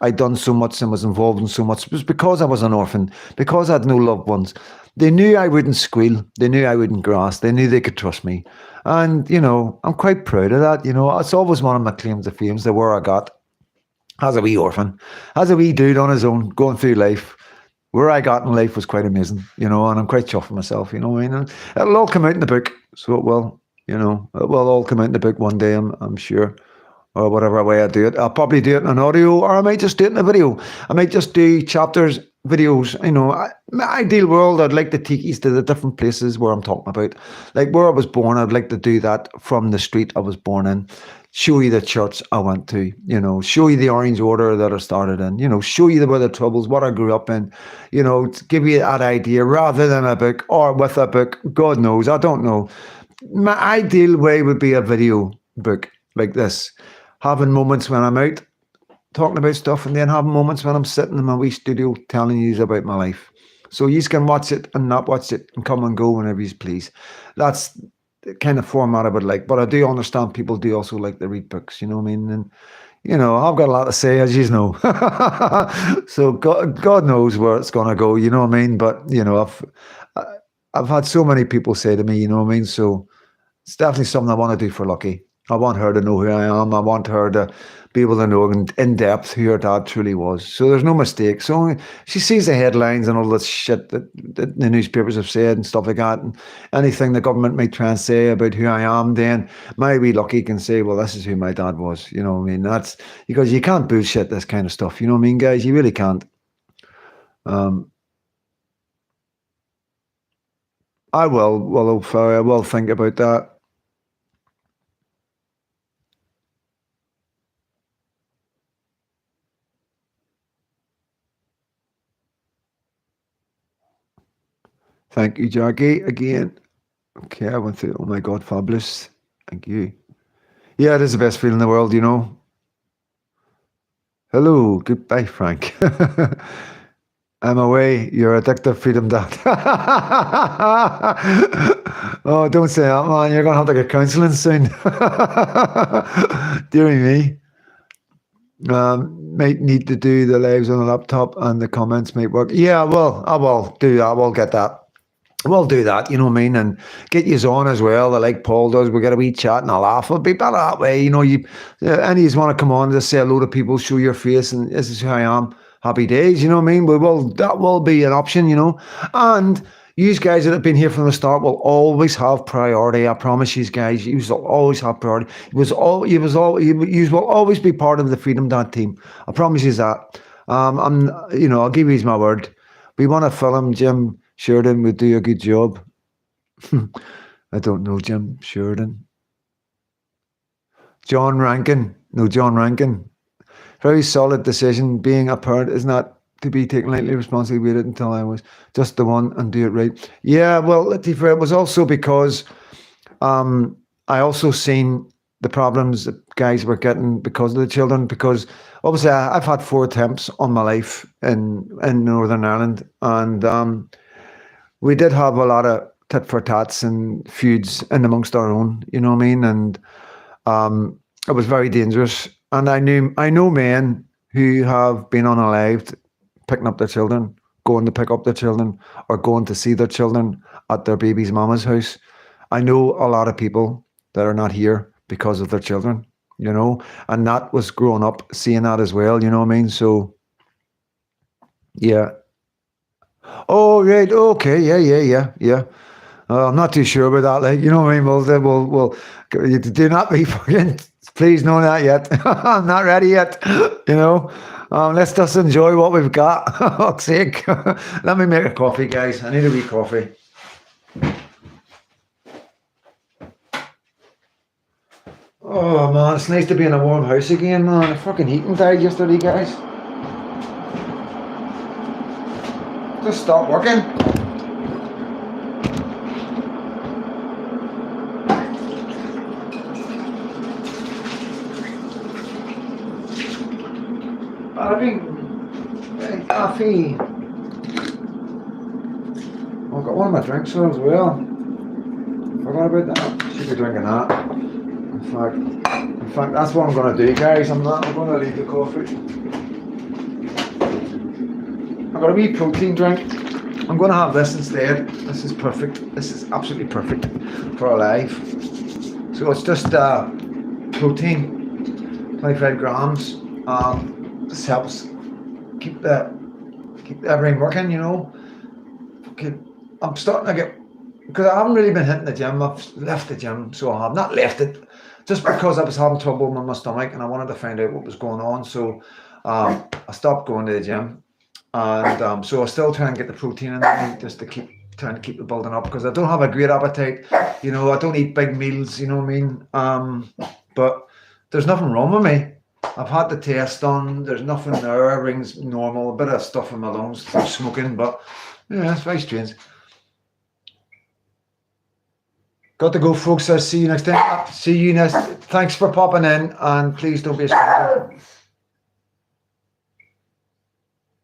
I'd done so much and was involved in so much was because I was an orphan, because I had no loved ones. They knew I wouldn't squeal. They knew I wouldn't grass. They knew they could trust me. And, I'm quite proud of that. It's always one of my claims to fame, the where I got as a wee orphan, as a wee dude on his own, going through life. Where I got in life was quite amazing, and I'm quite chuffed with myself, what I mean? And it'll all come out in the book, so it will, it will all come out in the book one day, I'm sure, or whatever way I do it. I'll probably do it in an audio, or I might just do it in a video. I might just do chapters, videos, my ideal world, I'd like to take you to the different places where I'm talking about. Like where I was born, I'd like to do that from the street I was born in. Show you the church I went to, show you the Orange Order that I started in, show you where the troubles, what I grew up in, to give you that idea rather than a book or with a book. God knows, I don't know. My ideal way would be a video book like this, having moments when I'm out talking about stuff and then having moments when I'm sitting in my wee studio telling you about my life. So you can watch it and not watch it and come and go whenever you please. That's the kind of format I would like, but I do understand people do also like to read books, you know what I mean? And, I've got a lot to say, as you know. So God knows where it's going to go, you know what I mean? But, I've had so many people say to me, you know what I mean? So it's definitely something I want to do for Lucky. I want her to know who I am. I want her to be able to know in depth who her dad truly was. So there's no mistake. So she sees the headlines and all this shit that the newspapers have said and stuff like that. And anything the government might try and say about who I am, then my wee Lucky can say, well, this is who my dad was. You know what I mean? That's because you can't bullshit this kind of stuff. You know what I mean, guys? You really can't. I will think about that. Thank you, Jackie, again. Okay, I went through, oh my God, fabulous. Thank you. Yeah, it is the best feeling in the world, Hello, goodbye, Frank. I'm away. You're addictive, Freedom Dad. Oh, don't say that, man. You're going to have to get counselling soon. Dearie me. Might need to do the lives on the laptop and the comments might work. Yeah, I will do that. I will get that. We'll do that, you know what I mean, and get you on as well, like Paul does. We get a wee chat and a laugh. It'll be better that way, any you want to come on, just say hello to people, show your face, and this is who I am. Happy days, you know what I mean? That will be an option, and you guys that have been here from the start will always have priority. I promise you guys, you will always have priority. You will always be part of the Freedom Dad team. I promise you that. I'll give you my word. We want to film Jim Sheridan would do a good job. I don't know Jim Sheridan. John Rankin. No, John Rankin. Very solid decision. Being a parent is not to be taken lightly. Responsibly waited until I was just the one and do it right. Yeah, well, it was also because I also seen the problems that guys were getting because of the children. Because obviously I've had 4 attempts on my life in Northern Ireland, and we did have a lot of tit for tats and feuds in amongst our own, you know what I mean? And it was very dangerous. And I know men who have been unalived, picking up their children, going to pick up their children, or going to see their children at their baby's mama's house. I know a lot of people that are not here because of their children, and that was growing up seeing that as well, you know what I mean? So, yeah. Oh, right. Okay. Yeah. I'm not too sure about that. Like, you know what I mean? We'll you do not be fucking. Please, no, not yet. I'm not ready yet. You know, let's just enjoy what we've got. For fuck's sake. Let me make a coffee, guys. I need a wee coffee. Oh man, it's nice to be in a warm house again, man. The fucking heating died yesterday, guys. Just stopped working. I've been coffee. I've got one of my drinks here as well. Forgot about that. Should be drinking that. In fact, that's what I'm going to do, guys. I'm going to leave the coffee. I've got a wee protein drink. I'm going to have this instead. This is perfect. This is absolutely perfect for our life. So it's just protein, 25 grams. This helps keep everything working, you know. Okay, I'm starting to get, because I haven't really been hitting the gym. I've left the gym, so I have not left it, just because I was having trouble with my stomach and I wanted to find out what was going on. So I stopped going to the gym, and so I still try and get the protein in there just to trying to keep the building up, because I don't have a great appetite. You know, I don't eat big meals. You know what I mean? But there's nothing wrong with me. I've had the test done. There's nothing there. Everything's normal. A bit of stuff in my lungs from smoking, but yeah, it's very strange. Got to go, folks. I'll see you next time. See you next. Thanks for popping in, and please don't be a stranger.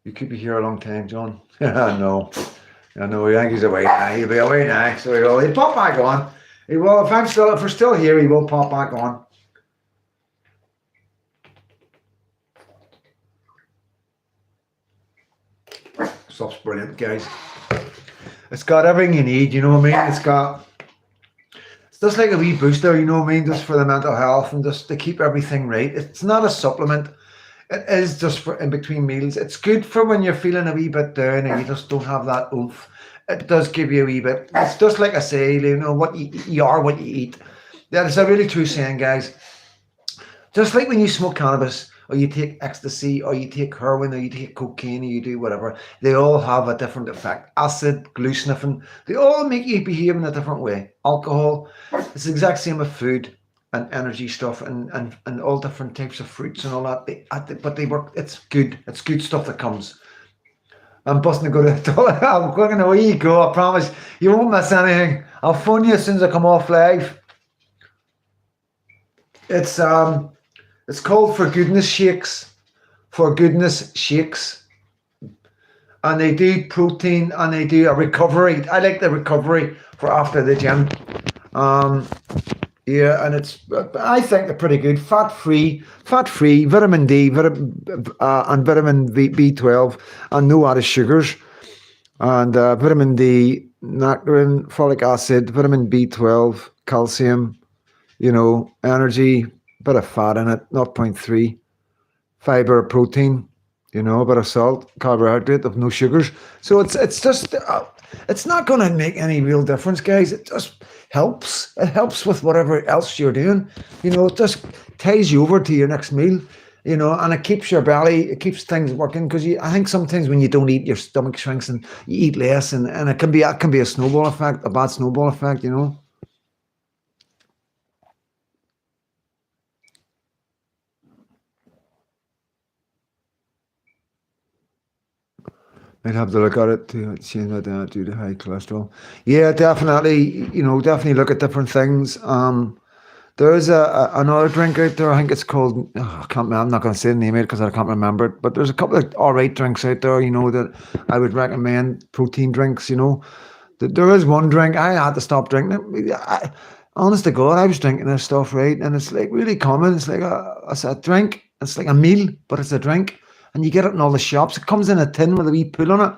You could be here a long time, John. I know. I know. I think he's away now. He'll be away now, so he'll pop back on. He will. If we're still here, he will pop back on. Stuff's brilliant, guys. It's got everything you need, you know what I mean? It's just like a wee booster, you know what I mean, just for the mental health and just to keep everything right. It's not a supplement. It is just for in between meals. It's good for when you're feeling a wee bit down and you just don't have that oomph. It does give you a wee bit. It's just like I say, you know, what you are what you eat. That is a really true saying, guys. Just like when you smoke cannabis, or you take ecstasy, or you take heroin, or you take cocaine, or you do whatever, they all have a different effect. Acid, glue sniffing, they all make you behave in a different way. Alcohol, it's the exact same with food and energy stuff and all different types of fruits and all that. But they work, it's good stuff that comes. I'm busting to go to the toilet. I'm going away you go, I promise. You won't miss anything. I'll phone you as soon as I come off live. It's called For Goodness Shakes. For Goodness Shakes. And they do protein and they do a recovery. I like the recovery for after the gym. Yeah, and I think they're pretty good. Fat-free, vitamin D, and vitamin B12, and no added sugars. And vitamin D, nectarine, folic acid, vitamin B12, calcium, you know, energy, bit of fat in it, 0.3, fiber, protein, you know, a bit of salt, carbohydrate of no sugars. So it's just, it's not going to make any real difference, guys. It just helps. It helps with whatever else you're doing. You know, it just ties you over to your next meal, you know, and it keeps your belly, it keeps things working, because I think sometimes when you don't eat, your stomach shrinks and you eat less, and it can be a snowball effect, a bad snowball effect, you know. I'd have to look at it to see that due to high cholesterol. Yeah, definitely. You know, definitely look at different things. There is another drink out there. I think it's called. I can't. I'm not going to say the name of it because I can't remember it. But there's a couple of alright drinks out there. You know, that I would recommend. Protein drinks. You know, there is one drink I had to stop drinking it. Honest to God, I was drinking this stuff, right, and it's like really common. It's like a drink. It's like a meal, but it's a drink. And you get it in all the shops. It comes in a tin with a wee pull on it.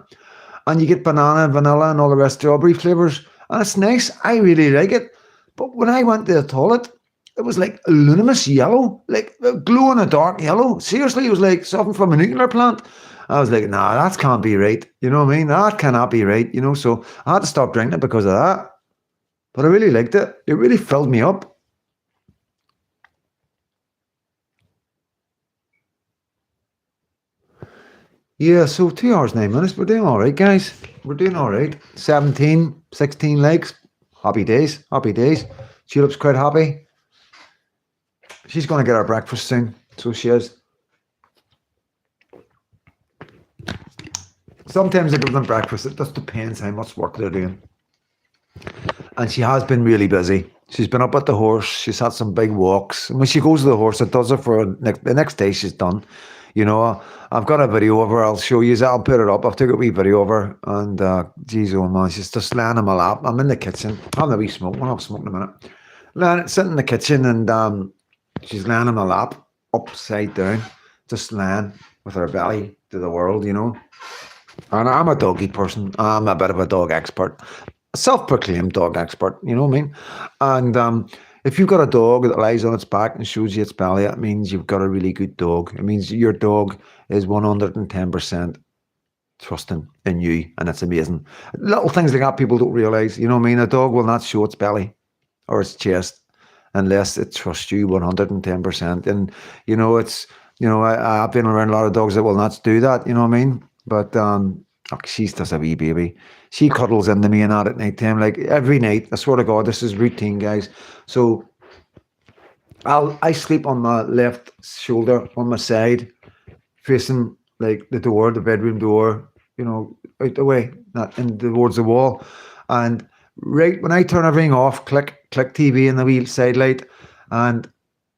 And you get banana, vanilla, and all the rest, strawberry flavours. And it's nice. I really like it. But when I went to the toilet, it was like a luminous yellow, like glow in a dark yellow. Seriously, it was like something from a nuclear plant. I was like, nah, that can't be right. You know what I mean? That cannot be right. You know, so I had to stop drinking it because of that. But I really liked it. It really filled me up. Yeah, so 2 hours, 9 minutes. We're doing all right, guys. We're doing all right. 17, 16 likes. Happy days. Happy days. Tulip's quite happy. She's going to get her breakfast soon. So she is. Sometimes I give them breakfast. It just depends how much work they're doing. And she has been really busy. She's been up at the horse. She's had some big walks. And when she goes to the horse, it does it for the next day she's done. You know, I've got a video of her. I'll show you. I'll put it up. I've took a wee video of her. And, geez, oh man, she's just laying in my lap. I'm in the kitchen. Having a wee smoke. I'll have a smoke in a minute. Sitting in the kitchen and she's laying in my lap, upside down, just laying with her belly to the world, you know. And I'm a doggy person. I'm a bit of a dog expert. Self-proclaimed dog expert, you know what I mean? And if you've got a dog that lies on its back and shows you its belly, it means you've got a really good dog. It means your dog is 110% trusting in you, and it's amazing. Little things like that people don't realise, you know what I mean? A dog will not show its belly or its chest unless it trusts you 110%. And, you know, I've been around a lot of dogs that will not do that, you know what I mean? But she's just a wee baby. She cuddles into me and that at night time, like every night. I swear to God, this is routine, guys. So I sleep on my left shoulder, on my side, facing like the door, the bedroom door, you know, out the way, not in towards the wall. And right when I turn everything off, click TV in the wheel side light, and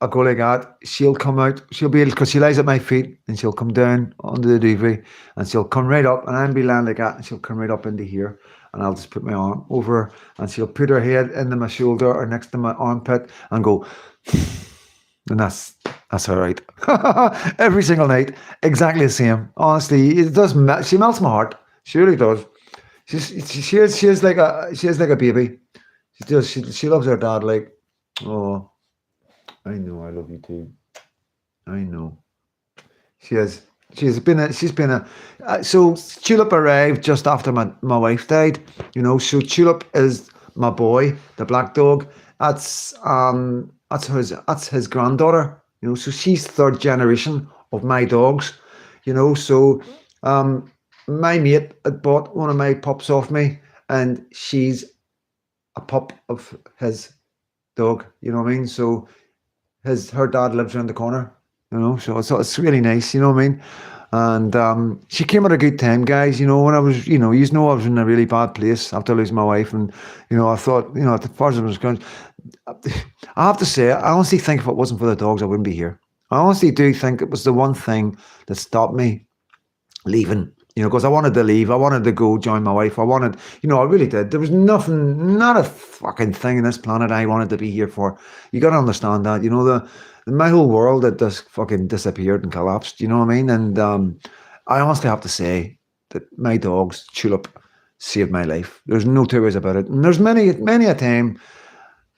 I go like that, she'll come out, she'll be able, because she lies at my feet, and she'll come down onto the duvet, and she'll come right up, and I'll be lying like that, and she'll come right up into here, and I'll just put my arm over her, and she'll put her head into my shoulder or next to my armpit and go, and that's all right. Every single night, exactly the same. Honestly, it does. She melts my heart. She really does. She is like a baby. She does. She loves her dad. Like, oh, I know. I love you too. I know. She has. She's been a. So Tulip arrived just after my wife died. You know. So Tulip is my boy, the black dog. That's his granddaughter. You know. So she's third generation of my dogs. You know. So my mate had bought one of my pups off me, and she's a pup of his dog. You know what I mean? So her dad lives around the corner. You know, so it's really nice. You know what I mean? And she came at a good time, guys. You know, when I was, you know I was in a really bad place after losing my wife, and you know, I thought, you know, as far as I was concerned, I have to say, I honestly think if it wasn't for the dogs, I wouldn't be here. I honestly do think it was the one thing that stopped me leaving. You know, because I wanted to leave. I wanted to go join my wife. I really did. There was nothing, not a fucking thing in this planet I wanted to be here for. You got to understand that. You know, my whole world had just fucking disappeared and collapsed. You know what I mean? And I honestly have to say that my dogs, Tulip, saved my life. There's no two ways about it. And there's many a time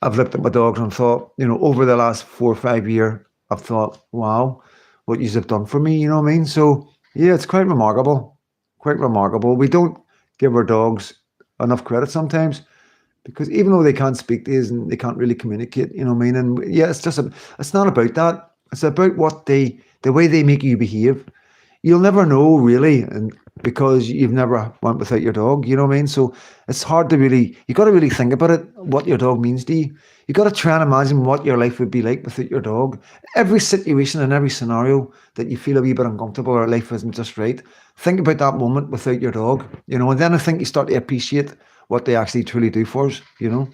I've looked at my dogs and thought, you know, over the last 4 or 5 years, I've thought, wow, what you have done for me. You know what I mean? So yeah, it's quite remarkable. Quite remarkable. We don't give our dogs enough credit sometimes, because even though they can't speak to us and they can't really communicate, you know what I mean? And yeah, it's not about that. It's about the way they make you behave. You'll never know really, and because you've never went without your dog, you know what I mean? So it's hard to really, you got to really think about it, what your dog means to you. You got to try and imagine what your life would be like without your dog. Every situation and every scenario that you feel a wee bit uncomfortable or life isn't just right, think about that moment without your dog, you know, and then I think you start to appreciate what they actually truly do for us, you know.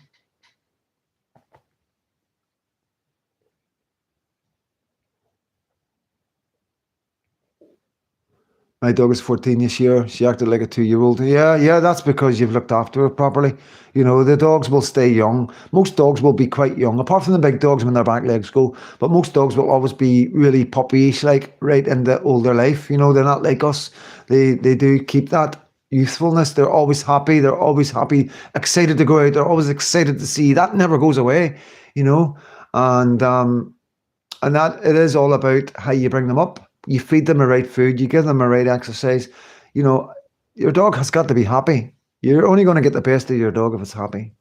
My dog is 14 this year. She acted like a 2-year-old. Yeah, that's because you've looked after her properly. You know, the dogs will stay young. Most dogs will be quite young, apart from the big dogs when their back legs go. But most dogs will always be really puppyish, like right in the older life. You know, they're not like us. They do keep that youthfulness. They're always happy. They're always happy, excited to go out. They're always excited to see. That never goes away, you know. And that it is all about how you bring them up. You feed them the right food, you give them the right exercise. You know, your dog has got to be happy. You're only going to get the best of your dog if it's happy.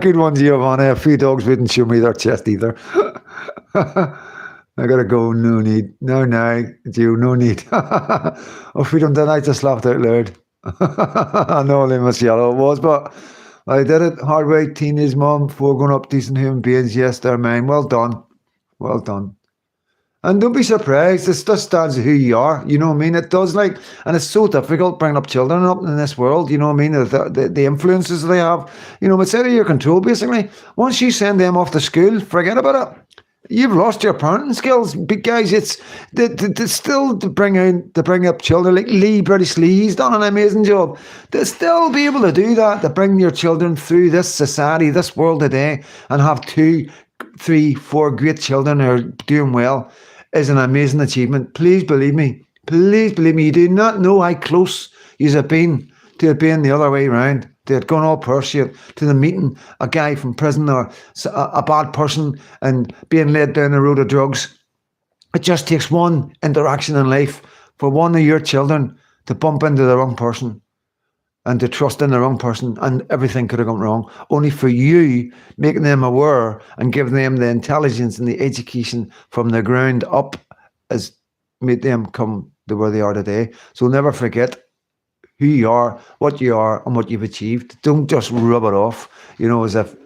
Good one, Giovanni. A few dogs wouldn't show me their chest either. I gotta go. No need. No, no, Gio, no need. Oh, Freedom Dad, I just laughed out loud. I know only Miss Yellow it was, but I did it. Hard way, teenage mom, before going up decent human beings. Yes, they're mine. Well done. Well done. And don't be surprised, this just stands who you are, you know what I mean? It does, like, and it's so difficult bringing up children up in this world, you know what I mean? The influences they have, you know, it's out of your control, basically. Once you send them off to school, forget about it. You've lost your parenting skills, big guys. It's still to bring up children like Lee, British Lee. He's done an amazing job. To still be able to do that, to bring your children through this society, this world today, and have 2, 3, 4 great children who are doing well, is an amazing achievement. Please believe me. Please believe me. You do not know how close you have been to it being the other way around. To it going all pursuit, to the meeting a guy from prison or a bad person and being led down the road of drugs. It just takes one interaction in life for one of your children to bump into the wrong person and to trust in the wrong person, and everything could have gone wrong. Only for you making them aware and giving them the intelligence and the education from the ground up has made them come to where they are today. So never forget who you are, and what you've achieved. Don't just rub it off, as if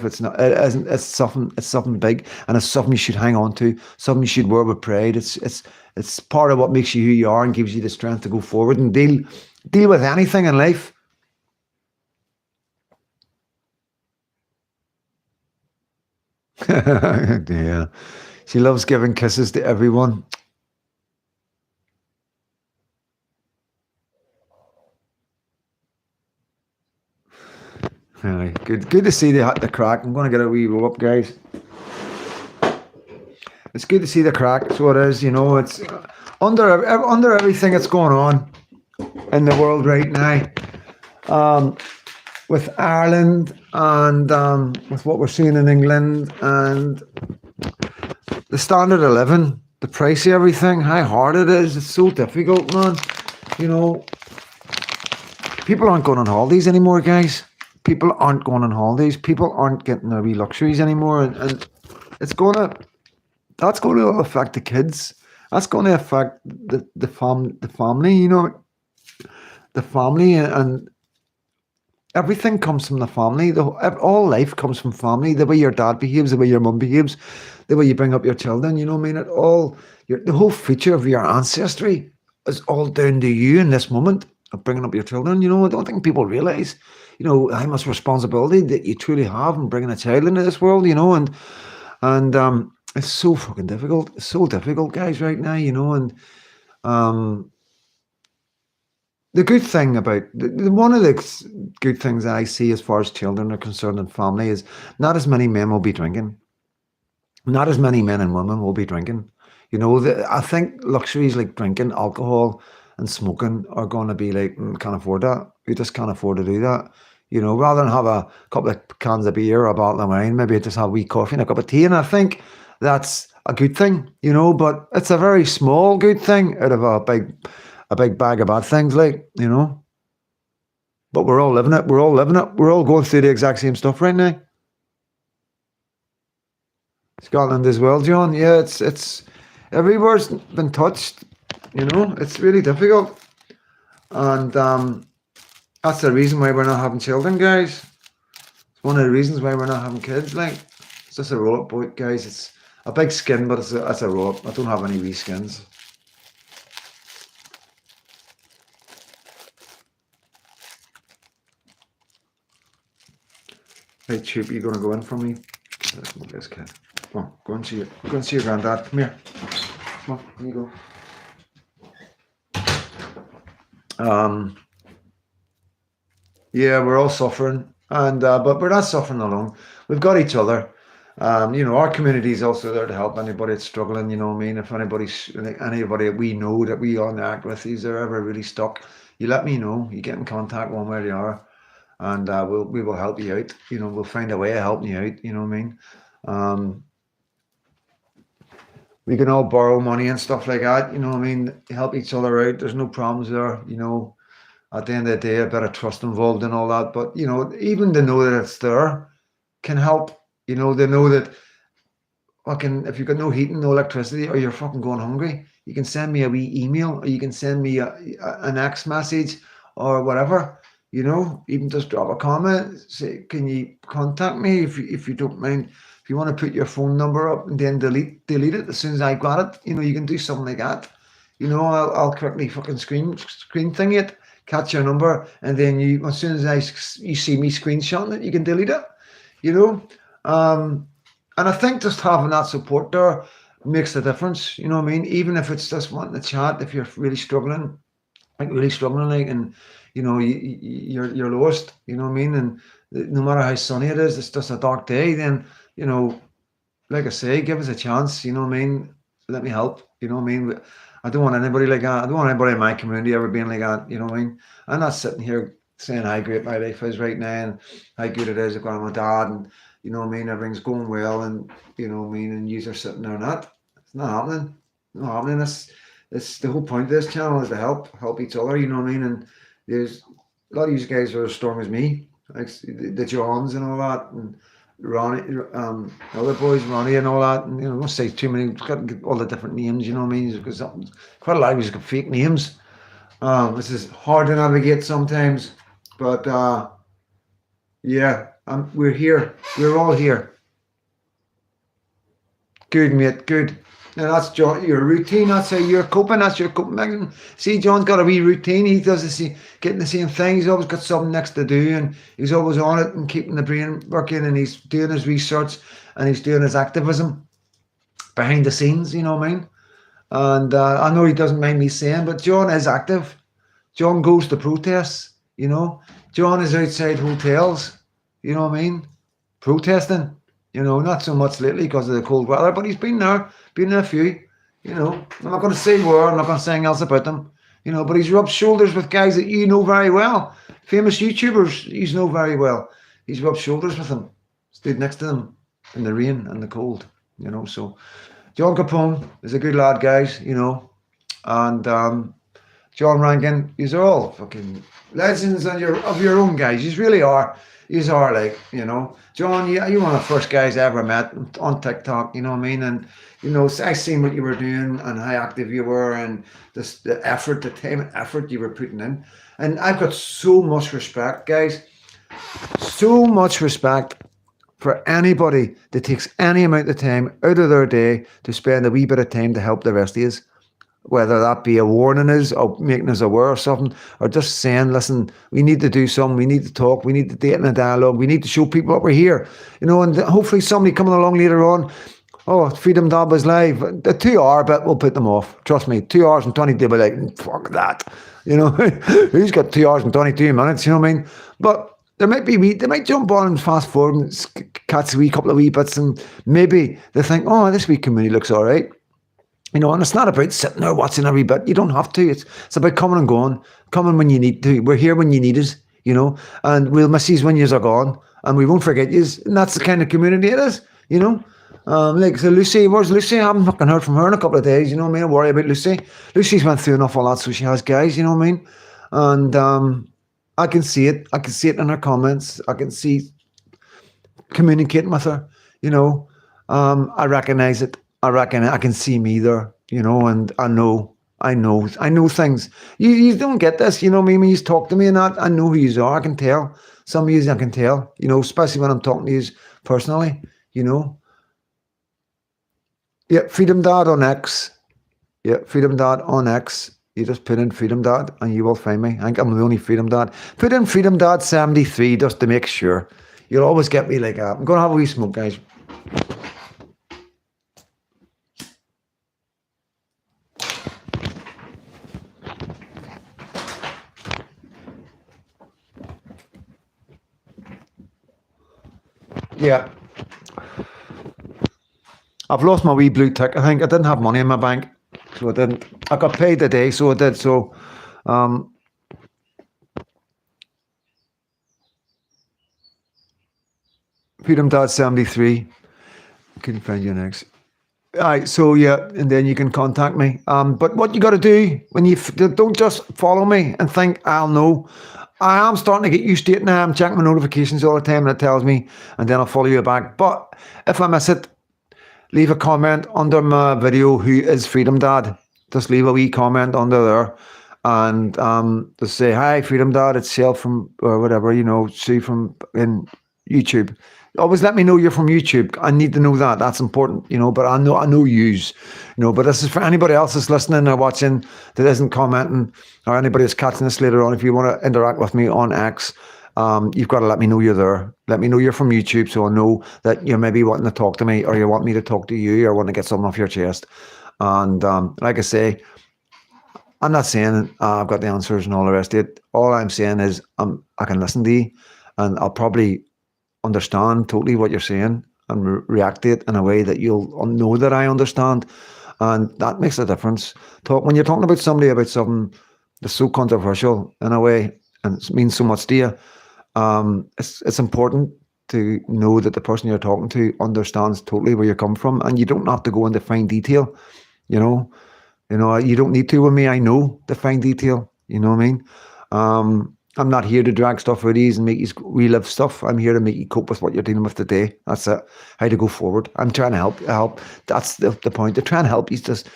it's not. It isn't. It's something big, and it's something you should hang on to. Something you should wear with pride. It's part of what makes you who you are and gives you the strength to go forward and deal with anything in life. Yeah, she loves giving kisses to everyone. Anyway, good to see the crack. I'm going to get a wee roll up, guys. It's good to see the crack. So it is, it's under everything that's going on in the world right now, with Ireland and with what we're seeing in England and the standard of living, the price of everything, how hard it is. It's so difficult, man. People aren't going on holidays anymore, guys. People aren't going on holidays. People aren't getting their wee luxuries anymore, and that's going to affect the kids. That's going to affect the family. The family, and everything comes from the family. All life comes from family. The way your dad behaves, the way your mum behaves, the way you bring up your children. You know what I mean? The whole future of your ancestry is all down to you in this moment of bringing up your children. I don't think people realize, how much responsibility that you truly have in bringing a child into this world. And it's so fucking difficult. It's so difficult, guys, right now. And the good thing about one of the good things I see as far as children are concerned and family is not as many men will be drinking. Not as many men and women will be drinking. I think luxuries like drinking, alcohol, and smoking are going to be like, can't afford that. You just can't afford to do that. Rather than have a couple of cans of beer or a bottle of wine, maybe just have a wee coffee and a cup of tea. And I think that's a good thing, but it's a very small good thing out of a big bag of bad things, like, But we're all living it. We're all going through the exact same stuff right now. Scotland as well, John. Yeah, it's everywhere's been touched. It's really difficult, and that's the reason why we're not having children, guys. It's one of the reasons why we're not having kids. Like, it's just a roll-up boat, guys. It's a big skin, but it's a roll-up. I don't have any wee skins. Hey, Chip, you gonna go in for me? This kid. Come on, go and see your granddad. Come here. Come on, here you go. Yeah, we're all suffering, and but we're not suffering alone. We've got each other. Our community is also there to help anybody that's struggling. You know what I mean? If anybody we know that we on the act with, is they're ever really stuck, you let me know. You get in contact one way or the other, and we will help you out. We'll find a way of helping you out. You know what I mean? We can all borrow money and stuff like that. You know what I mean? Help each other out. There's no problems there. at the end of the day, a bit of trust involved and all that. But you know, even to know that it's there can help. You know, they know that fucking if you've got no heating, no electricity, or you're fucking going hungry, you can send me a wee email, or you can send me an X message, or whatever. You know, even just drop a comment, say, can you contact me if you don't mind. If you want to put your phone number up and then delete it as soon as I got it, you know, you can do something like that. You know, I'll quickly fucking screen thing it, catch your number, and then you as soon as you see me screenshotting it, you can delete it. You know, and I think just having that support there makes a difference. You know what I mean? Even if it's just wanting to chat, if you're really struggling, like, and you know, you're lost. You know what I mean? And no matter how sunny it is, it's just a dark day. Then you know, like I say, give us a chance. You know what I mean? Let me help. You know what I mean? I don't want anybody like that. I don't want anybody in my community ever being like that. You know what I mean? I'm not sitting here saying how great my life is right now and how good it is. I've got my dad, and you know what I mean. Everything's going well, and you know what I mean. And you are sitting there, not. It's not happening. It's not happening. It's the whole point of this channel is to help each other. You know what I mean? And there's a lot of you guys are as strong as me, like the Johns and all that, and Ronnie, other boys, Ronnie and all that. And, you know, I don't say too many, got all the different names, you know what I mean? Because quite a lot of you got fake names. This is hard to navigate sometimes, but yeah, we're here. We're all here. Good, mate, good. Now that's John, your routine. That's how you're coping. That's your coping mechanism. See, John's got a wee routine. He does getting the same thing. He's always got something next to do, and he's always on it and keeping the brain working. And he's doing his research and he's doing his activism behind the scenes. You know what I mean? And I know he doesn't mind me saying, but John is active. John goes to protests. You know, John is outside hotels. You know what I mean? Protesting. You know, not so much lately because of the cold weather, but he's been there a few. You know, I'm not going to say where, I'm not going to say anything else about them. You know, but he's rubbed shoulders with guys that you know very well, famous YouTubers you know very well. He's rubbed shoulders with them, stood next to them in the rain and the cold. You know, so John Capone is a good lad, guys. You know, and John Rankin, these are all fucking legends of your own guys. You really are. These are like, you know, John, you one of the first guys I ever met on TikTok, you know what I mean? And, you know, I seen what you were doing and how active you were and the effort, the time and effort you were putting in. And I've got so much respect, guys, so much respect for anybody that takes any amount of time out of their day to spend a wee bit of time to help the rest of us. Whether that be a warning us or making us aware of something, or just saying, listen, we need to do something, we need to talk, we need to date in a dialogue, we need to show people that we're here. You know, and hopefully somebody coming along later on, oh, Freedom Dad was live. The 2 hour bit will put them off. Trust me, 2 hours and 20, they'll be like, fuck that. You know, who's got 2 hours and 22 minutes, you know what I mean? But they might jump on and fast forward and catch a wee couple of wee bits, and maybe they think, oh, this wee community looks all right. You know, and it's not about sitting there watching every bit. You don't have to. It's about coming and going, coming when you need to. We're here when you need us, you know, and we'll miss you when you are gone, and we won't forget you. And that's the kind of community it is, you know. Like, so Lucy, where's Lucy? I haven't fucking heard from her in a couple of days, you know what I mean? I worry about Lucy. Lucy's went through enough all that, so she has, guys, you know what I mean? And I can see it. I can see it in her comments. I can see communicating with her, you know. I recognize it. I reckon I can see me there, you know, and I know things. You don't get this, you know what I mean? When you talk to me and that, I know who you are. I can tell. Some of you I can tell, you know, especially when I'm talking to you personally, you know. Yeah, Freedom Dad on X. Yeah, Freedom Dad on X. You just put in Freedom Dad and you will find me. I think I'm the only Freedom Dad. Put in Freedomdad73 just to make sure. You'll always get me like that. I'm going to have a wee smoke, guys. Yeah. I've lost my wee blue tick. I think I didn't have money in my bank, so I didn't. I got paid today, so I did. So, Freedom Dad 73. Couldn't find you next. Aye, so yeah, and then you can contact me. But what you got to do when don't just follow me and think I'll know. I am starting to get used to it now. I'm checking my notifications all the time, and it tells me, and then I'll follow you back. But if I miss it, leave a comment under my video. Who is Freedom Dad? Just leave a wee comment under there, and just say hi, Freedom Dad. It's Shell from or whatever, Sue from in YouTube. Always let me know you're from YouTube. I need to know that. That's important, But I know yous, But this is for anybody else that's listening or watching that isn't commenting, or anybody that's catching this later on. If you want to interact with me on X, you've got to let me know you're there. Let me know you're from YouTube, so I know that you're maybe wanting to talk to me, or you want me to talk to you, or want to get something off your chest. And like I say, I'm not saying I've got the answers and all the rest of it. All I'm saying is I can listen to you, and I'll probably understand totally what you're saying and react to it in a way that you'll know that I understand, and that makes a difference. When you're talking about somebody about something that's so controversial in a way and it means so much to you, it's important to know that the person you're talking to understands totally where you come from, and you don't have to go into fine detail. You don't need to with me. I know the fine detail. You know what I mean? I'm not here to drag stuff out ease and make you relive stuff. I'm here to make you cope with what you're dealing with today. That's it. How to go forward. I'm trying to help. That's the point. To try and help you just,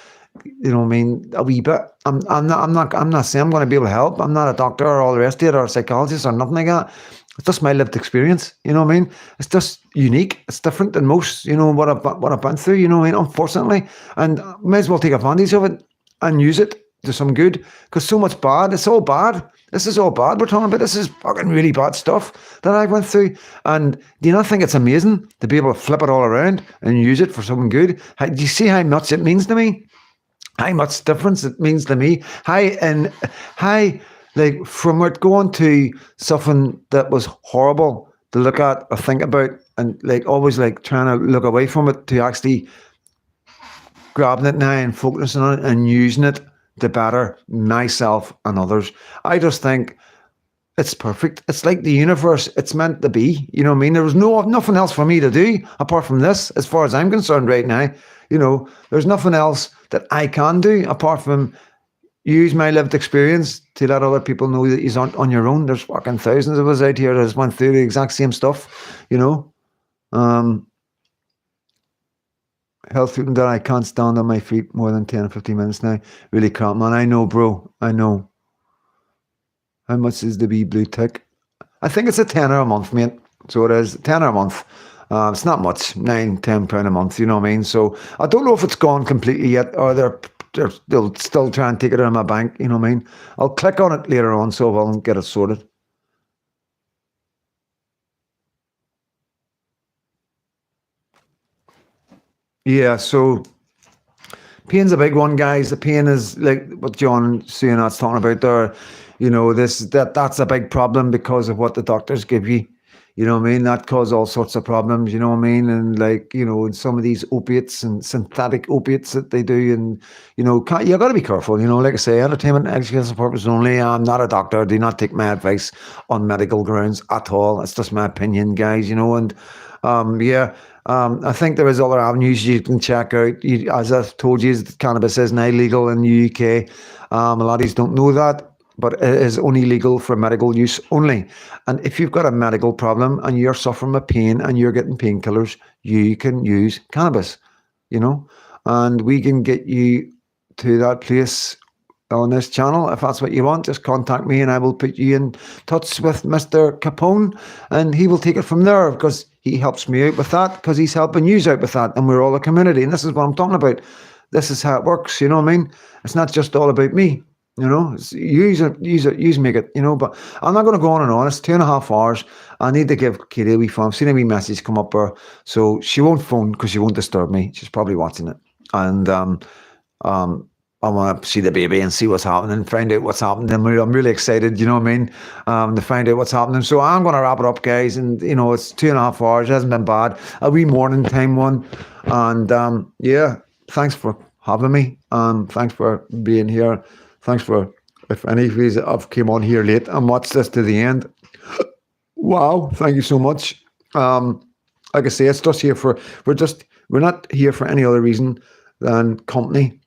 a wee bit. I'm not saying I'm going to be able to help. I'm not a doctor or all the rest of it, or a psychologist or nothing like that. It's just my lived experience. You know what I mean? It's just unique. It's different than most. What I've been through. You know what I mean? Unfortunately, and I may as well take advantage of it and use it to some good, because so much bad. It's all bad. This is all bad we're talking about. This is fucking really bad stuff that I went through. And do you not think it's amazing to be able to flip it all around and use it for something good? Do you see how much it means to me? How much difference it means to me? Like from it going to something that was horrible to look at or think about, and like always like trying to look away from it, to actually grabbing it now and focusing on it and using it to better myself and others. I just think it's perfect. It's like the universe. It's meant to be. You know what I mean? There was nothing else for me to do apart from this, as far as I'm concerned right now. There's nothing else that I can do apart from use my lived experience to let other people know that you aren't on your own. There's fucking thousands of us out here that has went through the exact same stuff, Health food that I can't stand on my feet more than 10 or 15 minutes now. Really crap, man. I know, bro. I know. How much is the wee blue tick? I think it's a tenner a month, mate. So it is. Tenner a month. It's not much. £9-10 a month, you know what I mean? So I don't know if it's gone completely yet, or they'll still try and take it out of my bank, you know what I mean? I'll click on it later on so I'll get it sorted. Yeah, so pain's a big one, guys. The pain is like what John Suyanat's talking about there. That's a big problem because of what the doctors give you. You know what I mean? That causes all sorts of problems, you know what I mean? And and some of these opiates and synthetic opiates that they do, and, you got to be careful, like I say, entertainment and educational purpose only. I'm not a doctor. Do not take my advice on medical grounds at all. It's just my opinion, guys, and, I think there is other avenues you can check out. As I've told you, cannabis is now illegal in the UK. A lot of you don't know that, but it is only legal for medical use only. And if you've got a medical problem and you're suffering with pain and you're getting painkillers, you can use cannabis, and we can get you to that place on this channel. If that's what you want, just contact me and I will put you in touch with Mr. Capone, and he will take it from there, because he helps me out with that, because he's helping you out with that, and we're all a community, and this is what I'm talking about. This is how it works, you know what I mean? It's not just all about me. Use it, make it, but I'm not going to go on and on. It's 2.5 hours. I need to give Katie a wee phone. I've seen a wee message come up her, so she won't phone because she won't disturb me. She's probably watching it. And I want to see the baby and see what's happening, find out what's happening. I'm really excited, you know what I mean, to find out what's happening. So I'm going to wrap it up, guys. And, it's 2.5 hours. It hasn't been bad. A wee morning time one. And, thanks for having me. Thanks for being here. Thanks for, if any of you have came on here late and watched this to the end. Wow, thank you so much. like I say, it's just here for, we're not here for any other reason than company.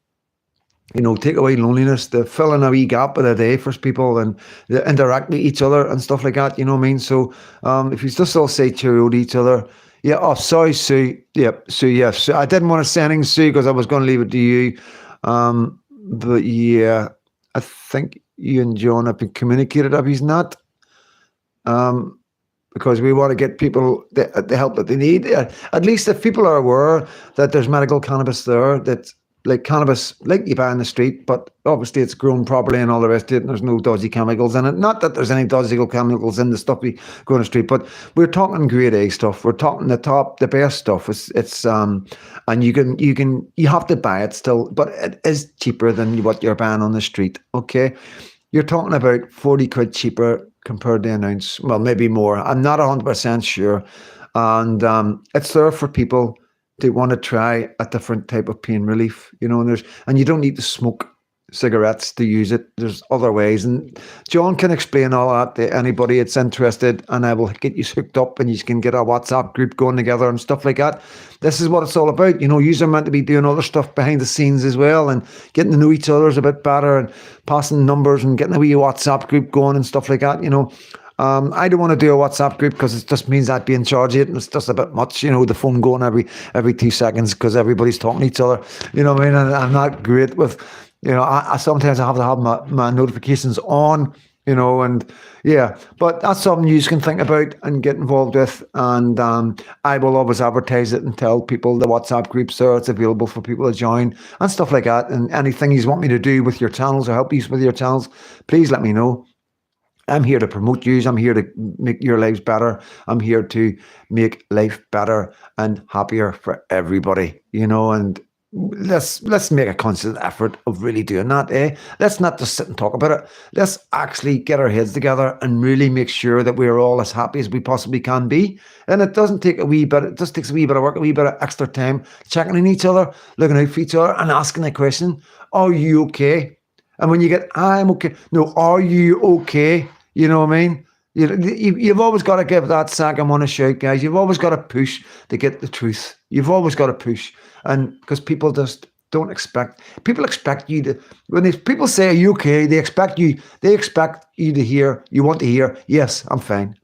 Take away loneliness, to fill in a wee gap of the day for people, and to interact with each other and stuff like that. You know what I mean? So, if you just all say cheerio to each other. Yeah. Oh, sorry, Sue. Yep, Sue. Yeah, Sue. I didn't want to say anything, Sue, because I was going to leave it to you. But yeah, I think you and John have been communicated. If he's not, because we want to get people the help that they need. At least if people are aware that there's medical cannabis there, that like cannabis, like you buy in the street, but obviously it's grown properly and all the rest of it, and there's no dodgy chemicals in it. Not that there's any dodgy chemicals in the stuff we go in the street, but we're talking grade A stuff. We're talking the best stuff. It's and you have to buy it still, but it is cheaper than what you're buying on the street. Okay, you're talking about 40 quid cheaper compared to an ounce. Well, maybe more. I'm not 100% sure, and it's there for people. They want to try a different type of pain relief, and you don't need to smoke cigarettes to use it. There's other ways, and John can explain all that to anybody that's interested, and I will get you hooked up, and you can get a WhatsApp group going together and stuff like that. This is what it's all about. You're meant to be doing other stuff behind the scenes as well, and getting to know each other a bit better, and passing numbers, and getting a wee WhatsApp group going and stuff like that. I don't want to do a WhatsApp group because it just means I'd be in charge of it, and it's just a bit much, the phone going every 2 seconds because everybody's talking to each other. You know what I mean? And I'm not great with, I sometimes I have to have my notifications on, and yeah, but that's something you can think about and get involved with. And I will always advertise it and tell people the WhatsApp groups there. It's available for people to join and stuff like that. And anything you want me to do with your channels or help you with your channels, please let me know. I'm here to promote you. I'm here to make your lives better. I'm here to make life better and happier for everybody, and let's make a conscious effort of really doing that, eh? Let's not just sit and talk about it. Let's actually get our heads together and really make sure that we're all as happy as we possibly can be. And it doesn't take it just takes a wee bit of work, a wee bit of extra time, checking on each other, looking out for each other and asking the question, are you okay? And when you get, I'm okay. No, are you okay? You know what I mean? You've always got to give that second one a shout, guys. You've always got to push to get the truth. You've always got to push. And because people just don't expect, people expect you to, when people say, are you okay? They expect you to hear, you want to hear, yes, I'm fine.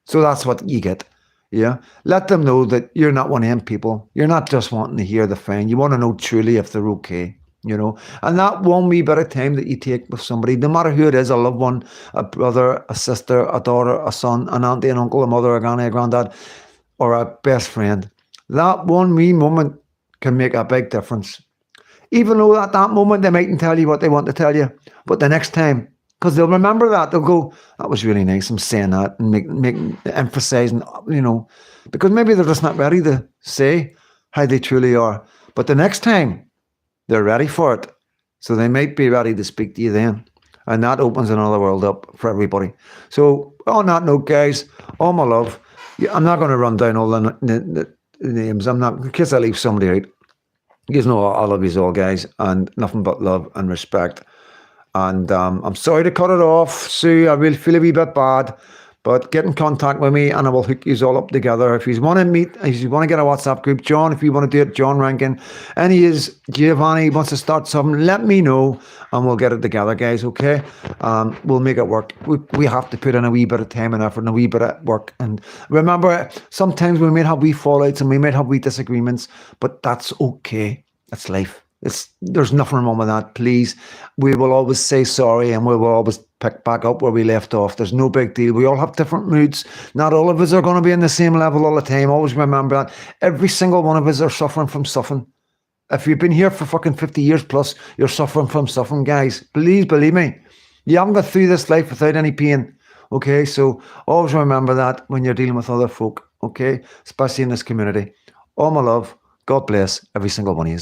So that's what you get. Yeah. Let them know that you're not one of them people. You're not just wanting to hear the fine. You want to know truly if they're okay. And that one wee bit of time that you take with somebody, no matter who it is, a loved one, a brother, a sister, a daughter, a son, an auntie, an uncle, a mother, a granny, a granddad, or a best friend, that one wee moment can make a big difference. Even though at that moment they mightn't tell you what they want to tell you, but the next time, because they'll remember that, they'll go, that was really nice, I'm saying that, and emphasizing, because maybe they're just not ready to say how they truly are. But the next time, they're ready for it. So they might be ready to speak to you then. And that opens another world up for everybody. So on that note, guys, all my love, I'm not going to run down all the names. I'm not, in case I leave somebody out. You know I love you all, guys, and nothing but love and respect. And I'm sorry to cut it off, Sue. I really feel a wee bit bad. But get in contact with me and I will hook you all up together. If you want to meet, if you want to get a WhatsApp group, John, if you want to do it, John Rankin, Giovanni wants to start something, let me know and we'll get it together, guys, okay? We'll make it work. We have to put in a wee bit of time and effort and a wee bit of work. And remember, sometimes we might have wee fallouts and we might have wee disagreements, but that's okay. That's life. There's nothing wrong with that. Please, we will always say sorry and we will always pick back up where we left off. There's no big deal. We all have different moods. Not all of us are going to be in the same level all the time. Always remember that. Every single one of us are suffering from something. If you've been here for fucking 50 years plus, you're suffering from something, guys. Please believe me. You haven't got through this life without any pain. Okay, so always remember that when you're dealing with other folk. Okay, especially in this community. All my love. God bless every single one of you.